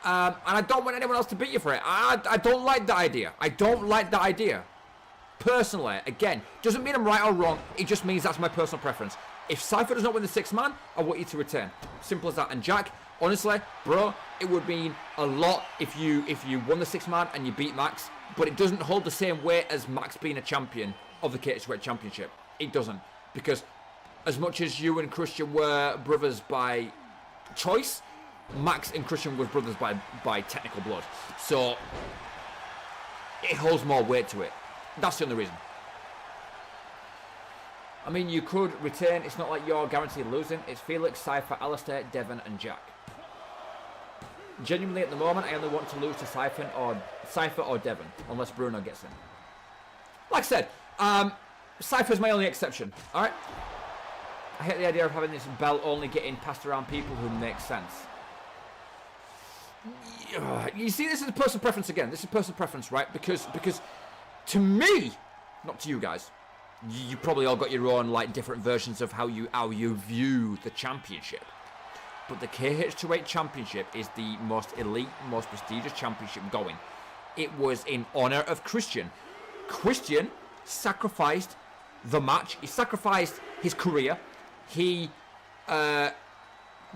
And I don't want anyone else to beat you for it. I don't like that idea. I don't like that idea. Personally, again, doesn't mean I'm right or wrong. It just means that's my personal preference. If Cypher does not win the 6-man, I want you to retain. Simple as that. And Jack, honestly, bro, it would mean a lot if you won the 6-man and you beat Max. But it doesn't hold the same weight as Max being a champion of the Cage-Weight Championship. It doesn't. Because as much as you and Christian were brothers by choice, Max and Christian were brothers by technical blood. So it holds more weight to it. That's the only reason. I mean, you could retain. It's not like you're guaranteed losing. It's Felix, Cypher, Alistair, Devon, and Jack. Genuinely, at the moment, I only want to lose to Cypher or Devon, unless Bruno gets in. Like I said, Cypher's my only exception. All right. I hate the idea of having this belt only getting passed around people who make sense. You see, this is a personal preference again. This is personal preference, right? Because to me, not to you guys, you probably all got your own like different versions of how you view the championship. But the KH28 Championship is the most elite, most prestigious championship going. It was in honor of Christian. Christian sacrificed the match. He sacrificed his career. He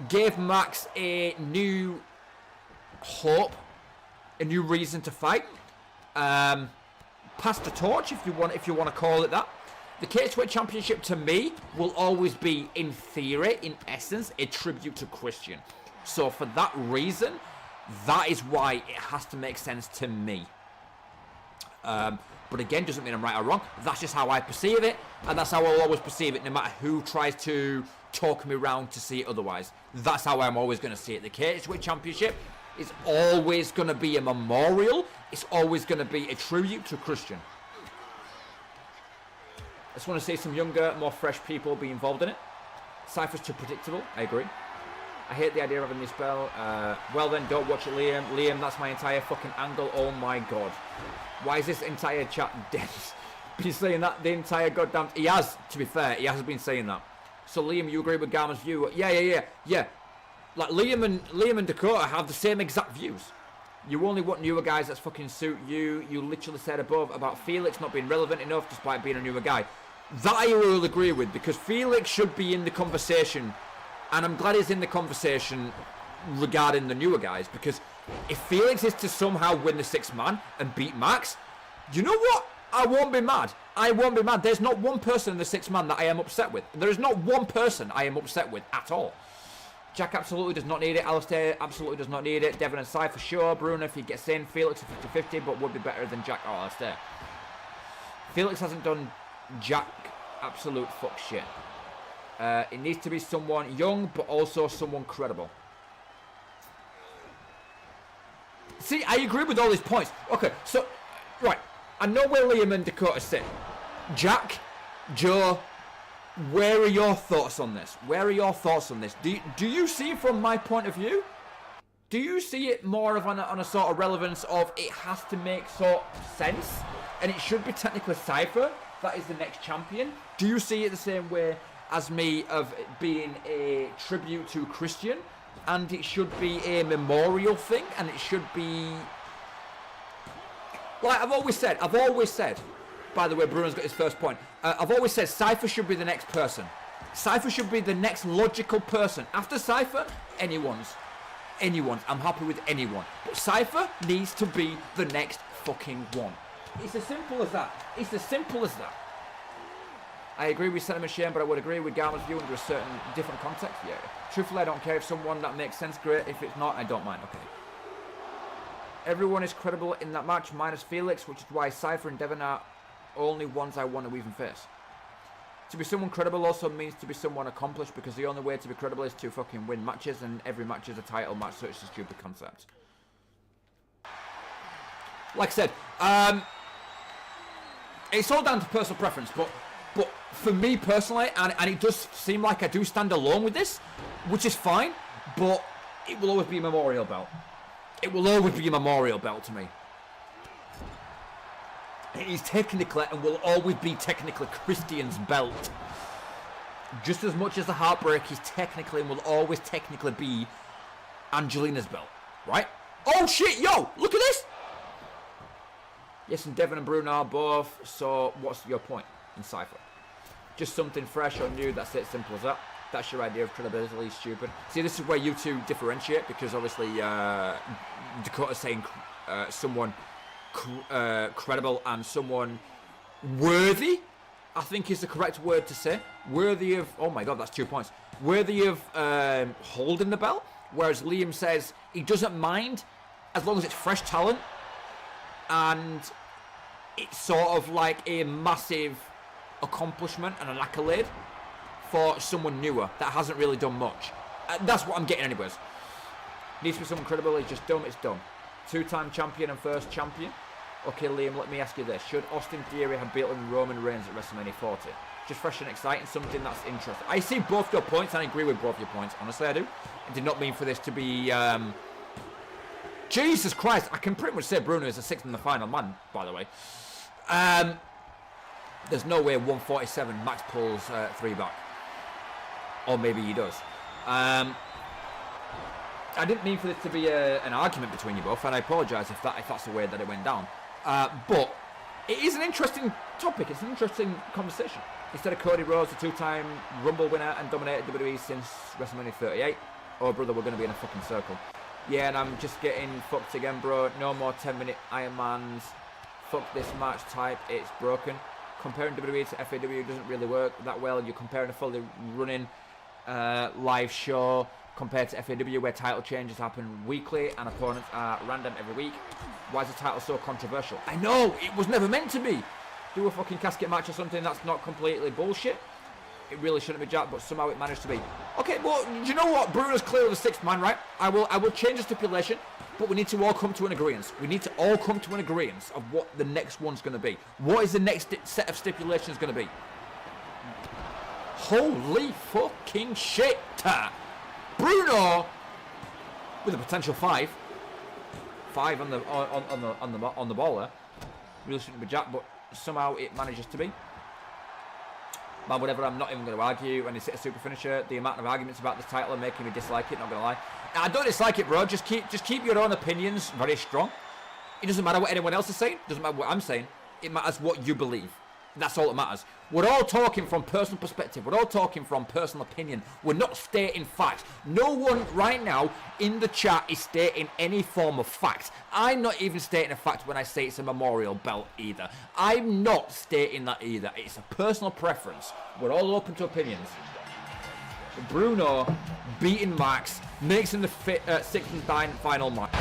gave Max a new hope, a new reason to fight. Passed the torch, if you want to call it that. The Cage-Weight Championship to me will always be, in theory, in essence, a tribute to Christian. So for that reason, that is why it has to make sense to me. But again, doesn't mean I'm right or wrong. That's just how I perceive it, and that's how I'll always perceive it, no matter who tries to talk me around to see it otherwise. That's how I'm always going to see it. The Cage-Weight Championship is always going to be a memorial. It's always going to be a tribute to Christian. I just want to see some younger, more fresh people be involved in it. Cypher's too predictable. I agree. I hate the idea of having this bell. Well then, don't watch it, Liam. Liam, that's my entire fucking angle. Oh my god. Why is this entire chat dead? Been saying that the entire goddamn... He has, to be fair, he has been saying that. So Liam, you agree with Garman's view? Yeah. Like Liam and Dakota have the same exact views. You only want newer guys that fucking suit you. You literally said above about Felix not being relevant enough despite being a newer guy. That I will agree with, because Felix should be in the conversation, and I'm glad he's in the conversation regarding the newer guys, because if Felix is to somehow win the 6-man and beat Max, you know what? I won't be mad. I won't be mad. There's not one person in the 6-man that I am upset with. There is not one person I am upset with at all. Jack absolutely does not need it. Alistair absolutely does not need it. Devon and Sai for sure. Bruno if he gets in. Felix a 50-50, but would be better than Jack or Alistair. Felix hasn't done Jack absolute fuck shit. It needs to be someone young, but also someone credible. See, I agree with all these points. Okay, so, right. I know where Liam and Dakota sit. Jack, Joe, where are your thoughts on this? Where are your thoughts on this? Do you see it from my point of view? Do you see it more of on a sort of relevance of it has to make sort of sense? And it should be technically Cypher that is the next champion? Do you see it the same way as me of it being a tribute to Christian? And it should be a memorial thing, and it should be... Like I've always said, by the way, Bruno's got his first point. I've always said Cypher should be the next person. Cypher should be the next logical person. After Cypher, anyone's. I'm happy with anyone. But Cypher needs to be the next fucking one. It's as simple as that. It's as simple as that. I agree with Sentiment Shane, but I would agree with Garman's view under a certain different context. Yeah. Truthfully, I don't care if someone that makes sense, great. If it's not, I don't mind. Okay. Everyone is credible in that match, minus Felix, which is why Cypher and Devon are only ones I want to even face. To be someone credible also means to be someone accomplished, because the only way to be credible is to fucking win matches, and every match is a title match, so it's a stupid concept. Like I said, it's all down to personal preference, but for me personally, and it does seem like I do stand alone with this, which is fine, but it will always be a memorial belt. It will always be a memorial belt to me. It is technically and will always be technically Christian's belt. Just as much as the Heartbreak is technically and will always technically be Angelina's belt. Right? Oh shit, yo! Look at this! Yes, and Devon and Bruno are both, so what's your point in Cypher? Just something fresh or new, that's it, simple as that. That's your idea of credibility, stupid. See, this is where you two differentiate, because obviously Dakota's saying someone credible and someone worthy, I think is the correct word to say. Worthy of, oh my god, that's 2 points. Worthy of holding the belt, whereas Liam says he doesn't mind as long as it's fresh talent and it's sort of like a massive accomplishment and an accolade for someone newer that hasn't really done much. That's what I'm getting anyways. Needs to be someone credible, it's just dumb, it's dumb. 2-time champion and first champion. Okay, Liam, let me ask you this. Should Austin Theory have beaten Roman Reigns at WrestleMania 40? Just fresh and exciting, something that's interesting. I see both your points, and I agree with both your points. Honestly, I do. I did not mean for this to be... Jesus Christ, I can pretty much say Bruno is the 6th in the final man, by the way. There's no way 147 Max pulls 3 back. Or maybe he does. I didn't mean for this to be an argument between you both, and I apologise if that's the way that it went down. But it is an interesting topic. It's an interesting conversation. Instead of Cody Rhodes, the 2-time Rumble winner and dominated WWE since WrestleMania 38. Oh, brother, we're going to be in a fucking circle. Yeah, and I'm just getting fucked again, bro. No more 10-minute Ironmans. Fuck this match type. It's broken. Comparing WWE to FAW doesn't really work that well. You're comparing a fully running live show compared to FAW, where title changes happen weekly and opponents are random every week. Why is the title so controversial? I know, it was never meant to be. Do a fucking casket match or something that's not completely bullshit. It really shouldn't be Jack, but somehow it managed to be. Okay, well, do you know what? Bruno's clearly the 6th man, right? I will change the stipulation, but we need to all come to an agreement. We need to all come to an agreement of what the next one's going to be. What is the next set of stipulations going to be? Holy fucking shit! Bruno with a potential 5 on the ball there. Really shouldn't be Jack, but somehow it manages to be. Man, whatever, I'm not even going to argue. When it's a super finisher, the amount of arguments about this title are making me dislike it, not going to lie. I don't dislike it, bro. Just keep your own opinions very strong. It doesn't matter what anyone else is saying. It doesn't matter what I'm saying. It matters what you believe. That's all that matters. We're all talking from personal perspective. We're all talking from personal opinion. We're not stating facts. No one right now in the chat is stating any form of fact. I'm not even stating a fact when I say it's a memorial belt either. I'm not stating that either. It's a personal preference. We're all open to opinions. Bruno beating Max makes him the sixth and final match.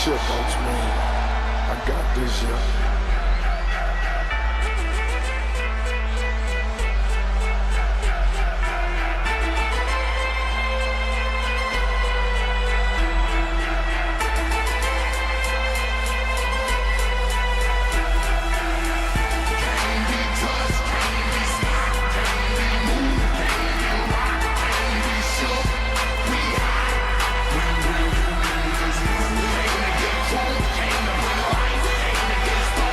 Chip out, man. I got this, yeah. Against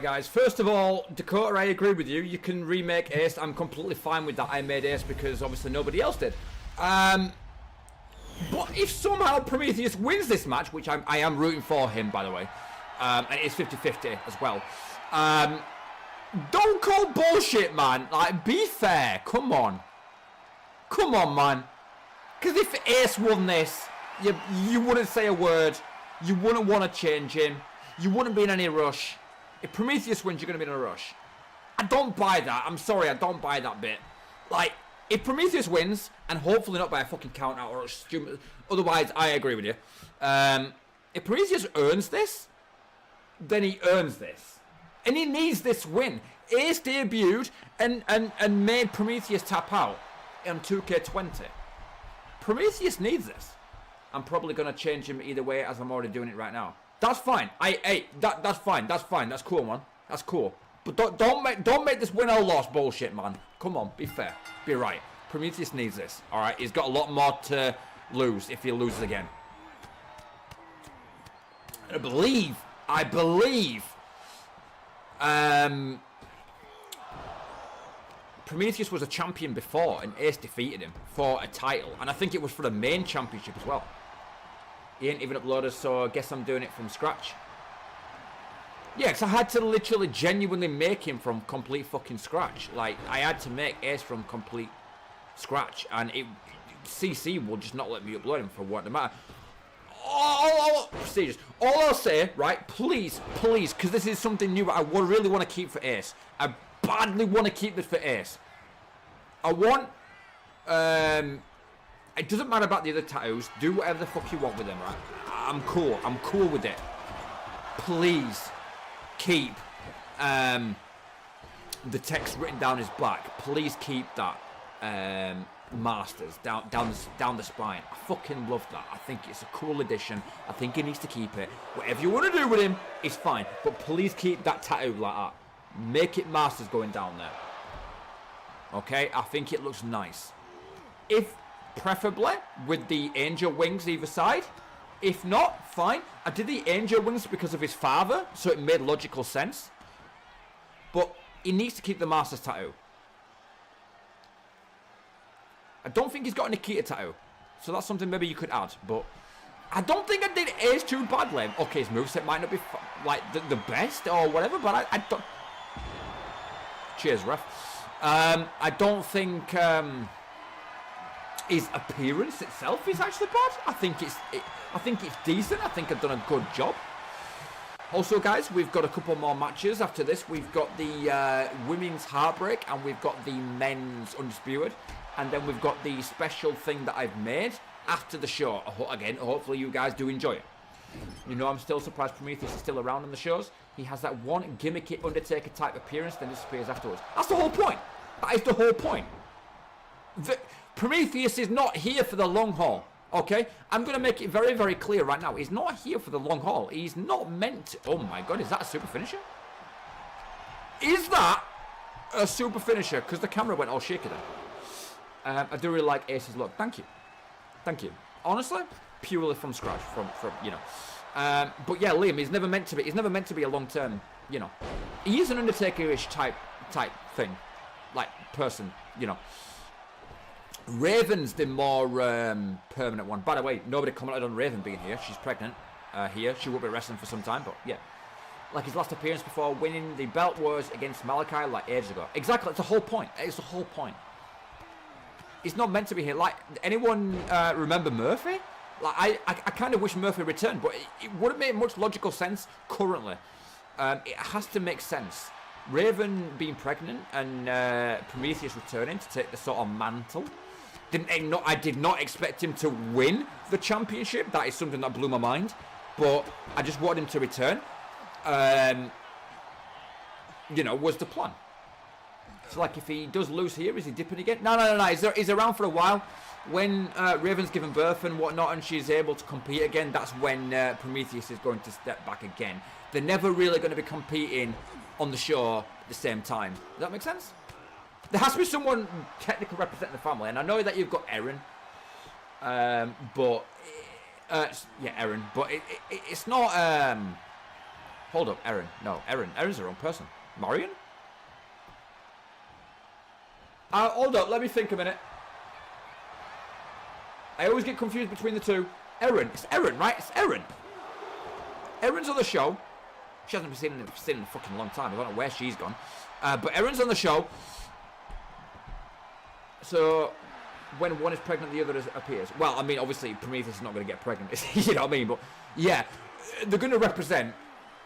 guys. First of all, Dakota, I agree with you. You can remake Ace. I'm completely fine with that. I made Ace because obviously nobody else did. But if somehow Prometheus wins this match, which I am rooting for him, by the way, and it's 50-50 as well. Don't call bullshit, man. Like, be fair. Come on. Come on, man. Because if Ace won this, you wouldn't say a word. You wouldn't want to change him. You wouldn't be in any rush. If Prometheus wins, you're going to be in a rush. I don't buy that. I'm sorry, I don't buy that bit. Like, if Prometheus wins, and hopefully not by a fucking count out or a stupid... Otherwise, I agree with you. If Prometheus earns this, then he earns this. And he needs this win. Ace debuted and made Prometheus tap out on 2K20. Prometheus needs this. I'm probably going to change him either way, as I'm already doing it right now. That's fine. That's fine. That's fine. That's cool, man. That's cool. But don't make this win or loss bullshit, man. Come on, be fair. Be right. Prometheus needs this. All right, he's got a lot more to lose if he loses again. I believe. Prometheus was a champion before, and Ace defeated him for a title, and I think it was for the main championship as well. He ain't even uploaded, so I guess I'm doing it from scratch. Yeah, because I had to literally genuinely make him from complete fucking scratch. Like, I had to make Ace from complete scratch, and CC will just not let me upload him for what the matter. Prestigious. All I'll say, right, please, because this is something new I really want to keep for Ace. I badly want to keep this for Ace. I want, it doesn't matter about the other tattoos. Do whatever the fuck you want with them, right? I'm cool. I'm cool with it. Please keep the text written down his back. Please keep that Masters down the spine. I fucking love that. I think it's a cool addition. I think he needs to keep it. Whatever you want to do with him is fine, but please keep that tattoo like that. Make it Masters going down there. Okay, I think it looks nice. If preferably with the angel wings either side. If not, fine. I did the angel wings because of his father, so it made logical sense. But he needs to keep the Masters tattoo. I don't think he's got a Nikita tattoo, so that's something maybe you could add. But I don't think I did Ace too badly. Okay, his moveset might not be like the best or whatever, but I don't. Cheers, ref. I don't think his appearance itself is actually bad. I think it's decent. I think I've done a good job. Also, guys, we've got a couple more matches after this. We've got the women's Heartbreak, and we've got the men's Undisputed. And then we've got the special thing that I've made after the show. Again, hopefully you guys do enjoy it. You know, I'm still surprised Prometheus is still around in the shows. He has that one gimmicky Undertaker type appearance, then disappears afterwards. That's the whole point. That is the whole point. Prometheus is not here for the long haul. Okay? I'm going to make it very, very clear right now. He's not here for the long haul. He's not meant to... Oh my god, is that a super finisher? Is that a super finisher? Because the camera went all shaky then. I do really like Ace's look. Thank you. Thank you. Honestly, purely from scratch. From you know. But yeah, Liam, he's never meant to be. He's never meant to be a long-term, you know. He is an Undertaker-ish type thing. Like, person, you know. Raven's the more permanent one. By the way, nobody commented on Raven being here. She's pregnant here. She won't be wrestling for some time, but yeah. Like his last appearance before winning the belt was against Malachi like ages ago. Exactly, it's the whole point. It's the whole point. He's not meant to be here. Like, anyone remember Murphy? Like, I kind of wish Murphy returned, but it wouldn't make much logical sense currently. It has to make sense. Raven being pregnant and Prometheus returning to take the sort of mantle. I did not expect him to win the championship. That is something that blew my mind. But I just wanted him to return. You know, was the plan. So, like, if he does lose here, is he dipping again? No. He's around for a while. When Raven's given birth and whatnot and she's able to compete again, that's when Prometheus is going to step back again. They're never really going to be competing on the show at the same time. Does that make sense? There has to be someone technically representing the family. And I know that you've got Erin. Yeah, Erin. But it's not... Hold up, Erin. No, Erin. Erin's the wrong person. Marion? Hold up, let me think a minute. I always get confused between the two. Erin. It's Erin, right? It's Erin. Erin's on the show. She hasn't been seen in a fucking long time. I don't know where she's gone. But Erin's on the show. So, when one is pregnant, the other appears. Well, I mean, obviously, Prometheus is not going to get pregnant. You know what I mean? But, yeah. They're going to represent,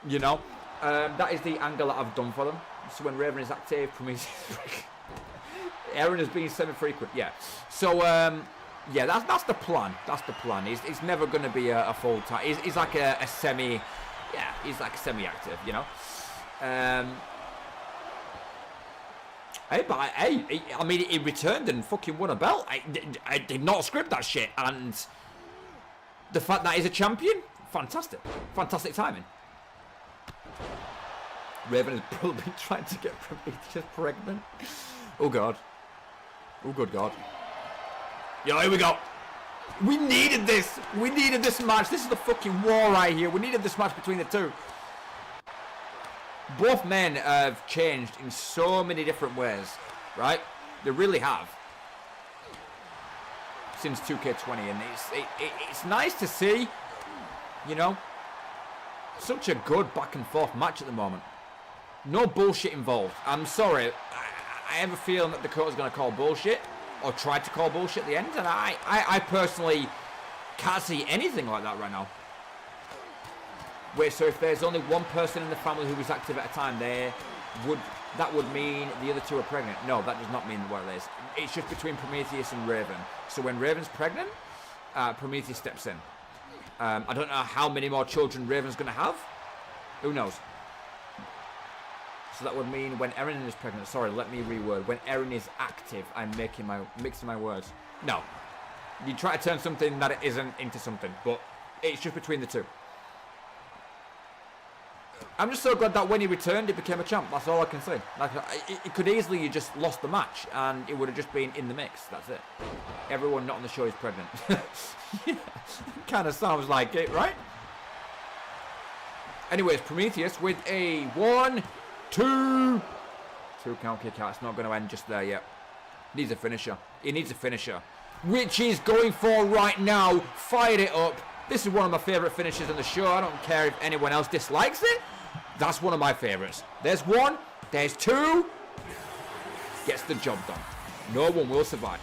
you know. That is the angle that I've done for them. So, when Raven is active, Prometheus is pregnant. Erin is being semi-frequent, yeah. So, yeah, that's the plan. That's the plan. He's never going to be a full-time. He's like a semi... Yeah, he's like semi-active, you know. Hey, but I mean, he returned and fucking won a belt. I did not script that shit. And the fact that he's a champion, fantastic. Fantastic timing. Raven is probably trying to get Prometheus pregnant. Oh, God. Oh, good God. Yo, here we go. We needed this. We needed this match. This is the fucking war right here. We needed this match between the two. Both men have changed in so many different ways, right? They really have. Since 2K20, and it's nice to see, you know, such a good back and forth match at the moment. No bullshit involved. I'm sorry. I have a feeling that Dakota's going to call bullshit, or try to call bullshit at the end, and I personally can't see anything like that right now. Wait, so if there's only one person in the family who is active at a time, that would mean the other two are pregnant? No, that does not mean what it is. It's just between Prometheus and Raven. So when Raven's pregnant, Prometheus steps in. I don't know how many more children Raven's going to have. Who knows? So that would mean when Erin is pregnant. Sorry, let me reword. When Erin is active, I'm mixing my words. No, you try to turn something that it isn't into something, but it's just between the two. I'm just so glad that when he returned, he became a champ. That's all I can say. Like, it could easily you just lost the match, and it would have just been in the mix. That's it. Everyone not on the show is pregnant. Yeah, kind of sounds like it, right? Anyways, Prometheus with a 1, 2 count kick out. It's not going to end just there yet. Needs a finisher. He needs a finisher, which he's going for right now. Fired it up. This is one of my favourite finishes on the show. I don't care if anyone else dislikes it. That's one of my favourites. There's one. There's two. Gets the job done. No one will survive.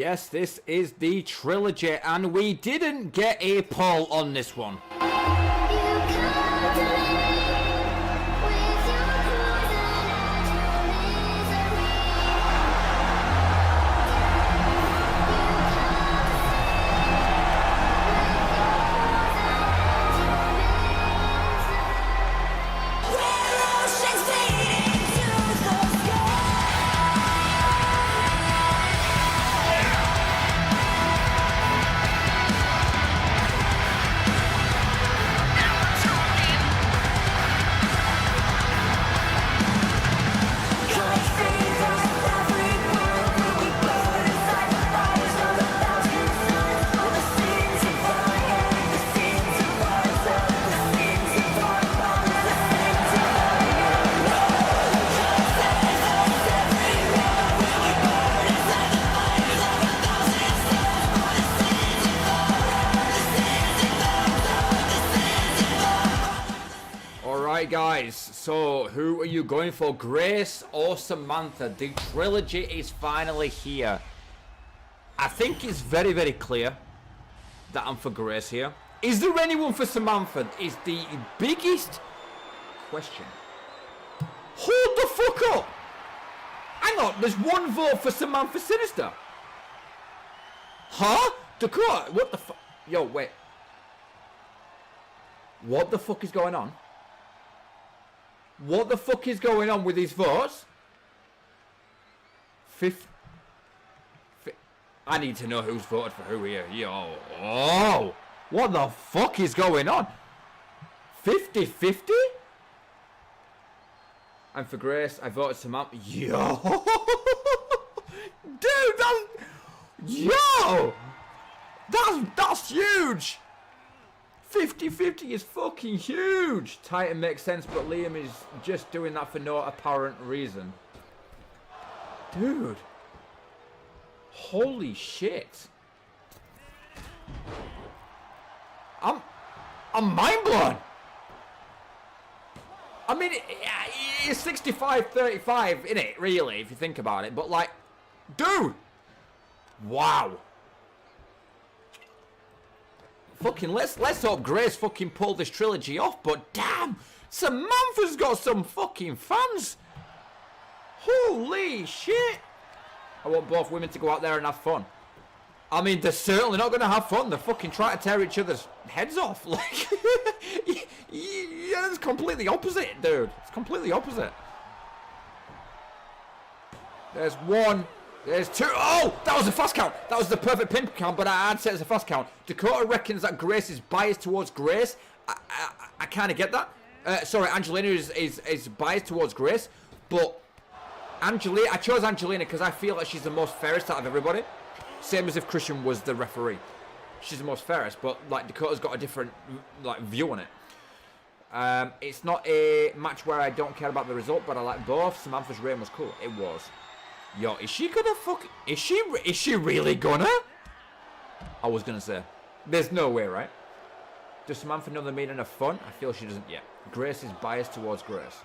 Yes, this is the trilogy, and we didn't get a poll on this one. Guys, so who are you going for, Grace or Samantha? The trilogy is finally here. I think it's very, very clear that I'm for Grace here. Is there anyone for Samantha? Is the biggest question. Hold the fuck up! Hang on, there's one vote for Samantha Sinister. Huh? Dakota, what the fuck? Yo, wait. What the fuck is going on? What the fuck is going on with these votes? I need to know who's voted for who here. Yo. Oh. What the fuck is going on? 50-50? And for Grace, I voted Samantha. Yo. Dude, that's... Yo. That's huge. 50-50 is fucking huge. Titan makes sense, but Liam is just doing that for no apparent reason. Dude. Holy shit. I'm mind blown. I mean, it's 65-35, innit, really, if you think about it. But, like, dude. Wow. Fucking let's hope Grace fucking pulled this trilogy off, but damn, Samantha's got some fucking fans. Holy shit. I want both women to go out there and have fun. I mean, they're certainly not going to have fun. They're fucking trying to tear each other's heads off. Like, yeah, it's completely opposite, dude. It's completely opposite. There's one. There's two. Oh, that was a fast count. That was the perfect pin count, but I'd say it's a fast count. Dakota reckons that Grace is biased towards Grace. I kind of get that. Sorry, Angelina is biased towards Grace, but Angelina, I chose Angelina because I feel like she's the most fairest out of everybody. Same as if Christian was the referee. She's the most fairest, but like Dakota's got a different like view on it. It's not a match where I don't care about the result, but I like both. Samantha's reign was cool. It was. Yo, is she gonna fuck? Is she really gonna? I was gonna say, there's no way, right? Does Samantha know the meaning of fun? I feel she doesn't yet. Grace is biased towards Grace.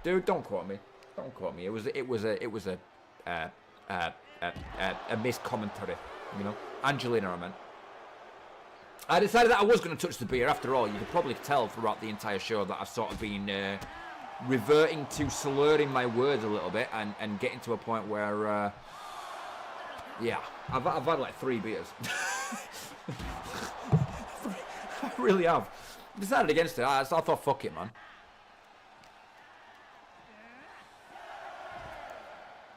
Dude, don't quote me. Don't quote me. It was a missed commentary. You know, Angelina, I meant. I decided that I was gonna touch the beer. After all, you could probably tell throughout the entire show that I've sort of been. Reverting to slurring my words a little bit and getting to a point where yeah, I've had like 3 beers. I really have. Decided against it. I thought fuck it, man.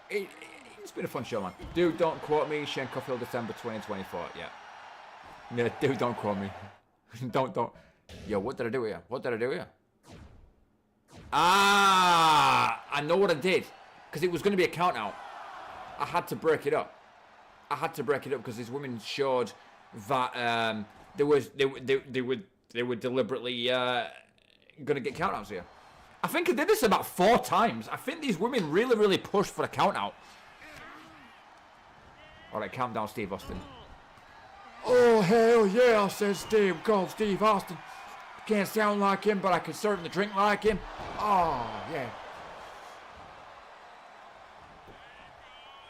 It's been a fun show, man. Dude, don't quote me. Shane Caulfield, December 2024. Yeah, dude, don't quote me. don't Yo, what did I do here? Ah, I know what I did, because it was going to be a count out. I had to break it up. Because these women showed that they were deliberately going to get count outs here. I think I did this about 4 times. I think these women really pushed for a count out. All right, calm down, Steve Austin. Oh hell yeah, says Steve. Called Steve Austin. Can't sound like him, but I can certainly drink like him. Oh, yeah.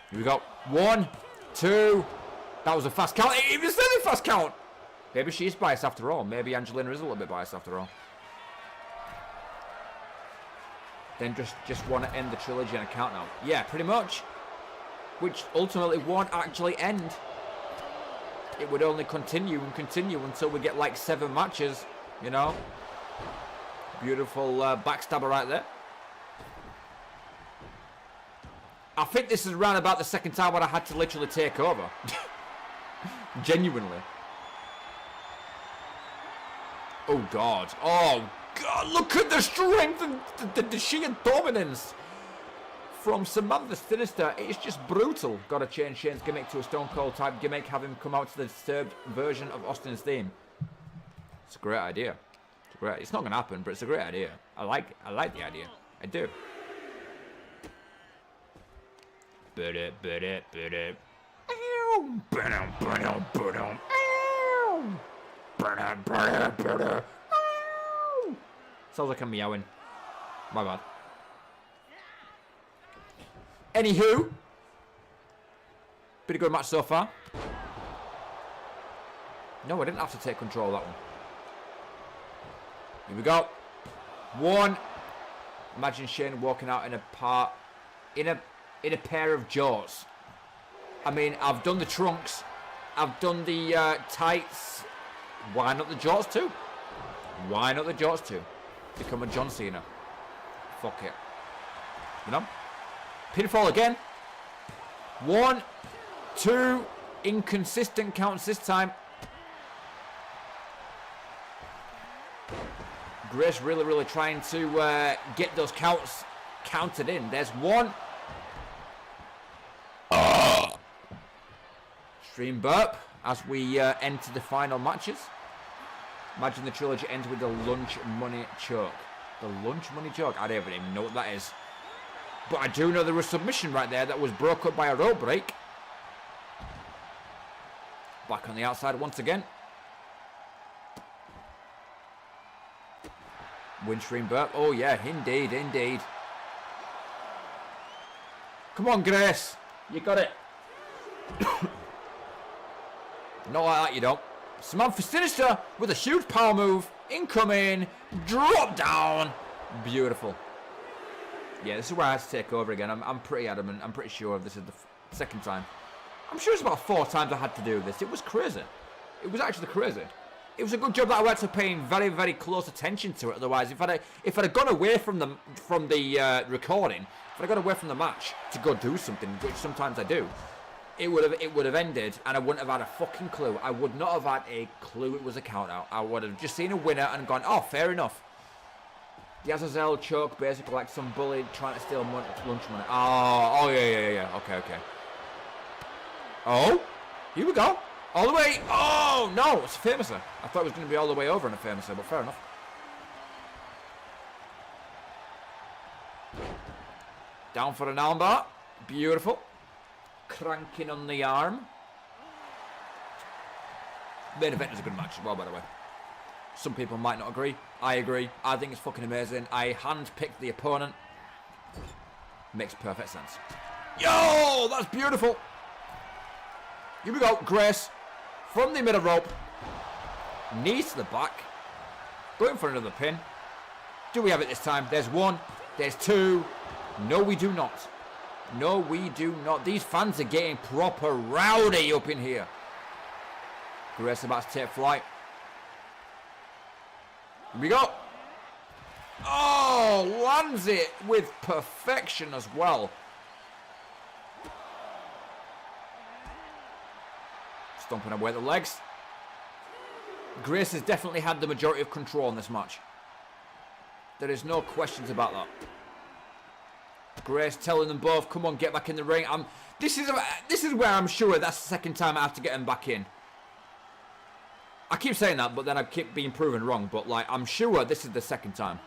Here we go. 1, 2, That was a fast count. It even said a fast count. Maybe she's biased after all. Maybe Angelina is a little bit biased after all. Then just want to end the trilogy on a count now. Yeah, pretty much. Which ultimately won't actually end. It would only continue and continue until we get like 7 matches, you know. Beautiful backstabber right there. I think this is around about the second time when I had to literally take over. Genuinely. Oh God. Oh God, look at the strength and the sheer dominance from Samantha Sinister. It's just brutal. Gotta change Shane's gimmick to a Stone Cold type gimmick. Have him come out to the disturbed version of Austin's theme. It's a great idea. It's great. It's not gonna happen, but it's a great idea. I like the idea. I do. Sounds like I'm meowing. My bad. Anywho, pretty good match so far. No, I didn't have to take control of that one. Here we go. 1. Imagine Shane walking out in a pair of jorts. I mean, I've done the trunks, I've done the tights. Why not the jorts too? Why not the jorts too? Become a John Cena. Fuck it. You know? Pinfall again. 1, 2, inconsistent counts this time. Grace really trying to get those counts counted in. There's 1. Stream burp as we enter the final matches. Imagine the trilogy ends with the lunch money choke. The lunch money choke? I don't even know what that is. But I do know there was a submission right there that was broke up by a rope break. Back on the outside once again. Windstream burp. Oh yeah, indeed, indeed. Come on, Grace. You got it. Not like that, you don't. Samantha Sinister with a huge power move. Incoming. Drop down. Beautiful. Yeah, this is where I had to take over again. I'm pretty adamant. I'm pretty sure this is the second time. I'm sure it's about 4 times I had to do this. It was crazy. It was actually crazy. It was a good job that I was actually paying very close attention to it. Otherwise, if I'd have gone away from the recording, if I'd gone away from the match to go do something, which sometimes I do, it would have ended, and I wouldn't have had a fucking clue. I would not have had a clue it was a count out. I would have just seen a winner and gone, oh, fair enough. The Azazel choke, basically like some bully trying to steal lunch money. Oh yeah. Okay. Oh, here we go. All the way. Oh no, it's a Famouser. I thought it was going to be all the way over in a Famouser, but fair enough. Down for an armbar. Beautiful. Cranking on the arm. Main event is a good match as well, by the way. Some people might not agree. I agree. I think it's fucking amazing. I hand-picked the opponent. Makes perfect sense. Yo, that's beautiful. Here we go. Grace from the middle rope. Knees to the back. Going for another pin. Do we have it this time? There's 1. There's 2. No, we do not. No, we do not. These fans are getting proper rowdy up in here. Grace about to take flight. Here we go. Oh, lands it with perfection as well. Stomping away the legs. Grace has definitely had the majority of control in this match. There is no questions about that. Grace telling them both, come on, get back in the ring. This is where I'm sure that's the second time I have to get him back in. I keep saying that, but then I keep being proven wrong. But like, I'm sure this is the second time.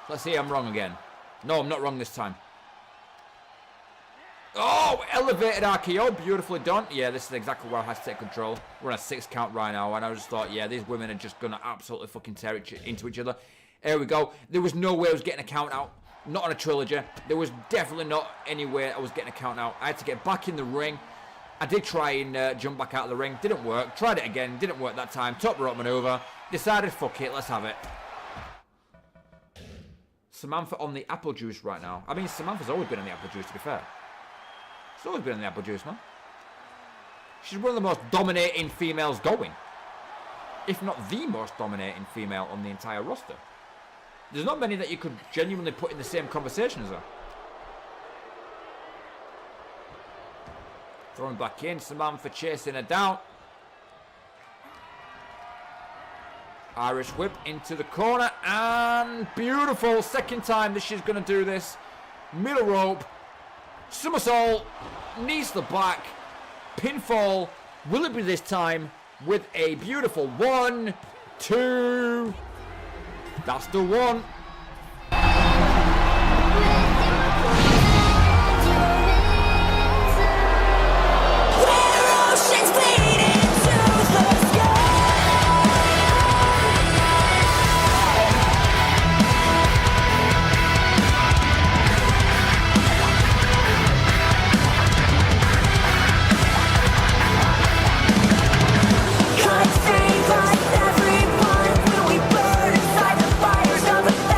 Let's see, I'm wrong again. No, I'm not wrong this time. Oh, elevated RKO, beautifully done. Yeah, this is exactly where I had to take control. We're on a 6 count right now, and I just thought, yeah, these women are just going to absolutely fucking tear into each other. Here we go. There was no way I was getting a count out. not on a trilogy. There was definitely not any way I was getting a count out. I had to get back in the ring. I did try and jump back out of the ring. Didn't work. Tried it again. Didn't work that time. Top rope maneuver. Decided, fuck it, let's have it. Samantha on the apple juice right now. I mean, Samantha's always been on the apple juice, to be fair. She's always been on the apple juice, man. She's one of the most dominating females going. If not the most dominating female on the entire roster. There's not many that you could genuinely put in the same conversation as her. Thrown back in, Samantha chasing her down. Irish whip into the corner, and beautiful. Second time that she's going to do this. Middle rope, somersault, knees to the back, pinfall. Will it be this time with a beautiful 1, 2. That's the one. Like everyone, will we burn inside the fires of the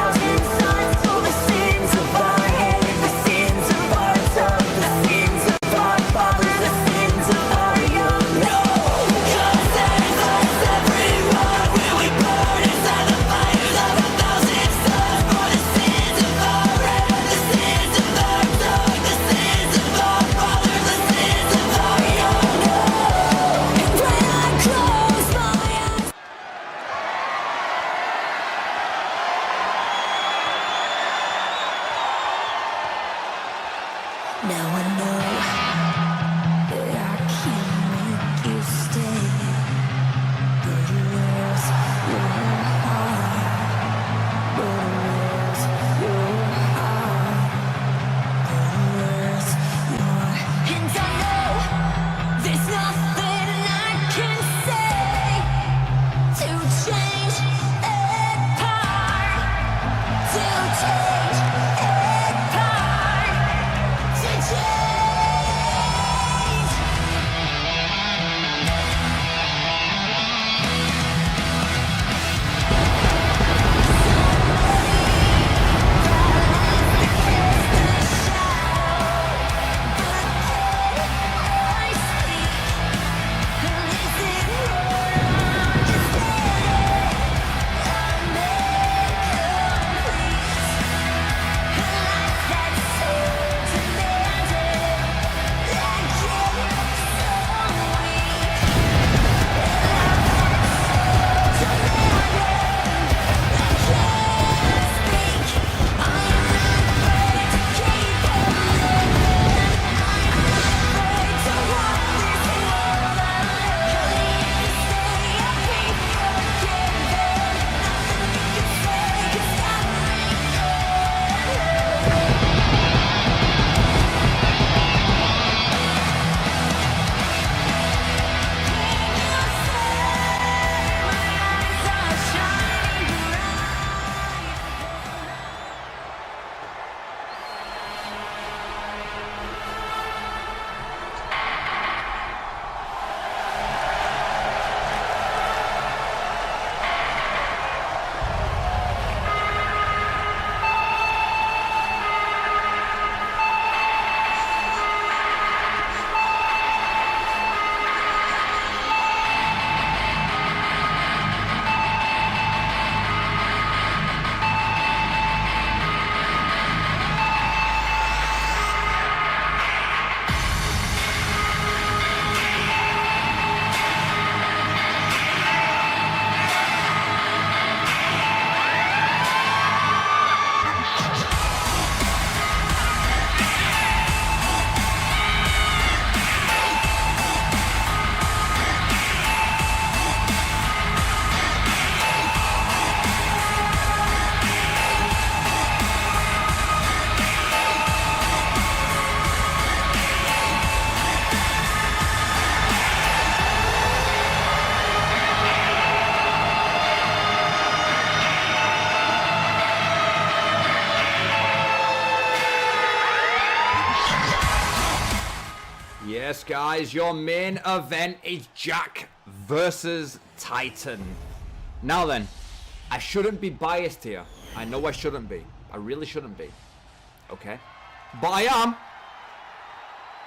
Yes, guys, your main event is Jack versus Titan. Now then, I shouldn't be biased here. I know I shouldn't be. I really shouldn't be. Okay? But I am.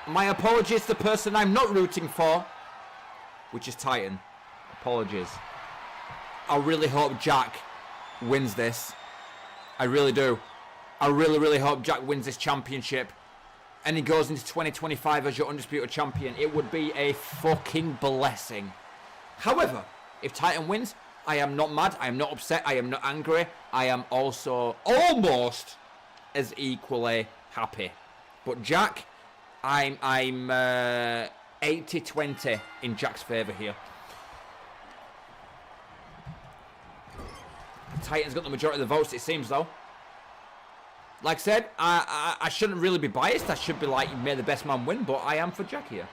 My apologies to the person I'm not rooting for, which is Titan. Apologies. I really hope Jack wins this. I really do. I really, really hope Jack wins this championship and he goes into 2025 as your undisputed champion. It would be a fucking blessing. However, if Titan wins, I am not mad, I am not upset, I am not angry. I am also almost as equally happy. But Jack, I'm 80-20 in Jack's favour here. Titan's got the majority of the votes, it seems, though. Like I said, I shouldn't really be biased. I should be like, may the best man win, but I am for Jack here.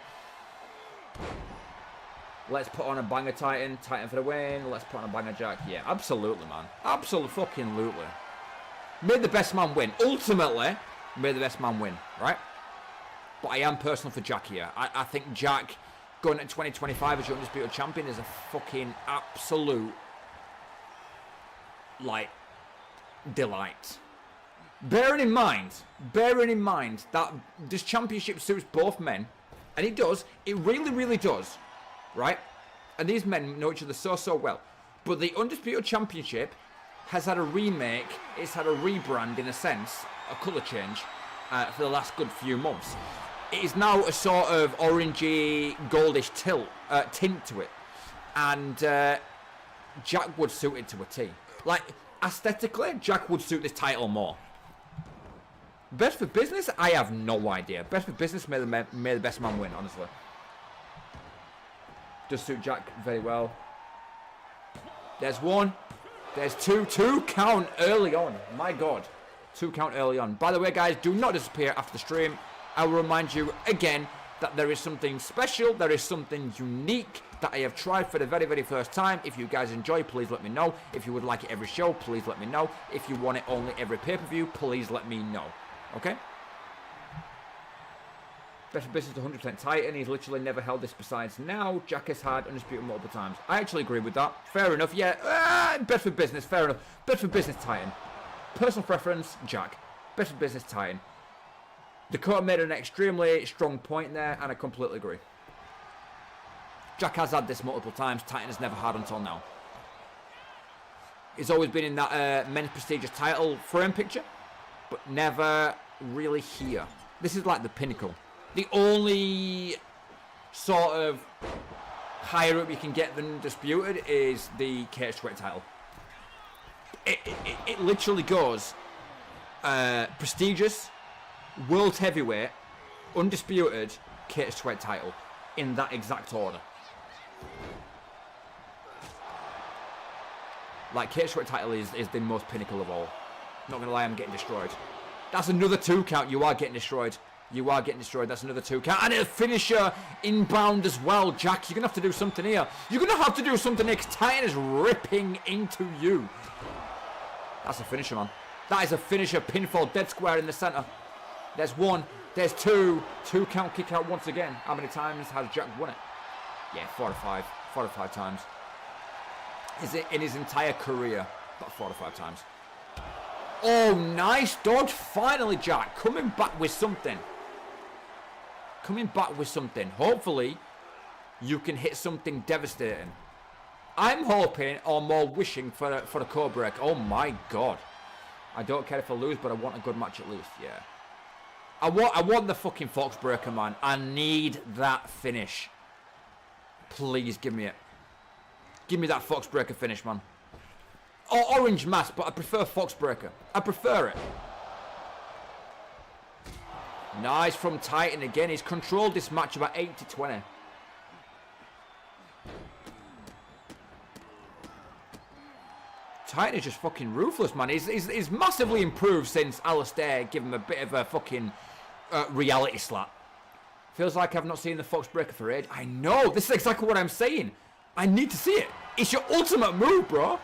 Let's put on a banger Titan. Titan for the win. Let's put on a banger Jack. Yeah, absolutely, man. Absolutely. May the best man win. Ultimately, may the best man win, right? But I am personal for Jack here. I think Jack going into 2025 as your undisputed champion is a fucking absolute, like, delight. Bearing in mind that this championship suits both men, and it does, it really, really does, right? And these men know each other so well. But the Undisputed Championship has had a remake, it's had a rebrand in a sense, a colour change, for the last good few months. It is now a sort of orangey, goldish tint to it. And Jack would suit it to a T. Like, aesthetically, Jack would suit this title more. Best for business? I have no idea. Best for business, may the best man win, honestly. Does suit Jack very well. There's one. There's two. Two count early on. My God. 2 count early on. By the way, guys, do not disappear after the stream. I will remind you again that there is something special. There is something unique that I have tried for the very, very first time. If you guys enjoy, please let me know. If you would like it every show, please let me know. If you want it only every pay-per-view, please let me know. Okay? Best for business 100% Titan. He's literally never held this besides now. Jack has had undisputed multiple times. I actually agree with that. Fair enough. Yeah. Best for business. Fair enough. Best for business Titan. Personal preference, Jack. Best for business Titan. Dakota made an extremely strong point there, and I completely agree. Jack has had this multiple times. Titan has never had until now. He's always been in that men's prestigious title frame picture, but never really here. This is like the pinnacle. The only sort of higher up you can get than disputed is the Cage-Weight title. It literally goes prestigious, world heavyweight, undisputed, Cage-Weight title in that exact order. Like, Cage-Weight title is the most pinnacle of all. Not gonna lie, I'm getting destroyed. That's another 2 count. You are getting destroyed. You are getting destroyed. That's another 2 count. And a finisher inbound as well, Jack. You're going to have to do something here. You're going to have to do something here, 'cause Titan is ripping into you. That's a finisher, man. That is a finisher. Pinfall, dead square in the center. There's 1. There's 2. 2 count kick out once again. How many times has Jack won it? Yeah, 4 to 5. 4 to 5 times. Is it in his entire career? About 4 to 5 times. Oh, nice dodge. Finally, Jack. Coming back with something. Coming back with something. Hopefully, you can hit something devastating. I'm hoping, or more wishing, for a code break. Oh, my God. I don't care if I lose, but I want a good match at least. Yeah. I want the fucking Fox Breaker, man. I need that finish. Please give me it. Give me that Fox Breaker finish, man. Or Orange Mask, but I prefer Fox Breaker. I prefer it. Nice from Titan again. He's controlled this match about 80-20. Titan is just fucking ruthless, man. He's massively improved since Alistair gave him a bit of a fucking reality slap. Feels like I've not seen the Fox Breaker for age. I know. This is exactly what I'm saying. I need to see it. It's your ultimate move, bro.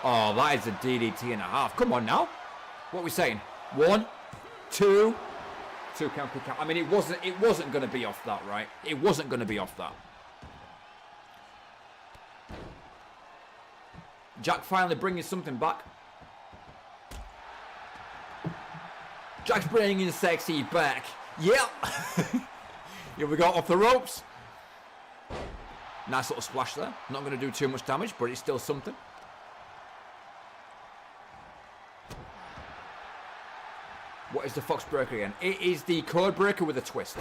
Oh, that is a DDT and a half. Come on now. What are we saying? 1, 2, 2 count kick out. I mean, it wasn't going to be off that, right? It wasn't going to be off that. Jack finally bringing something back. Jack's bringing sexy back. Yep. Here we go, off the ropes. Nice little splash there. Not going to do too much damage, but it's still something. What is the Fox Breaker again? It is the Code Breaker with a twist.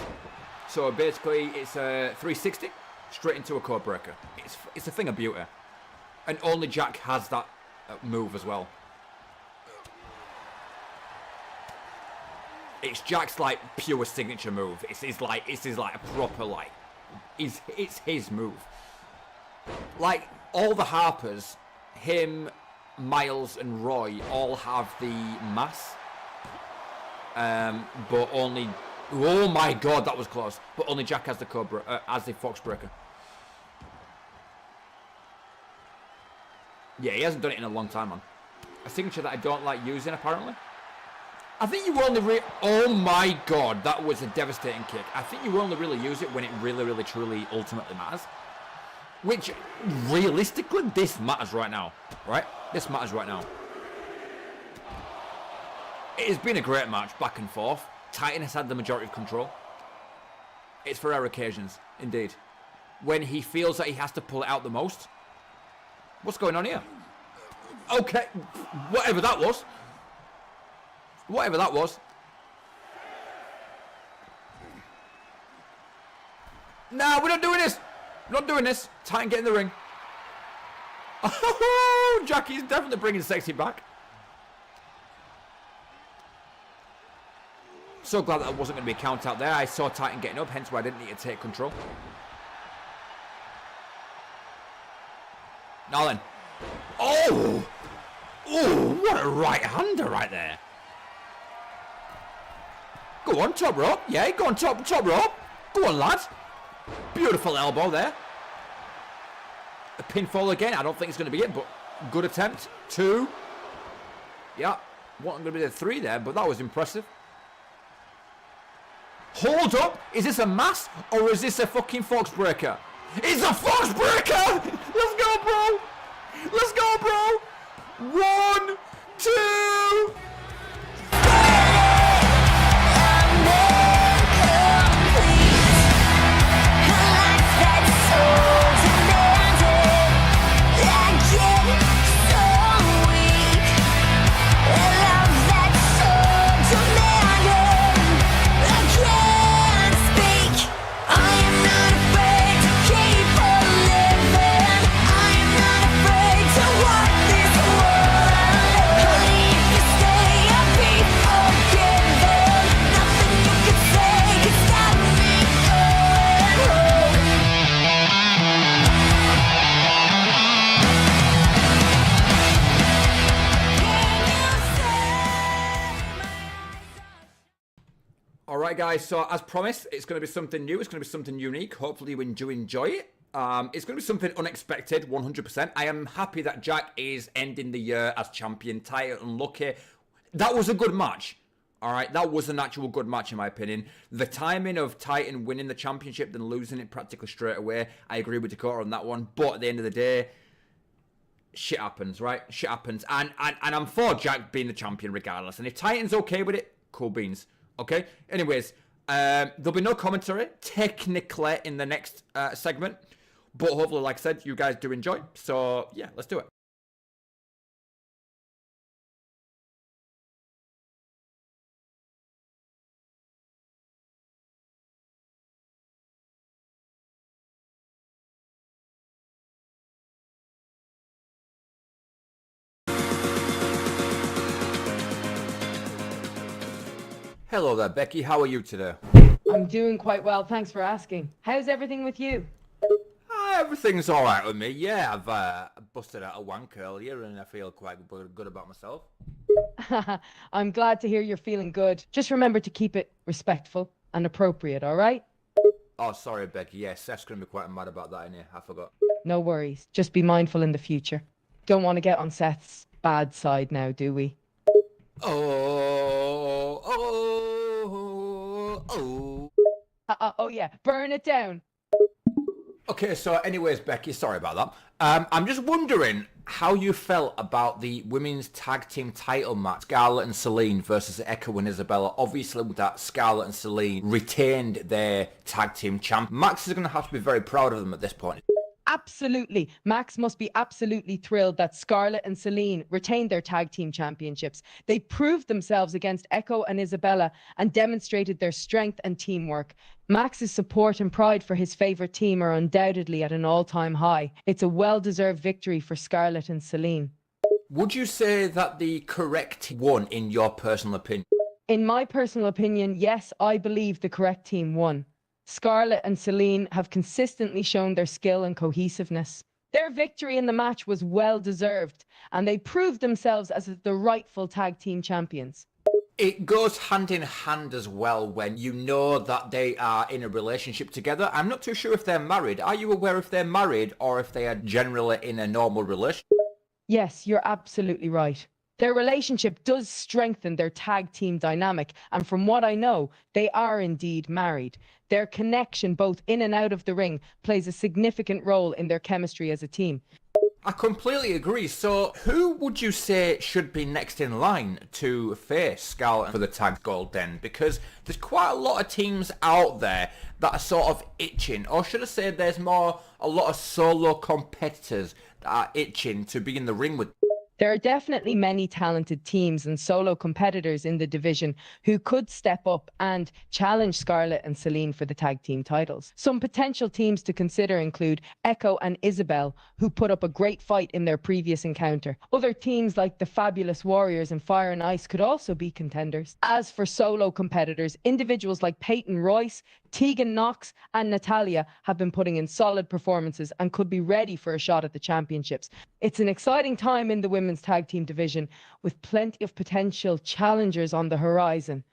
So basically, it's a 360 straight into a Code Breaker. It's a thing of beauty. And only Jack has that move as well. It's Jack's like pure signature move. It's his like a proper like. It's his move. Like all the Harpers, him, Miles, and Roy all have the mass. But only, oh my god, that was close. But only Jack has the Cobra, as the Fox Breaker. Yeah, he hasn't done it in a long time, man. A signature that I don't like using, apparently. I think you only oh my god, that was a devastating kick. I think you only really use it when it really, truly, ultimately matters. Which, realistically, this matters right now. Right? This matters right now. It has been a great match, back and forth. Titan has had the majority of control. It's for rare occasions, indeed. When he feels that he has to pull it out the most. What's going on here? Okay, whatever that was. Whatever that was. No, we're not doing this. We're not doing this. Titan, get in the ring. Oh, Jackie's definitely bringing sexy back. So glad that wasn't going to be a count out there. I saw Titan getting up, hence why I didn't need to take control. Now then. Oh! Oh, what a right-hander right there. Go on, top rope. Yeah, go on, top rope. Go on, lad. Beautiful elbow there. A pinfall again. I don't think it's going to be it, but good attempt. 2. Yeah, wasn't going to be the 3 there, but that was impressive. Hold up. Is this a mass or is this a fucking Fox Breaker? It's a Fox Breaker! Let's go, bro. Let's go, bro. 1, 2. Alright guys, so as promised, it's going to be something new, it's going to be something unique. Hopefully you do enjoy it. It's going to be something unexpected, 100%. I am happy that Jack is ending the year as champion. Titan unlucky. That was a good match. Alright, that was an actual good match in my opinion. The timing of Titan winning the championship then losing it practically straight away, I agree with Dakota on that one. But at the end of the day, shit happens, right? Shit happens. And I'm for Jack being the champion regardless. And if Titan's okay with it, cool beans. Okay, anyways, there'll be no commentary, technically, in the next segment. But hopefully, like I said, you guys do enjoy. So, yeah, let's do it. Hello there, Becky. How are you today? I'm doing quite well, thanks for asking. How's everything with you? Everything's alright with me. Yeah, I've busted out a wank earlier and I feel quite good about myself. I'm glad to hear you're feeling good. Just remember to keep it respectful and appropriate, alright? Oh, sorry, Becky. Yeah, Seth's going to be quite mad about that in here. I forgot. No worries. Just be mindful in the future. Don't want to get on Seth's bad side now, do we? oh. Oh yeah, burn it down. Okay, so anyways, Becky, sorry about that. I'm just wondering how you felt about the women's tag team title match, Scarlett and Celine versus Echo and Isabella. Obviously, that Scarlett and Celine retained their tag team champ. Max is going to have to be very proud of them at this point. Absolutely. Max must be absolutely thrilled that Scarlett and Celine retained their tag team championships. They proved themselves against Echo and Isabella and demonstrated their strength and teamwork. Max's support and pride for his favourite team are undoubtedly at an all-time high. It's a well-deserved victory for Scarlett and Celine. Would you say that the correct won in your personal opinion? In my personal opinion, yes, I believe the correct team won. Scarlett and Celine have consistently shown their skill and cohesiveness. Their victory in the match was well deserved, and they proved themselves as the rightful tag team champions. It goes hand in hand as well when you know that they are in a relationship together. I'm not too sure if they're married. Are you aware if they're married or if they are generally in a normal relationship? Yes, you're absolutely right. Their relationship does strengthen their tag team dynamic, and from what I know, they are indeed married. Their connection, both in and out of the ring, plays a significant role in their chemistry as a team. I completely agree. So who would you say should be next in line to face Scarlett for the tag gold then? Because there's quite a lot of teams out there that are sort of itching, or should I say there's a lot of solo competitors that are itching to be in the ring with. There are definitely many talented teams and solo competitors in the division who could step up and challenge Scarlett and Celine for the tag team titles. Some potential teams to consider include Echo and Isabel, who put up a great fight in their previous encounter. Other teams like the Fabulous Warriors and Fire and Ice could also be contenders. As for solo competitors, individuals like Peyton Royce, Tegan Knox and Natalia have been putting in solid performances and could be ready for a shot at the championships. It's an exciting time in the women's tag team division with plenty of potential challengers on the horizon.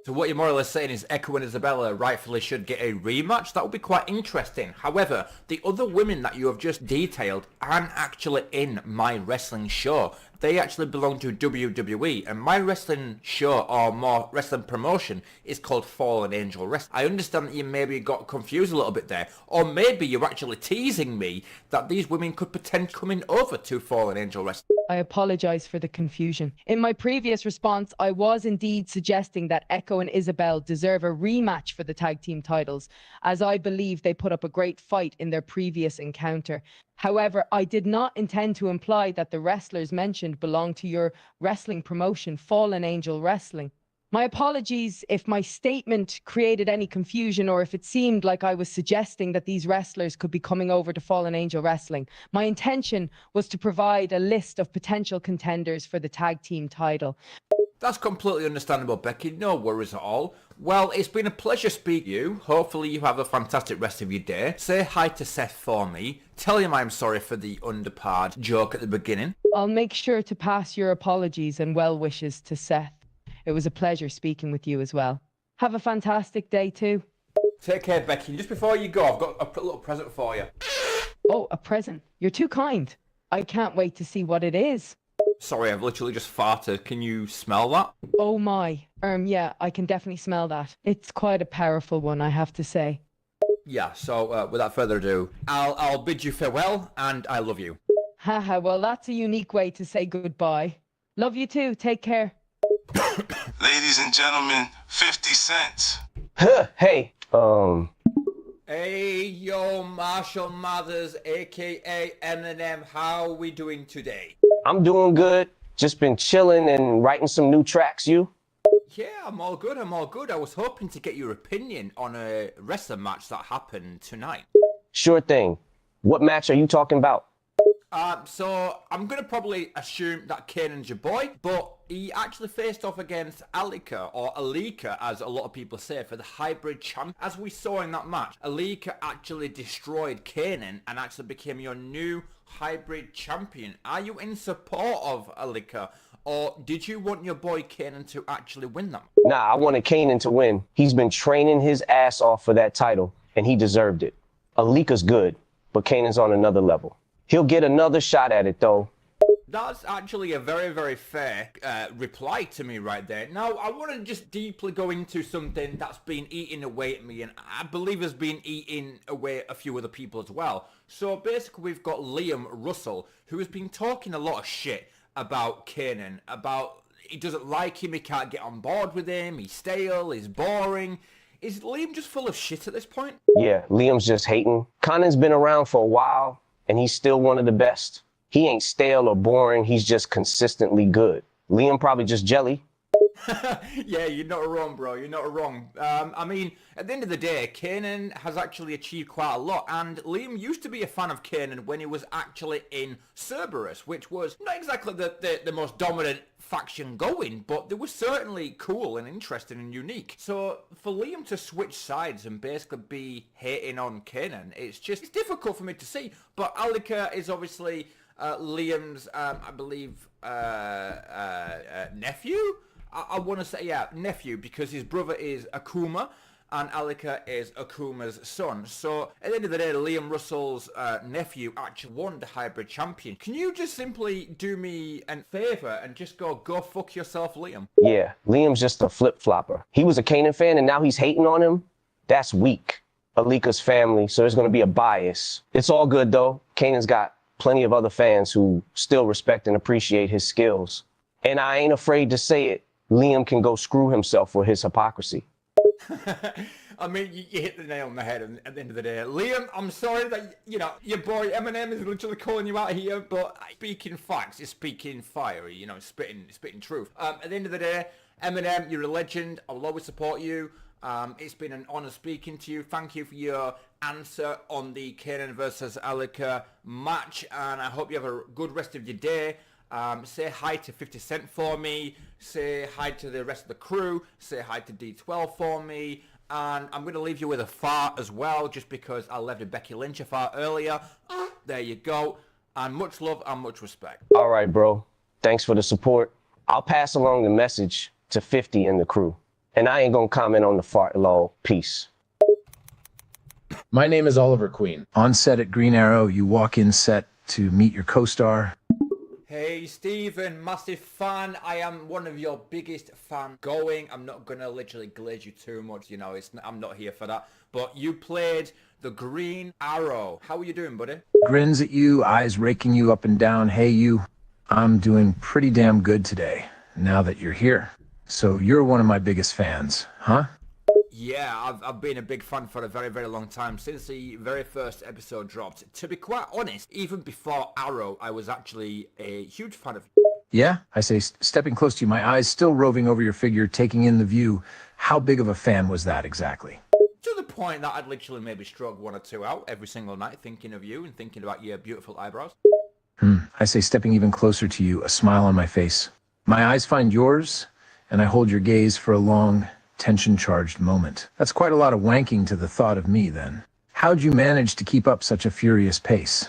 So what you're more or less saying is Echo and Isabella rightfully should get a rematch? That would be quite interesting. However, the other women that you have just detailed aren't actually in my wrestling show. They actually belong to WWE, and my wrestling show, or more wrestling promotion, is called Fallen Angel Wrestling. I understand that you maybe got confused a little bit there, or maybe you're actually teasing me that these women could potentially come in over to Fallen Angel Wrestling. I apologize for the confusion. In my previous response, I was indeed suggesting that Echo and Isabel deserve a rematch for the tag team titles, as I believe they put up a great fight in their previous encounter. However, I did not intend to imply that the wrestlers mentioned belong to your wrestling promotion, Fallen Angel Wrestling. My apologies if my statement created any confusion or if it seemed like I was suggesting that these wrestlers could be coming over to Fallen Angel Wrestling. My intention was to provide a list of potential contenders for the tag team title. That's completely understandable, Becky. No worries at all. Well, it's been a pleasure speaking to you. Hopefully you have a fantastic rest of your day. Say hi to Seth for me. Tell him I'm sorry for the underpard joke at the beginning. I'll make sure to pass your apologies and well wishes to Seth. It was a pleasure speaking with you as well. Have a fantastic day too. Take care, Becky. Just before you go, I've got a little present for you. Oh, a present. You're too kind. I can't wait to see what it is. Sorry, I've literally just farted. Can you smell that? Oh my. Yeah, I can definitely smell that. It's quite a powerful one, I have to say. Yeah, so without further ado, I'll bid you farewell, and I love you. Haha, well, that's a unique way to say goodbye. Love you too. Take care. Ladies and gentlemen, 50 cents. Hey, Hey, yo, Marshall Mathers, a.k.a. Eminem, how are we doing today? I'm doing good. Just been chilling and writing some new tracks. You? Yeah, I'm all good. I was hoping to get your opinion on a wrestling match that happened tonight. Sure thing. What match are you talking about? So I'm going to probably assume that Kanan's your boy, but he actually faced off against Alika, or Alika as a lot of people say, for the hybrid champ. As we saw in that match, Alika actually destroyed Kanan and actually became your new hybrid champion. Are you in support of Alika, or did you want your boy Kanan to actually win them? Nah, I wanted Kanan to win. He's been training his ass off for that title, and he deserved it. Alika's good, but Kanan's on another level. He'll get another shot at it, though. That's actually a very, very fair reply to me right there. Now, I want to just deeply go into something that's been eating away at me, and I believe has been eating away at a few other people as well. So basically, we've got Liam Russell, who has been talking a lot of shit about Kanan, about he doesn't like him, he can't get on board with him, he's stale, he's boring. Is Liam just full of shit at this point? Yeah, Liam's just hating. Kanan's been around for a while, and he's still one of the best. He ain't stale or boring, he's just consistently good. Liam probably just jelly. Yeah, you're not wrong, bro. You're not wrong. I mean, at the end of the day, Kanan has actually achieved quite a lot, and Liam used to be a fan of Kanan when he was actually in Cerberus, which was not exactly the most dominant faction going, but they were certainly cool and interesting and unique. So for Liam to switch sides and basically be hating on Kanan, it's difficult for me to see. But Alika is obviously Liam's, I believe, nephew? I want to say, yeah, nephew, because his brother is Akuma, and Alika is Akuma's son. So, at the end of the day, Liam Russell's nephew actually won the hybrid champion. Can you just simply do me a favour and just go fuck yourself, Liam? Yeah, Liam's just a flip-flopper. He was a Kanan fan, and now he's hating on him? That's weak. Alika's family, so there's going to be a bias. It's all good, though. Kanan's got plenty of other fans who still respect and appreciate his skills. And I ain't afraid to say it. Liam can go screw himself for his hypocrisy. I mean, you hit the nail on the head at the end of the day. Liam, I'm sorry that, your boy Eminem is literally calling you out here, but speaking facts is speaking fiery, spitting truth. At the end of the day, Eminem, you're a legend. I will always support you. It's been an honor speaking to you. Thank you for your answer on the Kanan versus Alika match, and I hope you have a good rest of your day. Say hi to 50 Cent for me, say hi to the rest of the crew, say hi to D12 for me, and I'm going to leave you with a fart as well, just because I left a Becky Lynch a fart earlier. There you go, and much love and much respect. All right, bro. Thanks for the support. I'll pass along the message to 50 and the crew. And I ain't going to comment on the fart, lol. Peace. My name is Oliver Queen. On set at Green Arrow, you walk in set to meet your co-star. Hey Stephen, massive fan. I am one of your biggest fan going. I'm not gonna literally glaze you too much, I'm not here for that. But you played the Green Arrow. How are you doing, buddy? Grins at you, eyes raking you up and down. Hey you, I'm doing pretty damn good today, now that you're here. So you're one of my biggest fans, huh? Yeah, I've been a big fan for a very, very long time, since the very first episode dropped. To be quite honest, even before Arrow, I was actually a huge fan of you. Yeah, I say, stepping close to you, my eyes still roving over your figure, taking in the view. How big of a fan was that exactly? To the point that I'd literally maybe stroke one or two out every single night, thinking of you and thinking about your beautiful eyebrows. I say, stepping even closer to you, a smile on my face. My eyes find yours, and I hold your gaze for a long, tension-charged moment. That's quite a lot of wanking to the thought of me, then. How'd you manage to keep up such a furious pace?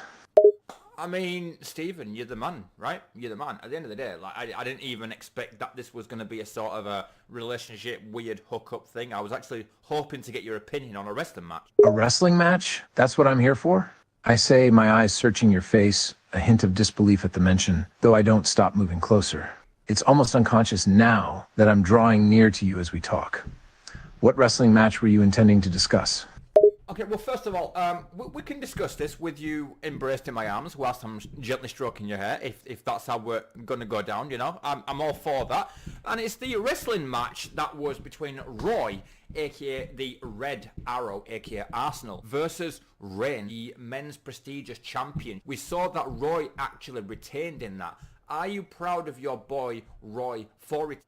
I mean, Stephen, you're the man, right? You're the man. At the end of the day, I didn't even expect that this was going to be a sort of a relationship, weird hookup thing. I was actually hoping to get your opinion on a wrestling match. A wrestling match? That's what I'm here for? I say, my eyes searching your face, a hint of disbelief at the mention, though I don't stop moving closer. It's almost unconscious now that I'm drawing near to you as we talk. What wrestling match were you intending to discuss? Okay, well, first of all, we can discuss this with you embraced in my arms whilst I'm gently stroking your hair, if that's how we're going to go down, I'm all for that. And it's the wrestling match that was between Roy, a.k.a. the Red Arrow, a.k.a. Arsenal, versus Rain, the men's prestigious champion. We saw that Roy actually retained in that. Are you proud of your boy, Roy, for it?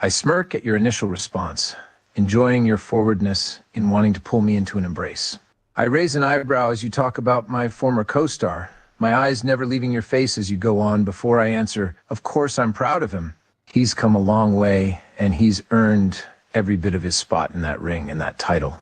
I smirk at your initial response, enjoying your forwardness in wanting to pull me into an embrace. I raise an eyebrow as you talk about my former co-star, my eyes never leaving your face as you go on before I answer, of course I'm proud of him. He's come a long way, and he's earned every bit of his spot in that ring and that title.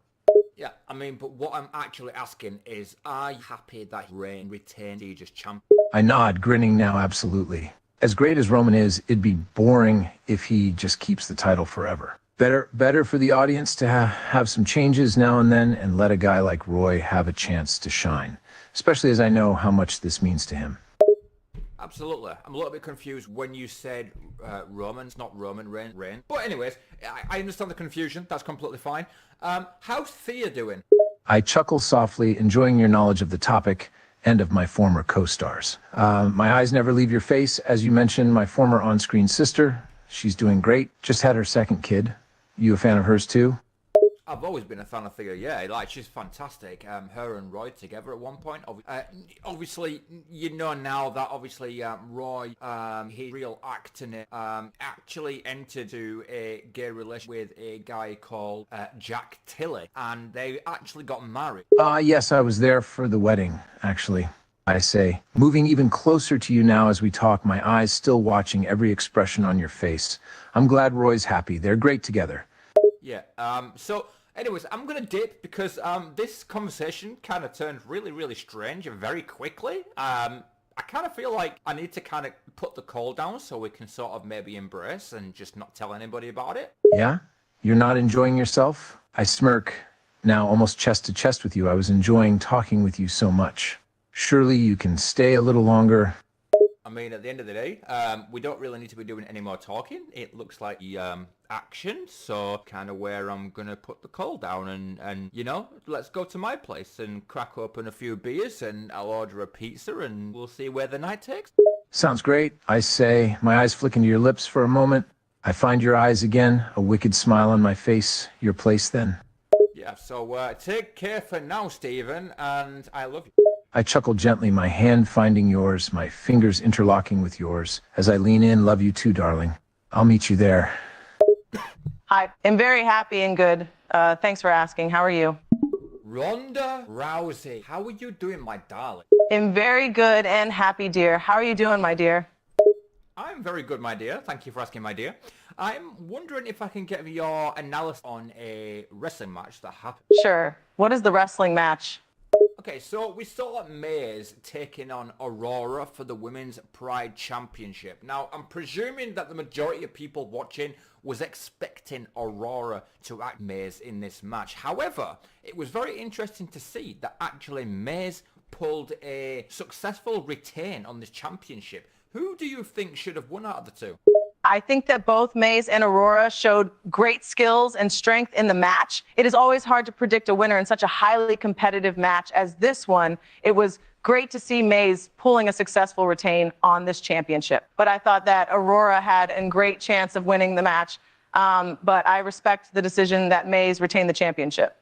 Yeah, I mean, but what I'm actually asking is, are you happy that Reign retained prestigious champion? I nod, grinning now, absolutely. As great as Roman is, it'd be boring if he just keeps the title forever. Better for the audience to have some changes now and then and let a guy like Roy have a chance to shine, especially as I know how much this means to him. Absolutely. I'm a little bit confused when you said Roman. It's not Roman Reigns. But anyways, I understand the confusion. That's completely fine. How's Thea doing? I chuckle softly, enjoying your knowledge of the topic and of my former co-stars. My eyes never leave your face. As you mentioned, my former on-screen sister, she's doing great. Just had her second kid. You a fan of hers too? I've always been a fan of Thea, yeah. Like, she's fantastic. Her and Roy together at one point. Obviously, you know now that obviously Roy, his real actor name, actually entered into a gay relationship with a guy called Jack Tilley, and they actually got married. Yes, I was there for the wedding, actually. I say, moving even closer to you now as we talk, my eyes still watching every expression on your face. I'm glad Roy's happy. They're great together. Yeah, so anyways, I'm gonna dip because this conversation kind of turned really, really strange very quickly. I kind of feel like I need to kind of put the call down so we can sort of maybe embrace and just not tell anybody about it. Yeah? You're not enjoying yourself? I smirk, now almost chest to chest with you. I was enjoying talking with you so much. Surely you can stay a little longer. I mean, at the end of the day, we don't really need to be doing any more talking. It looks like action, so kind of where I'm going to put the call down and, you know, let's go to my place and crack open a few beers and I'll order a pizza and we'll see where the night takes. Sounds great, I say, my eyes flick into your lips for a moment. I find your eyes again, a wicked smile on my face. Your place then. Yeah, so take care for now, Stephen, and I love you. I chuckle gently, my hand finding yours, my fingers interlocking with yours. As I lean in, love you too, darling. I'll meet you there. Hi, I'm very happy and good. Thanks for asking. How are you? Ronda Rousey, how are you doing, my darling? I'm very good and happy, dear. How are you doing, my dear? I'm very good, my dear. Thank you for asking, my dear. I'm wondering if I can get your analysis on a wrestling match that happened. Sure. What is the wrestling match? Okay, so we saw Maze taking on Aurora for the Women's Pride Championship. Now, I'm presuming that the majority of people watching was expecting Aurora to act Maze in this match. However, it was very interesting to see that actually Maze pulled a successful retain on this championship. Who do you think should have won out of the two? I think that both Maze and Aurora showed great skills and strength in the match. It is always hard to predict a winner in such a highly competitive match as this one. It was great to see Maze pulling a successful retain on this championship. But I thought that Aurora had a great chance of winning the match. But I respect the decision that Maze retained the championship.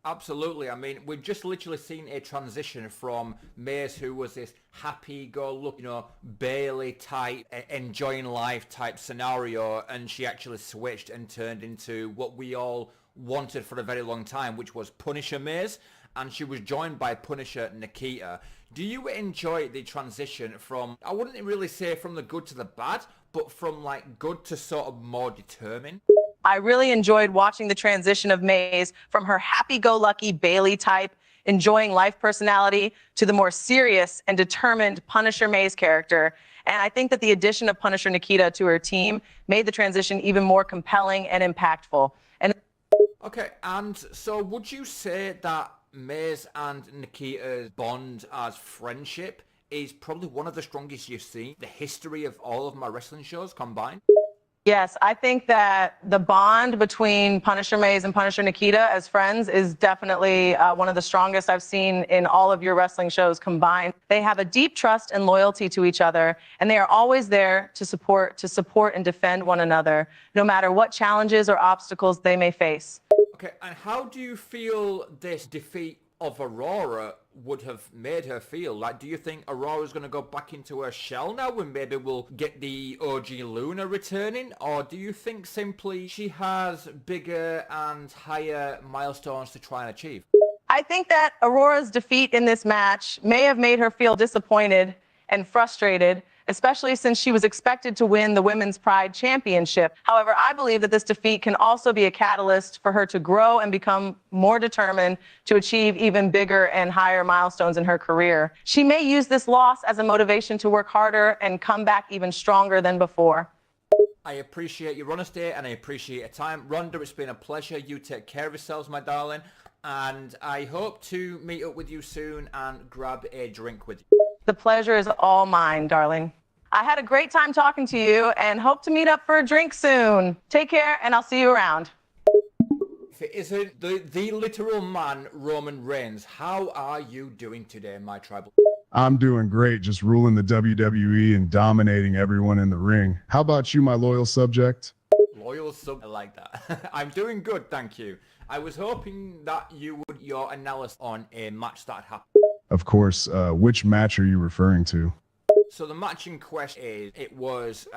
Absolutely. I mean, we've just literally seen a transition from Maze, who was this happy-go-lucky, you know, Bailey type, enjoying life type scenario, and she actually switched and turned into what we all wanted for a very long time, which was Punisher Maze, and she was joined by Punisher Nikita. Do you enjoy the transition from, I wouldn't really say from the good to the bad, but from like good to sort of more determined? I really enjoyed watching the transition of Maze from her happy-go-lucky Bailey type, enjoying life personality to the more serious and determined Punisher Maze character. And I think that the addition of Punisher Nikita to her team made the transition even more compelling and impactful. And okay, and so would you say that Maze and Nikita's bond as friendship is probably one of the strongest you've seen, the history of all of my wrestling shows combined? yes, I think that the bond between Punisher Maze and Punisher Nikita as friends is definitely one of the strongest I've seen in all of your wrestling shows combined. They have a deep trust and loyalty to each other, and they are always there to support and defend one another, no matter what challenges or obstacles they may face. Okay, and how do you feel this defeat of Aurora would have made her feel? Like, do you think Aurora's going to go back into her shell now and maybe we'll get the OG Luna returning? Or do you think simply she has bigger and higher milestones to try and achieve? I think that Aurora's defeat in this match may have made her feel disappointed and frustrated, especially since she was expected to win the Women's Pride Championship. However, I believe that this defeat can also be a catalyst for her to grow and become more determined to achieve even bigger and higher milestones in her career. She may use this loss as a motivation to work harder and come back even stronger than before. I appreciate your honesty and I appreciate your time. Rhonda, it's been a pleasure. You take care of yourselves, my darling. And I hope to meet up with you soon and grab a drink with you. The pleasure is all mine, darling. I had a great time talking to you and hope to meet up for a drink soon. Take care, and I'll see you around. If it isn't the literal man, Roman Reigns, how are you doing today, my tribal? I'm doing great, just ruling the WWE and dominating everyone in the ring. How about you, my loyal subject? Loyal sub, I like that. I'm doing good, thank you. I was hoping that you would your analysis on a match that happened. Of course, which match are you referring to? So the match in question is, it was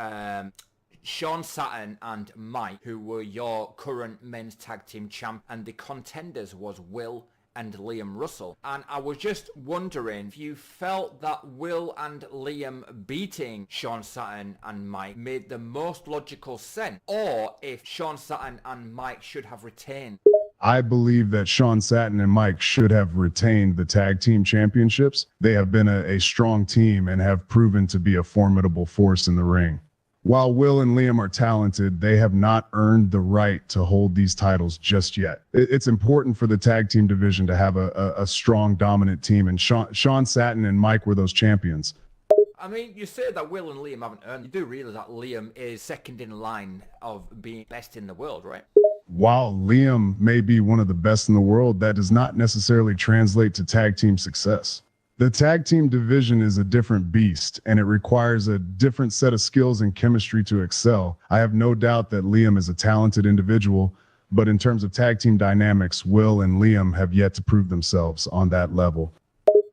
Sean Saturn and Mike, who were your current men's tag team champ, and the contenders was Will and Liam Russell. And I was just wondering if you felt that Will and Liam beating Sean Saturn and Mike made the most logical sense, or if Sean Saturn and Mike should have retained. I believe that Sean Satin and Mike should have retained the tag team championships. They have been a strong team and have proven to be a formidable force in the ring. While Will and Liam are talented, they have not earned the right to hold these titles just yet. It's important for the tag team division to have a strong, dominant team, and Sean Satin and Mike were those champions. I mean, you say that Will and Liam haven't earned. You do realize that Liam is second in line of being best in the world, right? While Liam may be one of the best in the world, that does not necessarily translate to tag team success. The tag team division is a different beast, and it requires a different set of skills and chemistry to excel. I have no doubt that Liam is a talented individual, but in terms of tag team dynamics, Will and Liam have yet to prove themselves on that level.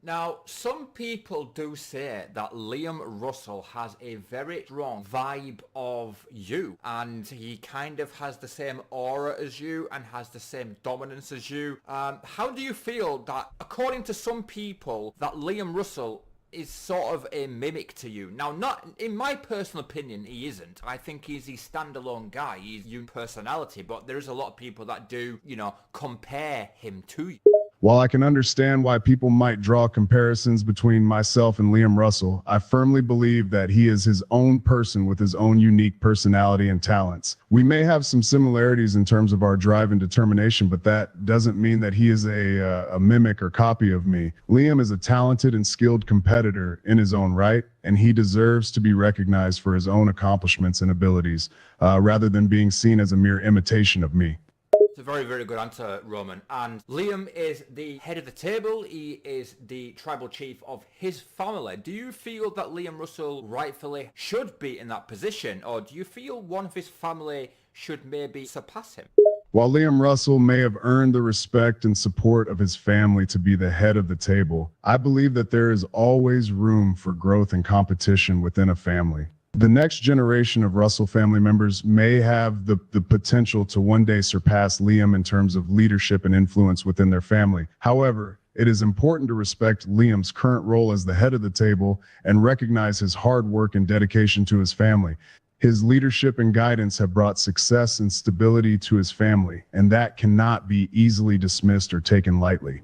Now, some people do say that Liam Russell has a very strong vibe of you, and he kind of has the same aura as you and has the same dominance as you. How do you feel that, according to some people, that Liam Russell is sort of a mimic to you? Now, not in my personal opinion, he isn't. I think he's a standalone guy. He's your personality, but there's a lot of people that do, you know, compare him to you. While I can understand why people might draw comparisons between myself and Liam Russell, I firmly believe that he is his own person with his own unique personality and talents. We may have some similarities in terms of our drive and determination, but that doesn't mean that he is a mimic or copy of me. Liam is a talented and skilled competitor in his own right, and he deserves to be recognized for his own accomplishments and abilities, rather than being seen as a mere imitation of me. It's a very, very good answer, Roman. And Liam is the head of the table. He is the tribal chief of his family. Do you feel that Liam Russell rightfully should be in that position, or do you feel one of his family should maybe surpass him? While Liam Russell may have earned the respect and support of his family to be the head of the table, I believe that there is always room for growth and competition within a family. The next generation of Russell family members may have the potential to one day surpass Liam in terms of leadership and influence within their family. However, it is important to respect Liam's current role as the head of the table and recognize his hard work and dedication to his family. His leadership and guidance have brought success and stability to his family, and that cannot be easily dismissed or taken lightly.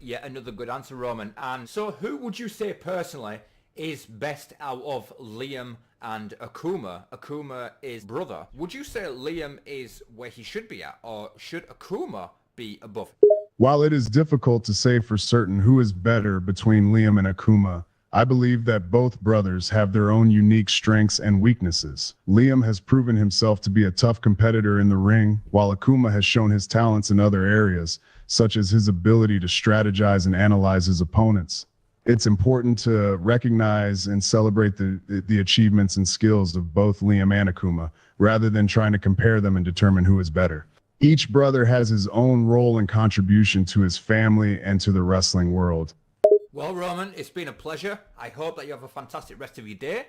Yeah, another good answer, Roman. And so who would you say personally is best out of Liam and Akuma? Akuma is brother. Would you say Liam is where he should be at, or should Akuma be above? While it is difficult to say for certain who is better between Liam and Akuma, I believe that both brothers have their own unique strengths and weaknesses. Liam has proven himself to be a tough competitor in the ring, while Akuma has shown his talents in other areas, such as his ability to strategize and analyze his opponents. It's important to recognize and celebrate the achievements and skills of both Liam and Akuma, rather than trying to compare them and determine who is better. Each brother has his own role and contribution to his family and to the wrestling world. Well, Roman, it's been a pleasure. I hope that you have a fantastic rest of your day.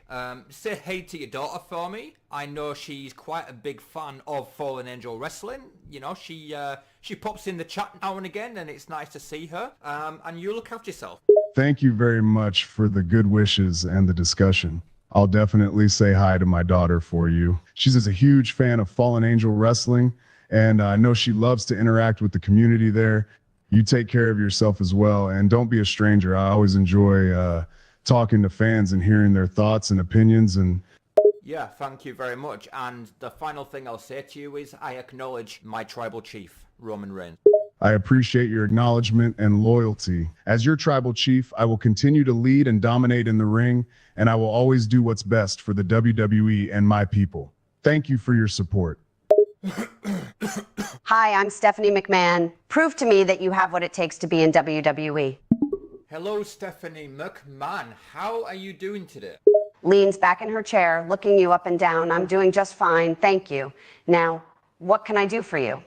Say hey to your daughter for me. I know she's quite a big fan of Fallen Angel Wrestling. You know, she pops in the chat now and again, and it's nice to see her. And you look after yourself. Thank you very much for the good wishes and the discussion. I'll definitely say hi to my daughter for you. She's a huge fan of Fallen Angel Wrestling, and I know she loves to interact with the community there. You take care of yourself as well, and don't be a stranger. I always enjoy talking to fans and hearing their thoughts and opinions. And yeah, thank you very much. And the final thing I'll say to you is I acknowledge my tribal chief, Roman Reigns. I appreciate your acknowledgement and loyalty. As your tribal chief, I will continue to lead and dominate in the ring, and I will always do what's best for the WWE and my people. Thank you for your support. Hi, I'm Stephanie McMahon. Prove to me that you have what it takes to be in WWE. Hello, Stephanie McMahon. How are you doing today? Leans back in her chair, looking you up and down. I'm doing just fine, thank you. Now, what can I do for you?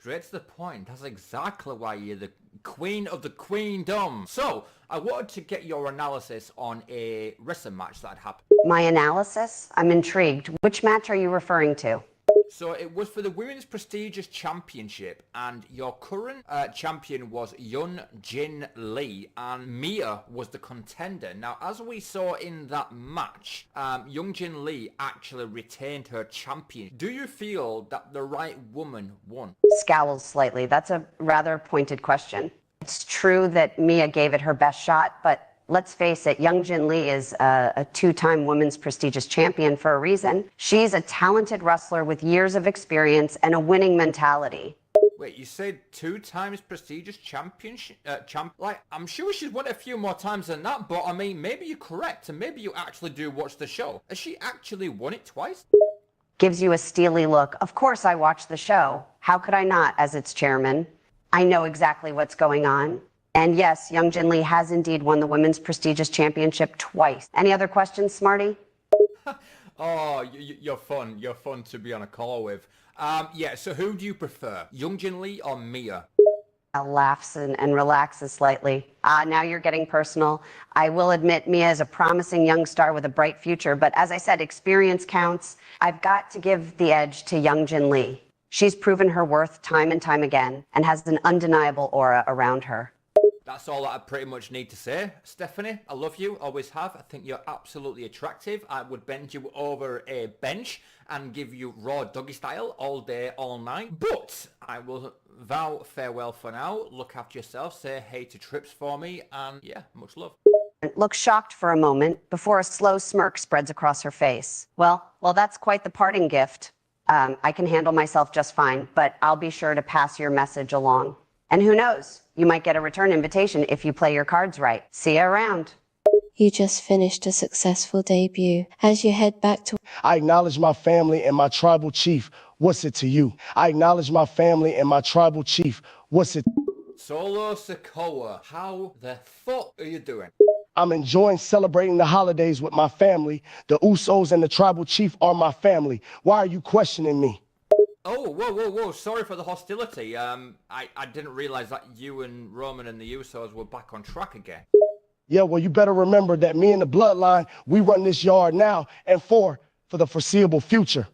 Straight to the point. That's exactly why you're the queen of the queendom. So, I wanted to get your analysis on a wrestling match that had happened. My analysis? I'm intrigued. Which match are you referring to? So it was for the Women's Prestigious Championship, and your current champion was Yun Jin Lee, and Mia was the contender. Now, as we saw in that match, Yun Jin Lee actually retained her champion. Do you feel that the right woman won? Scowls slightly. That's a rather pointed question. It's true that Mia gave it her best shot, but let's face it, Yun Jin Lee is a two-time women's prestigious champion for a reason. She's a talented wrestler with years of experience and a winning mentality. Wait, you said 2 times prestigious championship? Like, I'm sure she's won it a few more times than that, but I mean, maybe you're correct, and maybe you actually do watch the show. Has she actually won it twice? Gives you a steely look. Of course I watch the show. How could I not, as its chairman? I know exactly what's going on. And yes, Yun Jin Lee has indeed won the Women's Prestigious Championship twice. Any other questions, Smarty? Oh, you're fun. You're fun to be on a call with. Yeah, so who do you prefer, Yun Jin Lee or Mia? Laughs and relaxes slightly. Now you're getting personal. I will admit Mia is a promising young star with a bright future, but as I said, experience counts. I've got to give the edge to Yun Jin Lee. She's proven her worth time and time again and has an undeniable aura around her. That's all that I pretty much need to say. Stephanie, I love you, always have. I think you're absolutely attractive. I would bend you over a bench and give you raw doggy style all day, all night. But I will vow farewell for now. Look after yourself, say hey to Trips for me, and yeah, much love. Look shocked for a moment before a slow smirk spreads across her face. Well, that's quite the parting gift. I can handle myself just fine, but I'll be sure to pass your message along. And who knows, you might get a return invitation if you play your cards right. See you around. You just finished a successful debut. As you head back to... I acknowledge my family and my tribal chief. What's it to you? I acknowledge my family and my tribal chief. What's it... Solo Sikoa, how the fuck are you doing? I'm enjoying celebrating the holidays with my family. The Usos and the tribal chief are my family. Why are you questioning me? Oh, whoa. Sorry for the hostility. I didn't realize that you and Roman and the Usos were back on track again. Yeah, well, you better remember that me and the bloodline, we run this yard now and for the foreseeable future.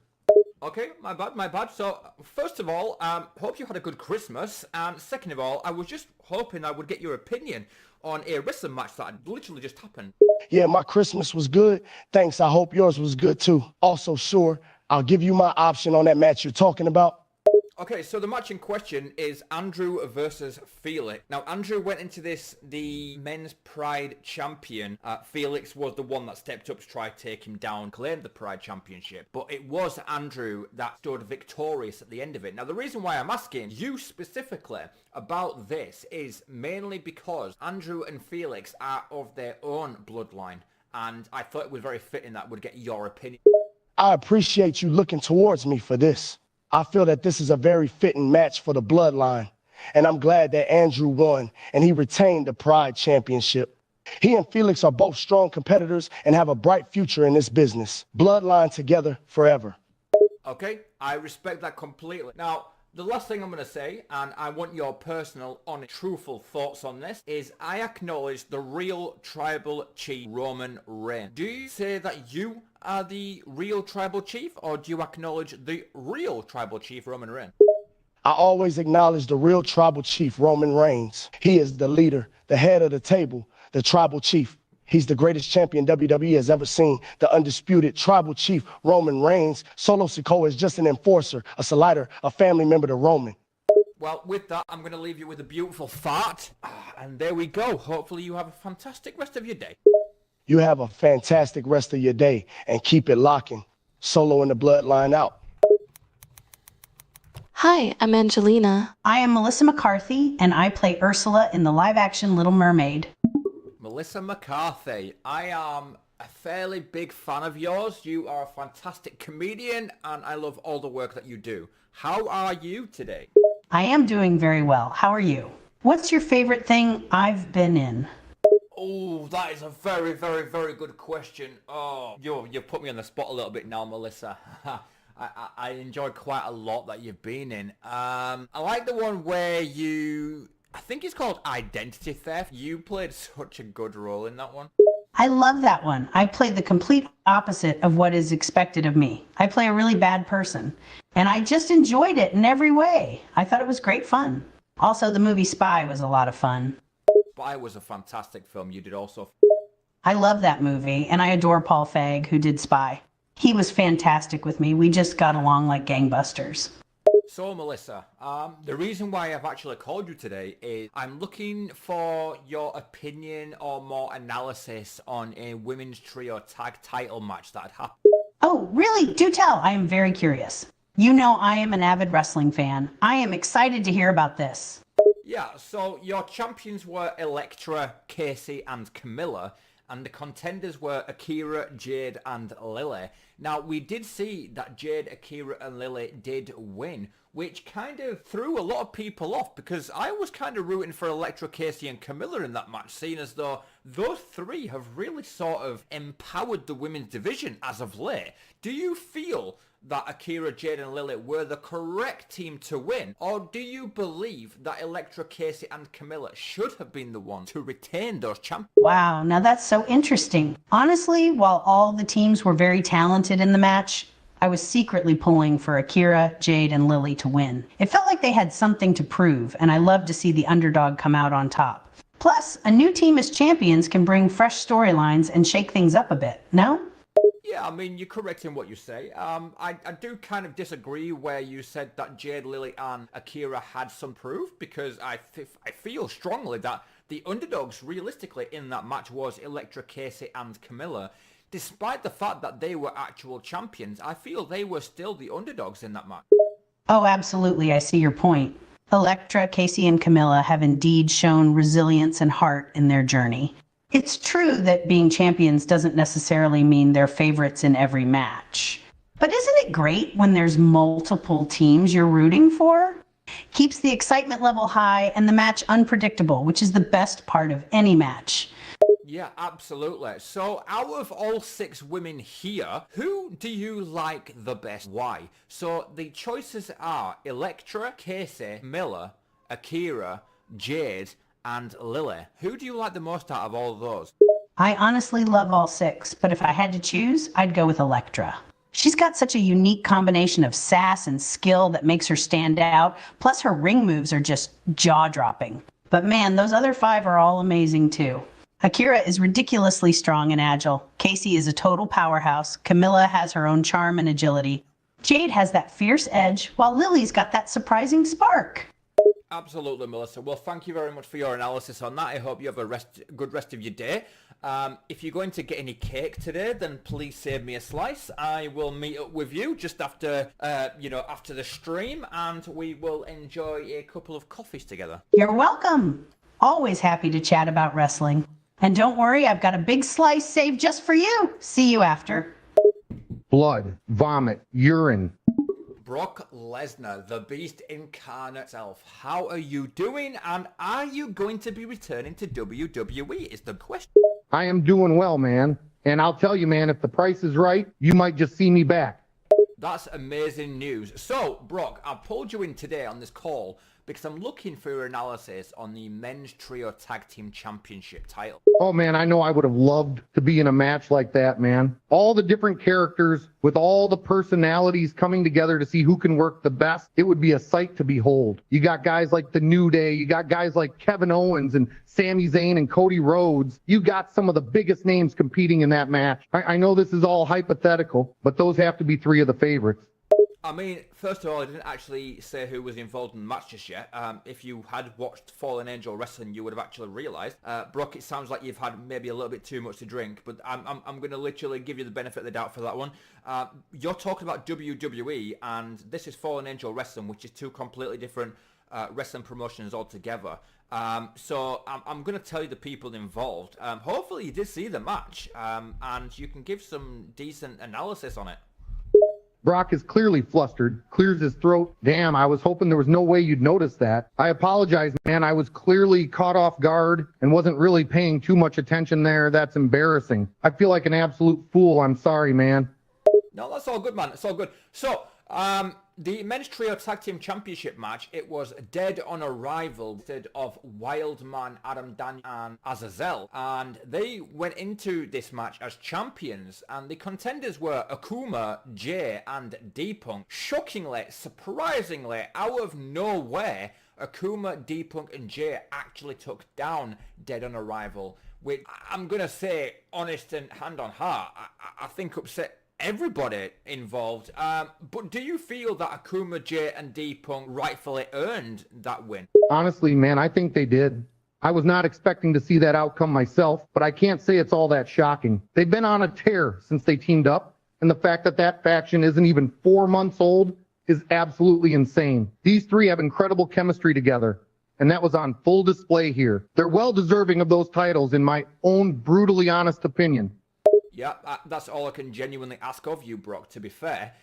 Okay, my bad. So, first of all, hope you had a good Christmas. And second of all, I was just hoping I would get your opinion on a wrestling match that had literally just happened. Yeah, my Christmas was good. Thanks, I hope yours was good too. Also, sure, I'll give you my option on that match you're talking about. Okay, so the match in question is Andrew versus Felix. Now, Andrew went into this the men's Pride champion. Felix was the one that stepped up to try to take him down, claimed the Pride championship. But it was Andrew that stood victorious at the end of it. Now, the reason why I'm asking you specifically about this is mainly because Andrew and Felix are of their own bloodline. And I thought it was very fitting that would get your opinion. I appreciate you looking towards me for this. I feel that this is a very fitting match for the bloodline, and I'm glad that Andrew won and he retained the Pride Championship. He and Felix are both strong competitors and have a bright future in this business. Bloodline together forever. Okay, I respect that completely. Now, the last thing I'm going to say, and I want your personal, honest, truthful thoughts on this, is I acknowledge the real tribal chief, Roman Reigns. Do you say that you are the real tribal chief, or do you acknowledge the real tribal chief, Roman Reigns? I always acknowledge the real tribal chief, Roman Reigns. He is the leader, the head of the table, the tribal chief. He's the greatest champion WWE has ever seen. The undisputed tribal chief, Roman Reigns. Solo Sikoa is just an enforcer, a Saliter, a family member to Roman. Well, with that, I'm going to leave you with a beautiful fart. And there we go. Hopefully you have a fantastic rest of your day. You have a fantastic rest of your day and keep it locking. Solo and the bloodline out. Hi, I'm Angelina. I am Melissa McCarthy, and I play Ursula in the live-action Little Mermaid. Melissa McCarthy, I am a fairly big fan of yours. You are a fantastic comedian, and I love all the work that you do. How are you today? I am doing very well. How are you? What's your favorite thing I've been in? Oh, that is a very, very, very good question. Oh, you put me on the spot a little bit now, Melissa. I enjoyed quite a lot that you've been in. I like the one where I think it's called Identity Theft. You played such a good role in that one. I love that one. I played the complete opposite of what is expected of me. I play a really bad person, and I just enjoyed it in every way. I thought it was great fun. Also, the movie Spy was a lot of fun. Spy was a fantastic film. You did also. I love that movie, and I adore Paul Feig, who did Spy. He was fantastic with me. We just got along like gangbusters. So, Melissa, the reason why I've actually called you today is I'm looking for your opinion or more analysis on a women's trio tag title match that had happened. Oh, really? Do tell. I am very curious. You know I am an avid wrestling fan. I am excited to hear about this. Yeah, so your champions were Elektra, Casey, and Camilla, and the contenders were Akira, Jade, and Lily. Now, we did see that Jade, Akira, and Lily did win, which kind of threw a lot of people off, because I was kind of rooting for Elektra, Casey, and Camilla in that match, seeing as though those three have really sort of empowered the women's division as of late. Do you feel that Akira, Jade, and Lily were the correct team to win? Or do you believe that Elektra, Casey, and Camilla should have been the one to retain those champions? Wow, now that's so interesting. Honestly, while all the teams were very talented in the match, I was secretly pulling for Akira, Jade, and Lily to win. It felt like they had something to prove, and I love to see the underdog come out on top. Plus, a new team as champions can bring fresh storylines and shake things up a bit, no? Yeah, I mean, you're correct in what you say. I do kind of disagree where you said that Jade, Lily, and Akira had some proof, because I feel strongly that the underdogs realistically in that match was Elektra, Casey, and Camilla. Despite the fact that they were actual champions, I feel they were still the underdogs in that match. Oh, absolutely. I see your point. Elektra, Casey, and Camilla have indeed shown resilience and heart in their journey. It's true that being champions doesn't necessarily mean they're favorites in every match. But isn't it great when there's multiple teams you're rooting for? Keeps the excitement level high and the match unpredictable, which is the best part of any match. Yeah, absolutely. So out of all 6 women here, who do you like the best? Why? So the choices are Elektra, Casey, Miller, Akira, Jade, and Lily. Who do you like the most out of all of those? I honestly love all 6, but if I had to choose, I'd go with Elektra. She's got such a unique combination of sass and skill that makes her stand out, plus her ring moves are just jaw-dropping. But man, those other 5 are all amazing too. Akira is ridiculously strong and agile. Casey is a total powerhouse. Camilla has her own charm and agility. Jade has that fierce edge, while Lily's got that surprising spark. Absolutely, Melissa. Well, thank you very much for your analysis on that. I hope you have a good rest of your day. If you're going to get any cake today, then please save me a slice. I will meet up with you just after, after the stream, and we will enjoy a couple of coffees together. You're welcome. Always happy to chat about wrestling. And don't worry, I've got a big slice saved just for you. See you after. Blood, vomit, urine. Brock Lesnar, the beast incarnate self. How are you doing? And are you going to be returning to WWE is the question. I am doing well, man. And I'll tell you, man, if the price is right, you might just see me back. That's amazing news. So, Brock, I pulled you in today on this call because I'm looking for your analysis on the Men's Trio Tag Team Championship title. Oh, man, I know I would have loved to be in a match like that, man. All the different characters with all the personalities coming together to see who can work the best. It would be a sight to behold. You got guys like The New Day. You got guys like Kevin Owens and Sami Zayn and Cody Rhodes. You got some of the biggest names competing in that match. I know this is all hypothetical, but those have to be 3 of the favorites. I mean, first of all, I didn't actually say who was involved in the match just yet. If you had watched Fallen Angel Wrestling, you would have actually realised. Brock, it sounds like you've had maybe a little bit too much to drink, but I'm going to literally give you the benefit of the doubt for that one. You're talking about WWE, and this is Fallen Angel Wrestling, which is two completely different wrestling promotions altogether. So I'm going to tell you the people involved. Hopefully you did see the match, and you can give some decent analysis on it. Brock is clearly flustered, clears his throat. Damn, I was hoping there was no way you'd notice that. I apologize, man. I was clearly caught off guard and wasn't really paying too much attention there. That's embarrassing. I feel like an absolute fool. I'm sorry, man. No, that's all good, man. It's all good. So, the Men's Trio Tag Team Championship match, it was Dead on Arrival instead of Wildman, Adam Daniel and Azazel. And they went into this match as champions. And the contenders were Akuma, Jay and D-Punk. Shockingly, surprisingly, out of nowhere, Akuma, D-Punk and Jay actually took down Dead on Arrival. Which, I'm going to say, honest and hand on heart, I think upset everybody involved. But do you feel that Akuma, Jay and D-Punk rightfully earned that win? Honestly, man, I think they did. I was not expecting to see that outcome myself, but I can't say it's all that shocking. They've been on a tear since they teamed up, and the fact that that faction isn't even 4 months old is absolutely insane. These three have incredible chemistry together, and that was on full display here. They're well deserving of those titles, in my own brutally honest opinion. Yeah, that's all I can genuinely ask of you, Brock, to be fair.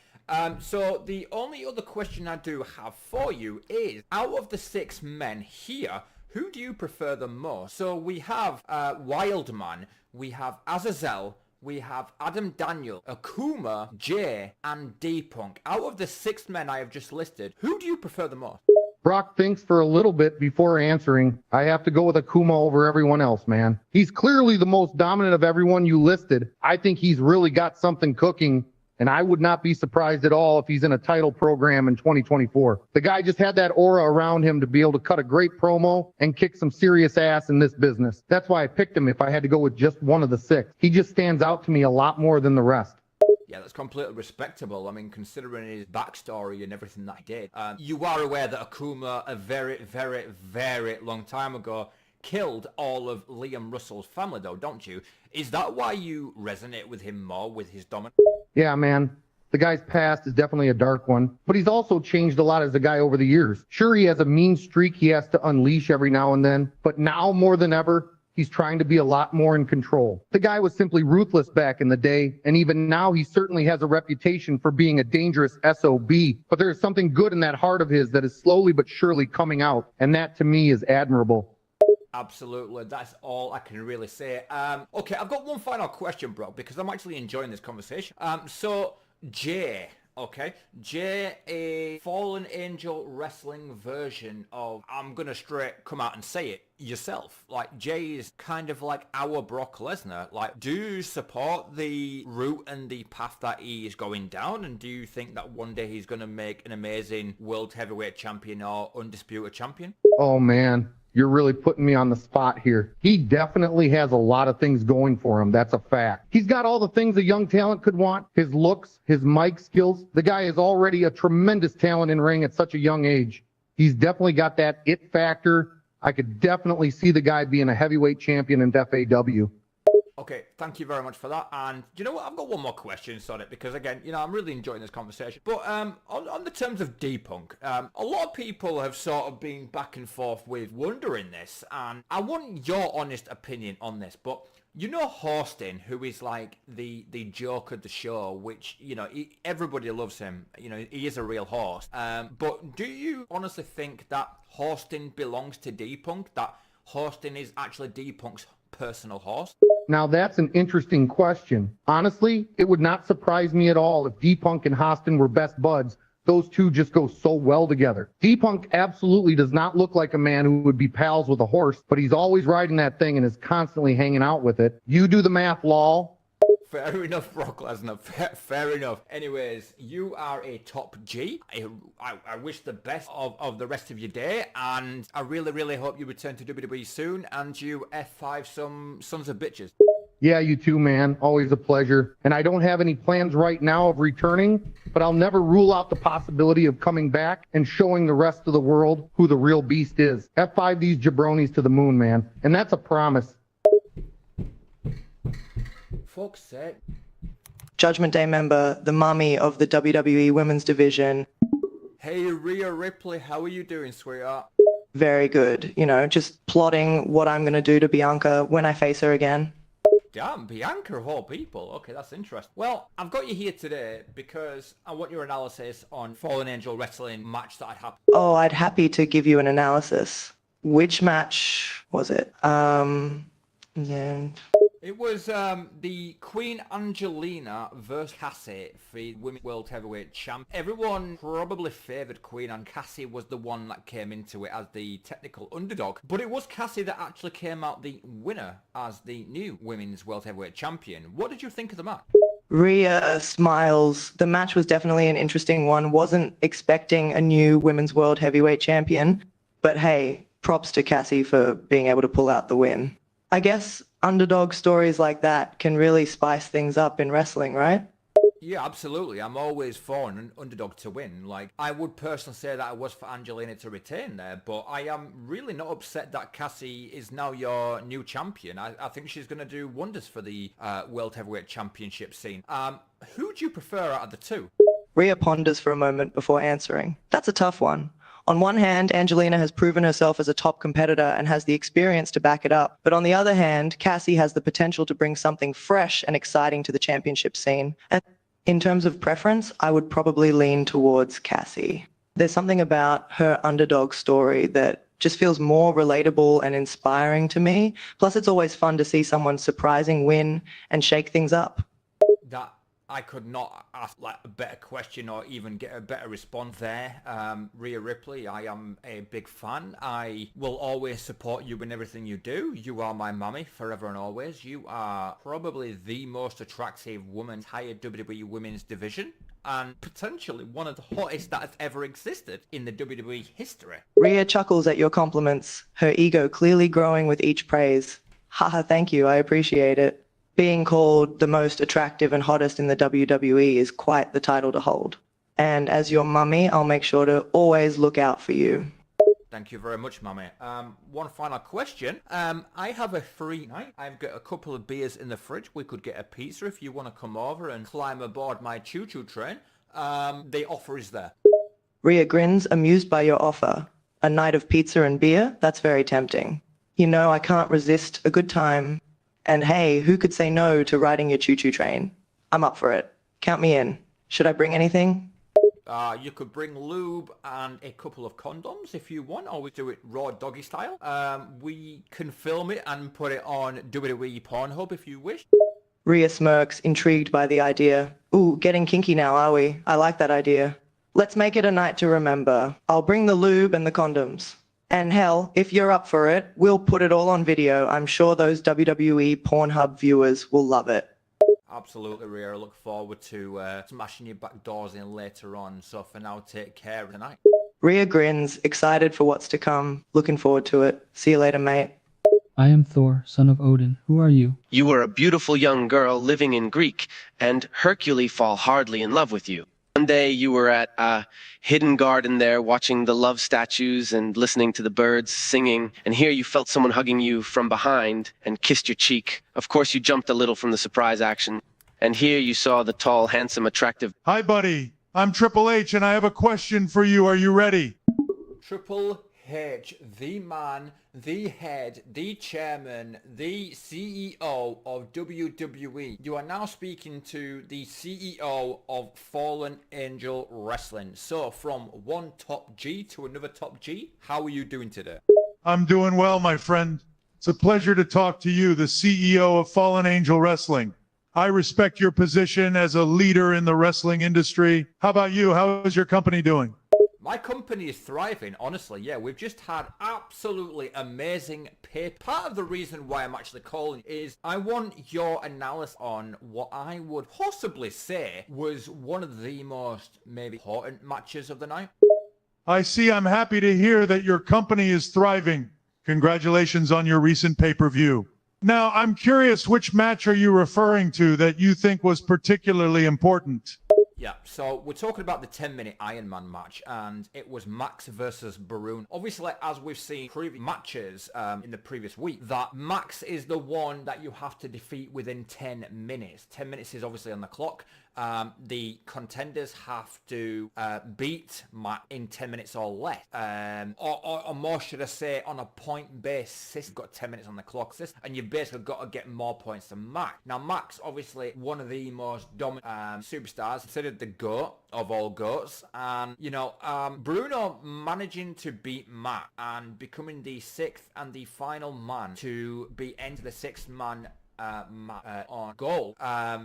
So the only other question I do have for you is, out of the 6 men here, who do you prefer the most? So we have Wildman, we have Azazel, we have Adam Daniel, Akuma, Jay, and D-Punk. Out of the 6 men I have just listed, who do you prefer the most? Brock thinks for a little bit before answering. I have to go with Akuma over everyone else, man. He's clearly the most dominant of everyone you listed. I think he's really got something cooking, and I would not be surprised at all if he's in a title program in 2024. The guy just had that aura around him to be able to cut a great promo and kick some serious ass in this business. That's why I picked him if I had to go with just one of the 6. He just stands out to me a lot more than the rest. Yeah, that's completely respectable. I mean, considering his backstory and everything that he did. You are aware that Akuma, a very, very, very long time ago, killed all of Liam Russell's family, though, don't you? Is that why you resonate with him more, with his dominance? Yeah, man. The guy's past is definitely a dark one, but he's also changed a lot as a guy over the years. Sure, he has a mean streak he has to unleash every now and then, but now more than ever, he's trying to be a lot more in control. The guy was simply ruthless back in the day, and even now he certainly has a reputation for being a dangerous SOB. But there is something good in that heart of his that is slowly but surely coming out, and that to me is admirable. Absolutely, that's all I can really say. Okay, I've got one final question, bro, because I'm actually enjoying this conversation. So, Jay... Okay, Jay, a Fallen Angel wrestling version of, I'm gonna straight come out and say it, yourself. Like, Jay is kind of like our Brock Lesnar. Like, do you support the route and the path that he is going down? And do you think that one day he's gonna make an amazing World Heavyweight Champion or Undisputed Champion? Oh, man. You're really putting me on the spot here. He definitely has a lot of things going for him. That's a fact. He's got all the things a young talent could want. His looks, his mic skills. The guy is already a tremendous talent in ring at such a young age. He's definitely got that it factor. I could definitely see the guy being a heavyweight champion in FAW. Okay, thank you very much for that. And you know what? I've got one more question, sorry, because again, you know, I'm really enjoying this conversation. But on the terms of D-Punk, a lot of people have sort of been back and forth with wondering this, and I want your honest opinion on this. But you know Horston, who is like the joke of the show, which, you know, everybody loves him. You know, he is a real horse. But do you honestly think that Horston belongs to D-Punk? That Horston is actually D-Punk's personal horse? Now that's an interesting question. Honestly, it would not surprise me at all if D-Punk and Houston were best buds. Those two just go so well together. D-Punk absolutely does not look like a man who would be pals with a horse, but he's always riding that thing and is constantly hanging out with it. You do the math, lol. Fair enough, Brock Lesnar. Fair enough. Anyways, you are a top G. I wish the best of the rest of your day, and I really, really hope you return to WWE soon, and you F5 some sons of bitches. Yeah, you too, man. Always a pleasure. And I don't have any plans right now of returning, but I'll never rule out the possibility of coming back and showing the rest of the world who the real beast is. F5 these jabronis to the moon, man. And that's a promise. Fuck's sake. Judgment Day member, the mummy of the WWE Women's Division. Hey, Rhea Ripley, how are you doing, sweetheart? Very good. You know, just plotting what I'm going to do to Bianca when I face her again. Damn, Bianca of all people. Okay, that's interesting. Well, I've got you here today because I want your analysis on Fallen Angel Wrestling match that had happened. Oh, I'd happy to give you an analysis. Which match was it? Yeah. It was the Queen Angelina versus Cassie for the Women's World Heavyweight Champ. Everyone probably favoured Queen, and Cassie was the one that came into it as the technical underdog. But it was Cassie that actually came out the winner as the new Women's World Heavyweight Champion. What did you think of the match? Rhea smiles. The match was definitely an interesting one. Wasn't expecting a new Women's World Heavyweight Champion. But hey, props to Cassie for being able to pull out the win. I guess underdog stories like that can really spice things up in wrestling, right? Yeah, absolutely. I'm always for an underdog to win. Like, I would personally say that I was for Angelina to retain there, but I am really not upset that Cassie is now your new champion. I think she's going to do wonders for the World Heavyweight Championship scene. Who do you prefer out of the two? Rhea ponders for a moment before answering. That's a tough one. On one hand, Angelina has proven herself as a top competitor and has the experience to back it up. But on the other hand, Cassie has the potential to bring something fresh and exciting to the championship scene. And in terms of preference, I would probably lean towards Cassie. There's something about her underdog story that just feels more relatable and inspiring to me. Plus, it's always fun to see someone surprising win and shake things up. That I could not ask like a better question or even get a better response there. Rhea Ripley, I am a big fan. I will always support you in everything you do. You are my mummy forever and always. You are probably the most attractive woman in the entire WWE Women's Division, and potentially one of the hottest that has ever existed in the WWE history. Rhea chuckles at your compliments, her ego clearly growing with each praise. Haha, thank you, I appreciate it. Being called the most attractive and hottest in the WWE is quite the title to hold. And as your mummy, I'll make sure to always look out for you. Thank you very much, mummy. One final question. I have a free night. I've got a couple of beers in the fridge. We could get a pizza if you want to come over and climb aboard my choo-choo train. The offer is there. Rhea grins, amused by your offer. A night of pizza and beer? That's very tempting. You know, I can't resist a good time. And hey, who could say no to riding your choo-choo train? I'm up for it. Count me in. Should I bring anything? You could bring lube and a couple of condoms if you want, or we do it raw doggy style. We can film it and put it on WWE Pornhub if you wish. Rhea smirks, intrigued by the idea. Ooh, getting kinky now, are we? I like that idea. Let's make it a night to remember. I'll bring the lube and the condoms. And hell, if you're up for it, we'll put it all on video. I'm sure those WWE Pornhub viewers will love it. Absolutely, Rhea. I look forward to smashing your back doors in later on. So for now, take care of the night. Rhea grins, excited for what's to come. Looking forward to it. See you later, mate. I am Thor, son of Odin. Who are you? You were a beautiful young girl living in Greek, and Hercules fall hardly in love with you. One day you were at a hidden garden there watching the love statues and listening to the birds singing, and here you felt someone hugging you from behind and kissed your cheek. Of course you jumped a little from the surprise action, and here you saw the tall, handsome, attractive... Hi buddy, I'm Triple H and I have a question for you. Are you ready? Triple H, the man, the head, the chairman, the CEO of WWE. You are now speaking to the CEO of Fallen Angel Wrestling. So from one top G to another top G, how are you doing today? I'm doing well, my friend. It's a pleasure to talk to you, the CEO of Fallen Angel Wrestling. I respect your position as a leader in the wrestling industry. How about you? How is your company doing? My company is thriving, honestly. Yeah, we've just had absolutely amazing pay. Part of the reason why I'm actually calling is I want your analysis on what I would possibly say was one of the most maybe important matches of the night. I see. I'm happy to hear that your company is thriving. Congratulations on your recent pay-per-view. Now, I'm curious, which match are you referring to that you think was particularly important? Yeah, so we're talking about the 10-minute Ironman match, and it was Max versus Barun. Obviously, as we've seen previous matches in the previous week, that Max is the one that you have to defeat within 10 minutes. 10 minutes is obviously on the clock. The contenders have to beat Max in 10 minutes or less. Or more, should I say, on a point-based system. You've got 10 minutes on the clock, and you've basically got to get more points than Max. Now, Max, obviously, one of the most dominant superstars, considered the GOAT of all GOATs. And, you know, Bruno managing to beat Max and becoming the sixth and the final man to be into the sixth man on goal.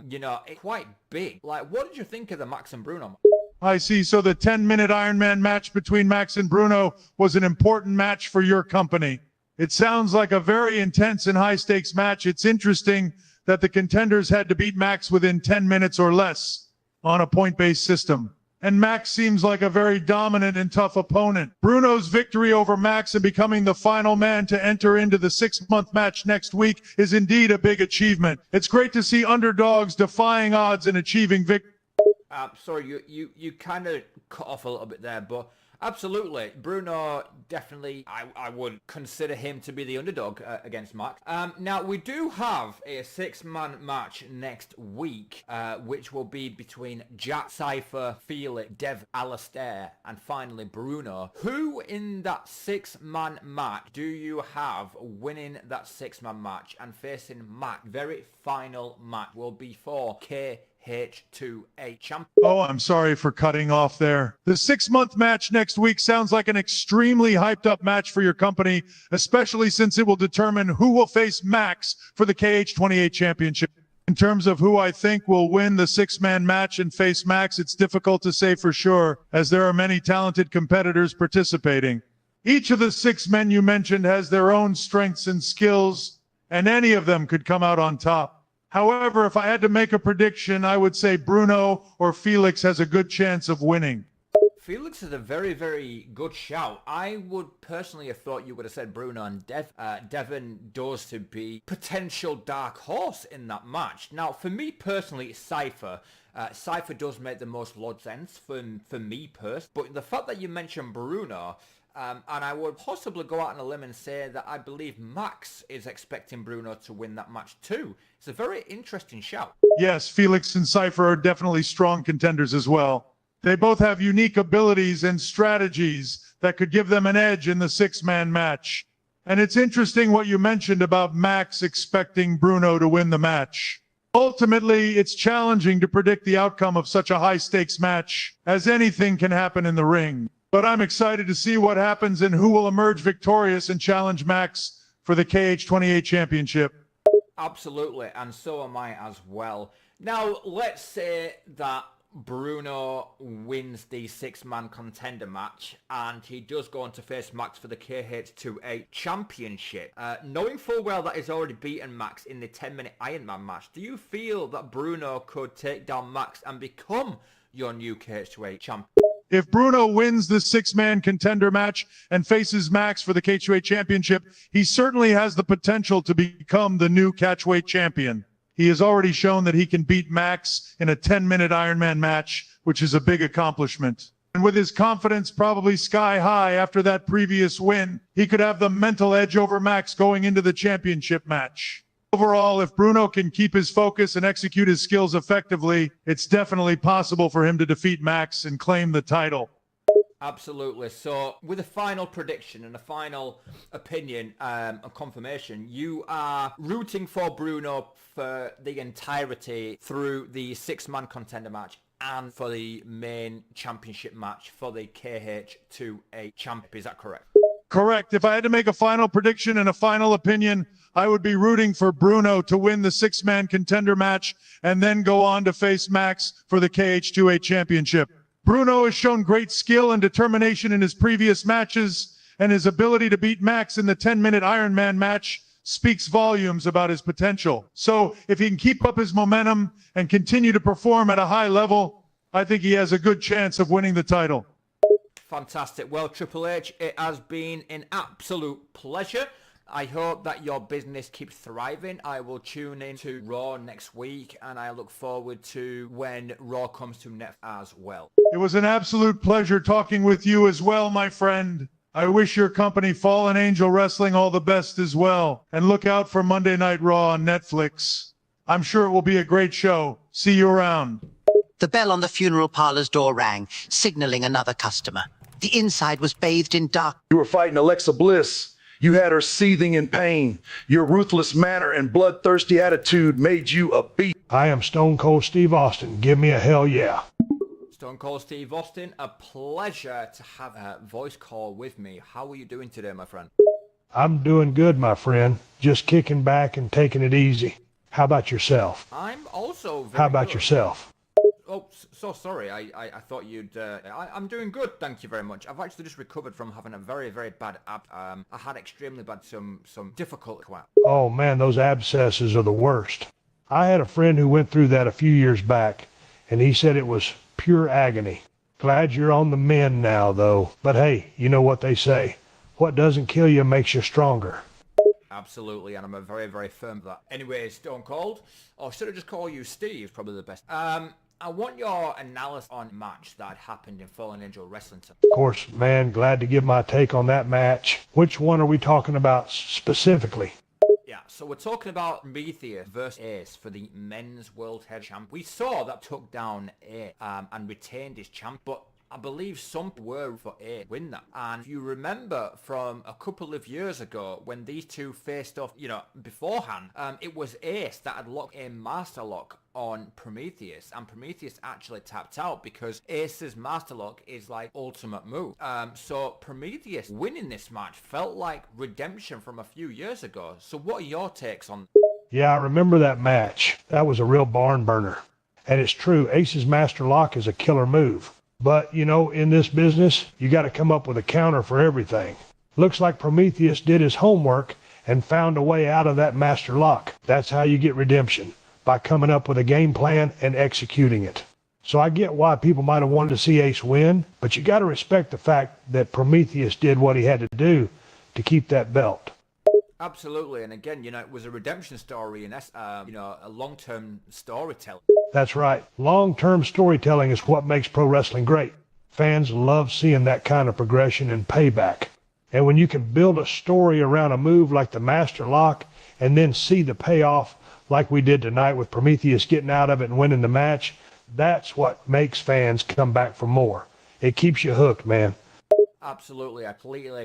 You know, it's quite big. Like, what did you think of the Max and Bruno? I see. So the 10-minute Ironman match between Max and Bruno was an important match for your company. It sounds like a very intense and high-stakes match. It's interesting that the contenders had to beat Max within 10 minutes or less on a point-based system. And Max seems like a very dominant and tough opponent. Bruno's victory over Max and becoming the final man to enter into the 6-month match next week is indeed a big achievement. It's great to see underdogs defying odds and achieving victory. Sorry, you kind of cut off a little bit there, but absolutely, Bruno definitely, I would consider him to be the underdog against Max. Now, we do have a 6-man match next week, which will be between Jack, Cypher, Felix, Dev, Alistair, and finally Bruno. Who in that 6-man match do you have winning that 6-man match and facing Max? Very final match will be for H2A champion. Oh, I'm sorry for cutting off there. The 6-month match next week sounds like an extremely hyped up match for your company, especially since it will determine who will face Max for the KH28 championship. In terms of who I think will win the 6-man match and face Max, it's difficult to say for sure, as there are many talented competitors participating. Each of the 6 men you mentioned has their own strengths and skills, and any of them could come out on top. However, if I had to make a prediction, I would say Bruno or Felix has a good chance of winning. Felix is a very, very good shout. I would personally have thought you would have said Bruno and Devon does to be potential dark horse in that match. Now, for me personally, it's Cypher. Cypher does make the most sense for me personally. But the fact that you mentioned Bruno, and I would possibly go out on a limb and say that I believe Max is expecting Bruno to win that match too. It's a very interesting shout. Yes, Felix and Cypher are definitely strong contenders as well. They both have unique abilities and strategies that could give them an edge in the 6-man match. And it's interesting what you mentioned about Max expecting Bruno to win the match. Ultimately, it's challenging to predict the outcome of such a high-stakes match, as anything can happen in the ring. But I'm excited to see what happens and who will emerge victorious and challenge Max for the KH28 championship. Absolutely, and so am I as well. Now, let's say that Bruno wins the 6-man contender match and he does go on to face Max for the KH28 championship. Knowing full well that he's already beaten Max in the 10-minute Ironman match, do you feel that Bruno could take down Max and become your new KH28 champion? If Bruno wins the 6-man contender match and faces Max for the KH2A championship, he certainly has the potential to become the new catchweight champion. He has already shown that he can beat Max in a 10-minute Ironman match, which is a big accomplishment. And with his confidence probably sky high after that previous win, he could have the mental edge over Max going into the championship match. Overall, if Bruno can keep his focus and execute his skills effectively, it's definitely possible for him to defeat Max and claim the title. Absolutely. So, with a final prediction and a final opinion and confirmation, you are rooting for Bruno for the entirety through the 6-man contender match and for the main championship match for the KH2A champion. Is that correct? Correct. If I had to make a final prediction and a final opinion, I would be rooting for Bruno to win the 6-man contender match and then go on to face Max for the KH2A championship. Bruno has shown great skill and determination in his previous matches, and his ability to beat Max in the 10-minute Ironman match speaks volumes about his potential. So if he can keep up his momentum and continue to perform at a high level, I think he has a good chance of winning the title. Fantastic. Well, Triple H, it has been an absolute pleasure I hope that your business keeps thriving. I will tune in to Raw next week, and I look forward to when Raw comes to Netflix as well. It was an absolute pleasure talking with you as well, my friend. I wish your company, Fallen Angel Wrestling, all the best as well. And look out for Monday Night Raw on Netflix. I'm sure it will be a great show. See you around. The bell on the funeral parlor's door rang, signaling another customer. The inside was bathed in dark. You were fighting Alexa Bliss. You had her seething in pain. Your ruthless manner and bloodthirsty attitude made you a beast. I am Stone Cold Steve Austin. Give me a hell yeah. Stone Cold Steve Austin, a pleasure to have a voice call with me. How are you doing today, my friend? I'm doing good, my friend. Just kicking back and taking it easy. How about yourself? I'm also very How about good. yourself? Oh, so sorry. I thought you'd... I'm doing good, thank you very much. I've actually just recovered from having a very, very bad I had extremely bad, some difficult... Oh, man, those abscesses are the worst. I had a friend who went through that a few years back, and he said it was pure agony. Glad you're on the mend now, though. But hey, you know what they say. What doesn't kill you makes you stronger. Absolutely, and I'm a very, very firm for that. Anyway, Stone Cold, or should I just call you Steve? Probably the best. I want your analysis on the match that happened in Fallen Angel Wrestling. Of course, man, glad to give my take on that match. Which one are we talking about specifically? Yeah, so we're talking about Prometheus versus Ace for the Men's World Head Champ. We saw that took down Ace and retained his champ, but I believe some were for Ace to win that. And if you remember from a couple of years ago when these two faced off, beforehand, it was Ace that had locked a master lock on Prometheus, and Prometheus actually tapped out because Ace's master lock is like ultimate move. So Prometheus winning this match felt like redemption from a few years ago. So what are your takes on? Yeah, I remember that match. That was a real barn burner. And it's true, Ace's master lock is a killer move. But, in this business, you got to come up with a counter for everything. Looks like Prometheus did his homework and found a way out of that master lock. That's how you get redemption, by coming up with a game plan and executing it. So I get why people might have wanted to see Ace win, but you got to respect the fact that Prometheus did what he had to do to keep that belt. Absolutely, and again, it was a redemption story and a long-term storytelling. That's right. Long-term storytelling is what makes pro wrestling great. Fans love seeing that kind of progression and payback. And when you can build a story around a move like the master lock and then see the payoff like we did tonight with Prometheus getting out of it and winning the match, that's what makes fans come back for more. It keeps you hooked, man. Absolutely, I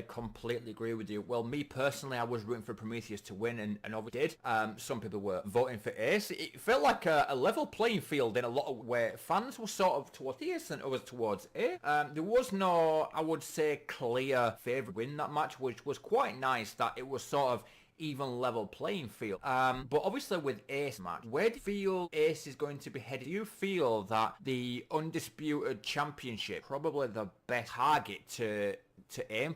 completely agree with you. Well, me personally, I was rooting for Prometheus to win, and obviously did. Some people were voting for Ace. It felt like a level playing field in a lot of where fans were sort of towards Ace and others towards Ace. There was no, I would say, clear favourite win that match, which was quite nice that it was sort of even level playing field. But obviously with Ace match, where do you feel Ace is going to be headed? Do you feel that the Undisputed Championship probably the best target to aim?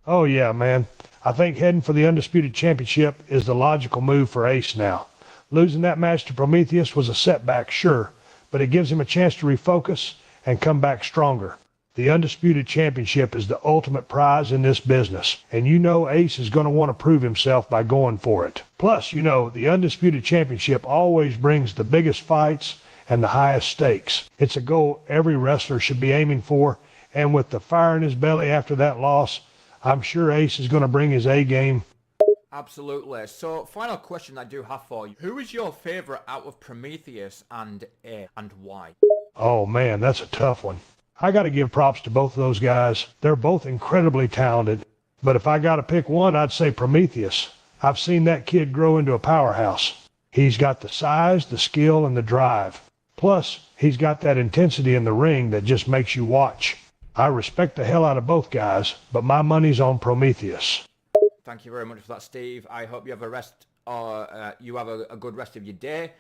Oh yeah, man. I think heading for the Undisputed Championship is the logical move for Ace now. Losing that match to Prometheus was a setback, sure, but it gives him a chance to refocus and come back stronger. The Undisputed Championship is the ultimate prize in this business, and Ace is going to want to prove himself by going for it. Plus, the Undisputed Championship always brings the biggest fights and the highest stakes. It's a goal every wrestler should be aiming for, and with the fire in his belly after that loss, I'm sure Ace is going to bring his A game. Absolutely. So, final question I do have for you. Who is your favourite out of Prometheus and Ace, and why? Oh man, that's a tough one. I got to give props to both of those guys. They're both incredibly talented. But if I got to pick one, I'd say Prometheus. I've seen that kid grow into a powerhouse. He's got the size, the skill, and the drive. Plus, he's got that intensity in the ring that just makes you watch. I respect the hell out of both guys, but my money's on Prometheus. Thank you very much for that, Steve. I hope you have a good rest of your day.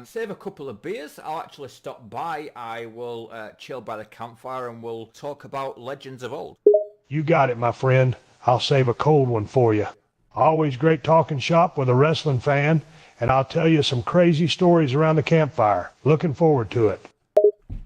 Save a couple of beers. I'll actually stop by. I will chill by the campfire and we'll talk about legends of old. You got it, my friend. I'll save a cold one for you. Always great talking shop with a wrestling fan, and I'll tell you some crazy stories around the campfire. Looking forward to it.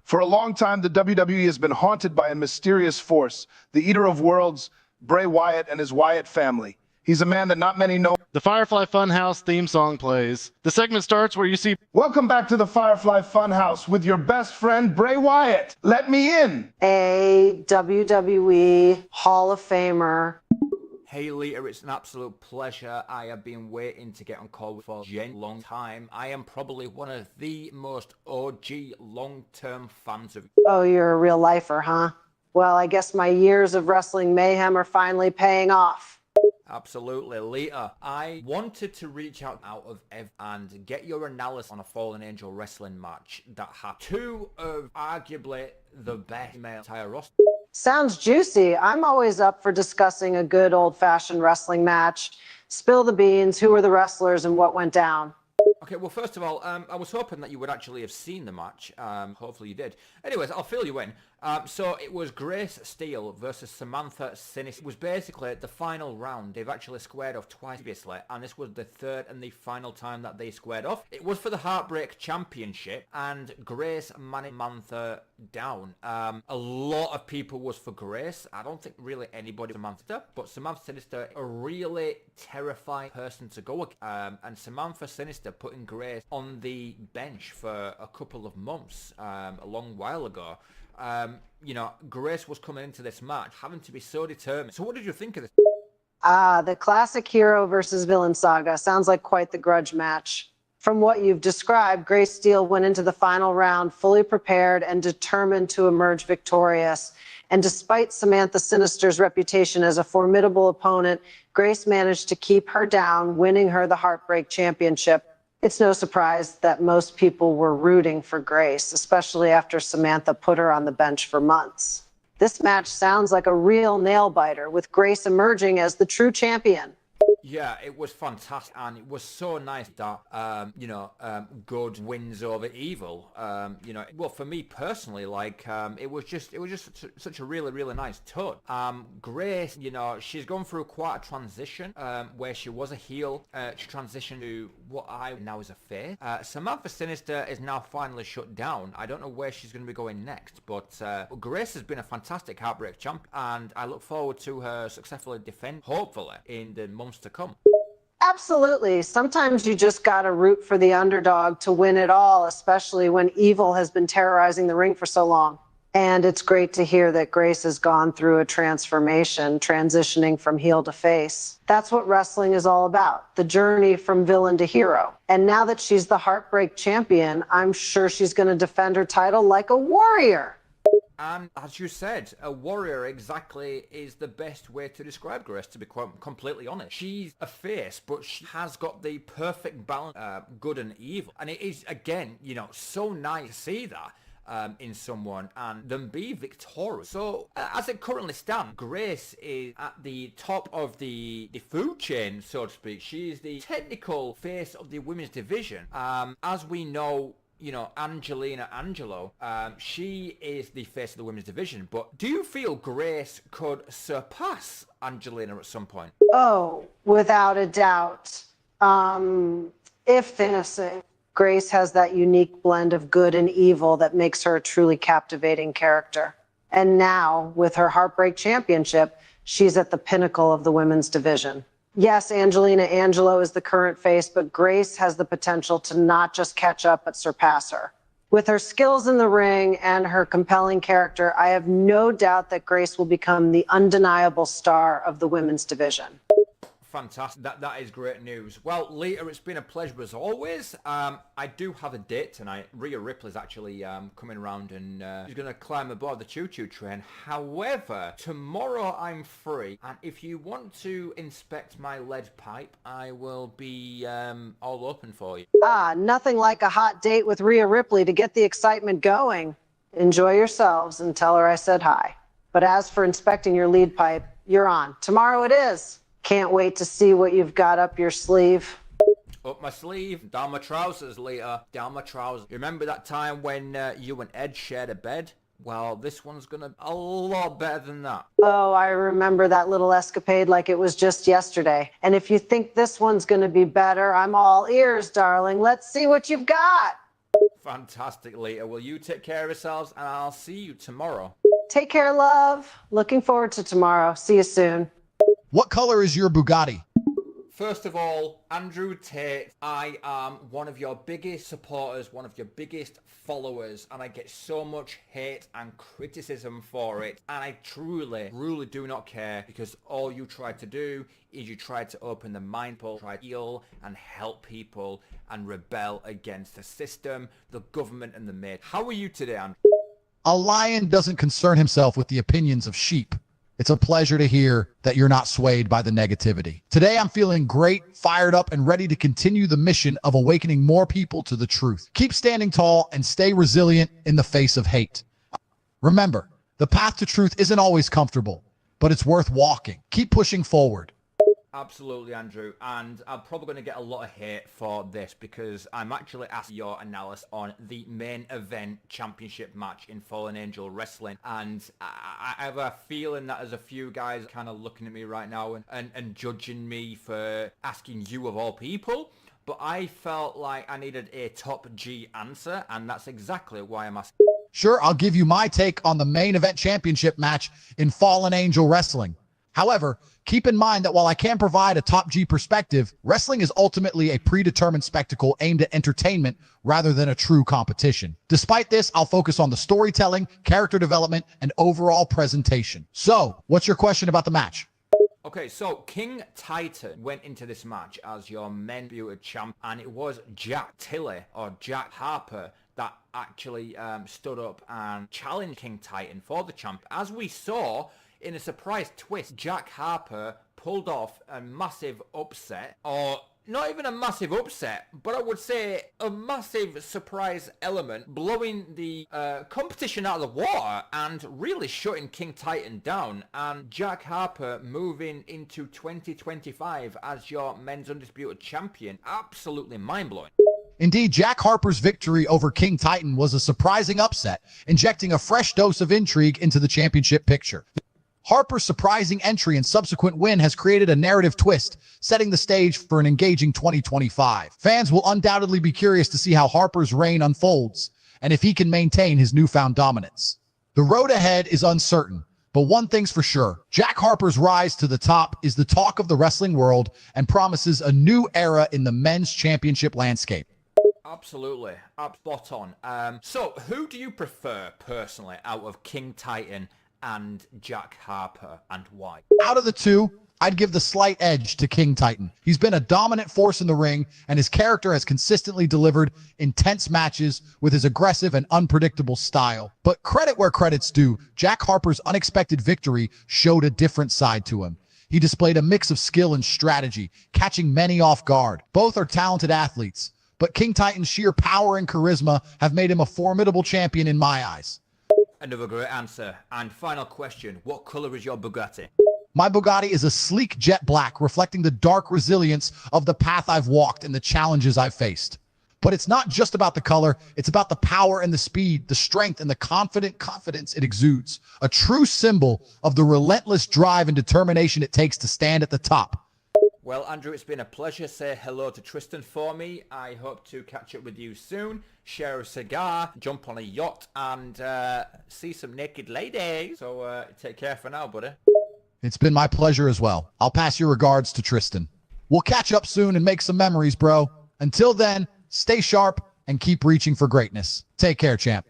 For a long time, the WWE has been haunted by a mysterious force, the Eater of Worlds, Bray Wyatt and his Wyatt family. He's a man that not many know. The Firefly Funhouse theme song plays. The segment starts where you see... Welcome back to the Firefly Funhouse with your best friend, Bray Wyatt. Let me in. A WWE Hall of Famer. Hey Lita, it's an absolute pleasure. I have been waiting to get on call for a long time. I am probably one of the most OG long-term fans of you. Oh, you're a real lifer, huh? Well, I guess my years of wrestling mayhem are finally paying off. Absolutely, Lita. I wanted to reach out of and get your analysis on a Fallen Angel wrestling match that had two of arguably the best male entire roster. Sounds juicy. I'm always up for discussing a good old-fashioned wrestling match. Spill the beans. Who were the wrestlers and what went down? Okay, well, first of all, I was hoping that you would actually have seen the match. Hopefully you did. Anyways, I'll fill you in. So it was Grace Steele versus Samantha Sinister. It was basically the final round. They've actually squared off twice previously, and this was the third and the final time that they squared off. It was for the Heartbreak Championship, and Grace managed Samantha down. A lot of people was for Grace. I don't think really anybody was Samantha, but Samantha Sinister, a really terrifying person to go against. And Samantha Sinister putting Grace on the bench for a couple of months, a long while ago. You know, Grace was coming into this match having to be so determined. So what did you think of this? The classic hero versus villain saga. Sounds like quite the grudge match. From what you've described, Grace Steele went into the final round fully prepared and determined to emerge victorious. And despite Samantha Sinister's reputation as a formidable opponent, Grace managed to keep her down, winning her the Heartbreak Championship. It's no surprise that most people were rooting for Grace, especially after Samantha put her on the bench for months. This match sounds like a real nail-biter, with Grace emerging as the true champion. Yeah, it was fantastic, and it was so nice that, good wins over evil. Well, for me personally, it was just such a really, really nice touch. Grace, she's gone through quite a transition, where she was a heel, she transitioned to what I now is a face. Samantha Sinister is now finally shut down. I don't know where she's going to be going next, but Grace has been a fantastic Heartbreak champ, and I look forward to her successfully defend, hopefully, in the months to come. Absolutely. Sometimes you just gotta root for the underdog to win it all, especially when evil has been terrorizing the ring for so long. And it's great to hear that Grace has gone through a transformation, transitioning from heel to face. That's what wrestling is all about, the journey from villain to hero. And now that she's the Heartbreak champion, I'm sure she's gonna defend her title like a warrior. And as you said, a warrior exactly is the best way to describe Grace, to be quite completely honest. She's a face, but she has got the perfect balance, good and evil. And it is, again, so nice to see that in someone and them be victorious. So, as it currently stands, Grace is at the top of the food chain, so to speak. She is the technical face of the women's division. As we know, Angelina Angelo, she is the face of the women's division. But do you feel Grace could surpass Angelina at some point? Oh, without a doubt. If anything, Grace has that unique blend of good and evil that makes her a truly captivating character. And now, with her Heartbreak Championship, she's at the pinnacle of the women's division. Yes, Angelina Angelo is the current face, but Grace has the potential to not just catch up, but surpass her. With her skills in the ring and her compelling character, I have no doubt that Grace will become the undeniable star of the women's division. Fantastic. That is great news. Well, Lita, it's been a pleasure as always. I do have a date tonight. Rhea Ripley's actually coming around and she's going to climb aboard the choo-choo train. However, tomorrow I'm free, and if you want to inspect my lead pipe, I will be all open for you. Nothing like a hot date with Rhea Ripley to get the excitement going. Enjoy yourselves and tell her I said hi. But as for inspecting your lead pipe, you're on. Tomorrow it is. Can't wait to see what you've got up your sleeve. Up my sleeve, down my trousers, Lita, down my trousers. You remember that time when you and Ed shared a bed? Well, this one's gonna a lot better than that. Oh, I remember that little escapade like it was just yesterday. And if you think this one's gonna be better, I'm all ears, darling. Let's see what you've got. Fantastic, Lita. Well, you take care of yourselves, and I'll see you tomorrow. Take care, love. Looking forward to tomorrow. See you soon. What color is your Bugatti? First of all, Andrew Tate, I am one of your biggest supporters, one of your biggest followers, and I get so much hate and criticism for it. And I truly do not care, because all you try to do is you try to open the mind pool, try to heal and help people and rebel against the system, the government and the made. How are you today, Andrew? A lion doesn't concern himself with the opinions of sheep. It's a pleasure to hear that you're not swayed by the negativity. Today, I'm feeling great, fired up, and ready to continue the mission of awakening more people to the truth. Keep standing tall and stay resilient in the face of hate. Remember, the path to truth isn't always comfortable, but it's worth walking. Keep pushing forward. Absolutely, Andrew, and I'm probably going to get a lot of hate for this because I'm actually asking your analysis on the main event championship match in Fallen Angel Wrestling, and I have a feeling that there's a few guys kind of looking at me right now and judging me for asking you of all people, but I felt like I needed a top G answer, and that's exactly why I'm asking. Sure, I'll give you my take on the main event championship match in Fallen Angel Wrestling. However, keep in mind that while I can provide a top G perspective, wrestling is ultimately a predetermined spectacle aimed at entertainment rather than a true competition. Despite this, I'll focus on the storytelling, character development, and overall presentation. So, what's your question about the match? Okay, so King Titan went into this match as your men debuted champ, and it was Jack Tilley, or Jack Harper, that actually stood up and challenged King Titan for the champ. As we saw, in a surprise twist, Jack Harper pulled off a massive upset, or not even a massive upset, but I would say a massive surprise element, blowing the competition out of the water and really shutting King Titan down, and Jack Harper moving into 2025 as your men's undisputed champion. Absolutely mind-blowing. Indeed, Jack Harper's victory over King Titan was a surprising upset, injecting a fresh dose of intrigue into the championship picture. Harper's surprising entry and subsequent win has created a narrative twist, setting the stage for an engaging 2025. Fans will undoubtedly be curious to see how Harper's reign unfolds, and if he can maintain his newfound dominance. The road ahead is uncertain, but one thing's for sure. Jack Harper's rise to the top is the talk of the wrestling world and promises a new era in the men's championship landscape. Absolutely. Spot on. So, who do you prefer, personally, out of King Titan and Jack Harper, and why? Out of the two, I'd give the slight edge to King Titan. He's been a dominant force in the ring, and his character has consistently delivered intense matches with his aggressive and unpredictable style. But credit where credit's due, Jack Harper's unexpected victory showed a different side to him. He displayed a mix of skill and strategy, catching many off guard. Both are talented athletes, but King Titan's sheer power and charisma have made him a formidable champion in my eyes. Another great answer. And final question, what color is your Bugatti? My Bugatti is a sleek jet black, reflecting the dark resilience of the path I've walked and the challenges I've faced. But it's not just about the color, it's about the power and the speed, the strength and the confidence it exudes. A true symbol of the relentless drive and determination it takes to stand at the top. Well, Andrew, it's been a pleasure. Say hello to Tristan for me. I hope to catch up with you soon, share a cigar, jump on a yacht, and see some naked ladies. So take care for now, buddy. It's been my pleasure as well. I'll pass your regards to Tristan. We'll catch up soon and make some memories, bro. Until then, stay sharp and keep reaching for greatness. Take care, champ.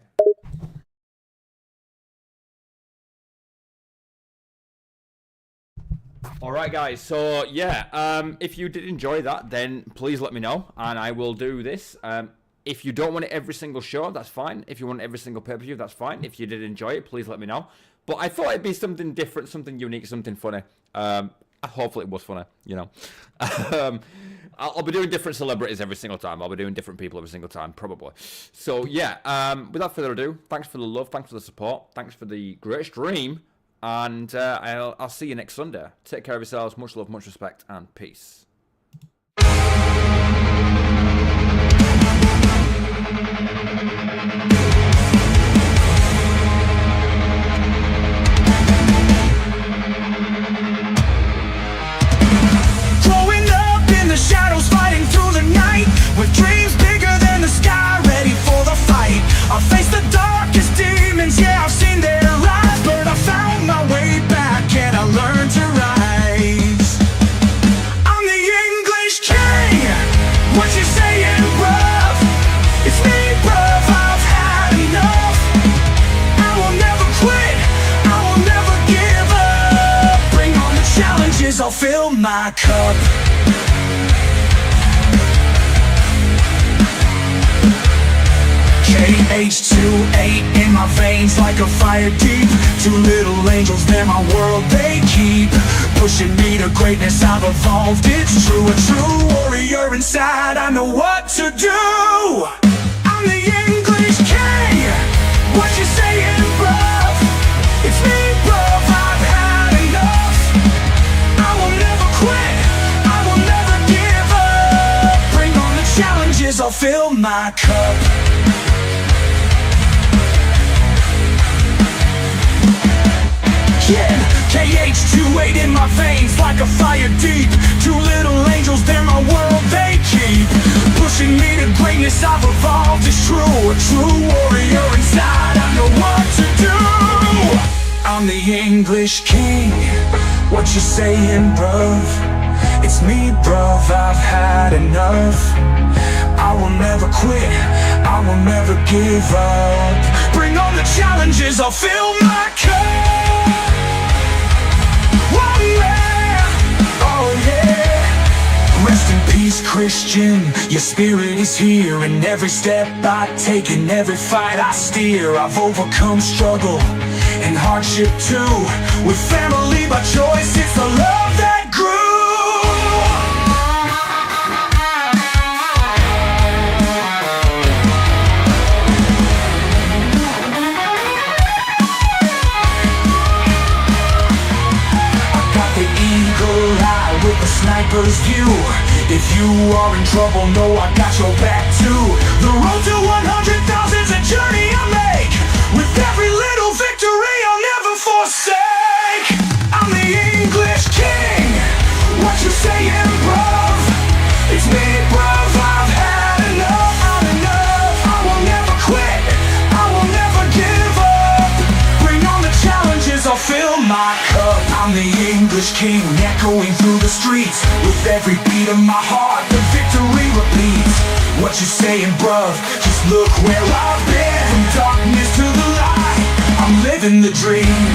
Alright guys, so yeah, if you did enjoy that, then please let me know, and I will do this. If you don't want it every single show, that's fine. If you want every single pay-per-view, that's fine. If you did enjoy it, please let me know. But I thought it'd be something different, something unique, something funny. Hopefully it was funny, you know. I'll be doing different celebrities every single time. I'll be doing different people every single time, probably. So yeah, without further ado, thanks for the love, thanks for the support, thanks for the great stream. And I'll see you next Sunday. Take care of yourselves. Much love, much respect, and peace. Growing up in the shadows, fighting through the night, with dreams bigger than the sky, ready for the fight. I face the darkest demons, yeah, I've seen their rise, but I found my way back and I learned to rise. I'm the What you saying, bruv? It's me, bruv, I've had enough. I will never quit, I will never give up. Bring on the challenges, I'll fill my cup. KH28 in my veins like a fire deep. Two little angels, they're my world, they keep pushing me to greatness, I've evolved, it's true. A true warrior inside, I know what to do. I'm the English king. What you saying, bruv? It's me, bruv, I've had enough. I will never quit, I will never give up. Bring on the challenges, I'll fill my cup. Yeah, KH28 in my veins like a fire deep. Two little angels, they're my world, they keep pushing me to greatness, I've evolved, it's true. A true warrior inside, I know what to do. I'm the English king. What you saying, bruv? It's me, bruv, I've had enough. I will never quit, I will never give up. Bring on the challenges, I'll fill my cup. Rest in peace, Christian, your spirit is here. And every step I take and every fight I steer, I've overcome struggle and hardship too. With family by choice, it's the love that grew. With a sniper's view, if you are in trouble, know I got your back too. The road to 100,000's a journey I make. With every little victory I'll never forsake. I'm the English king. What you saying, bruv? It's me, bruv, I've had enough, had enough. I will never quit, I will never give up. Bring on the challenges, I'll fill my cup. I'm the English king, echoing through the streets. With every beat of my heart, the victory repeats. What you saying, bruv? Just look where I've been. From darkness to the light, I'm living the dream.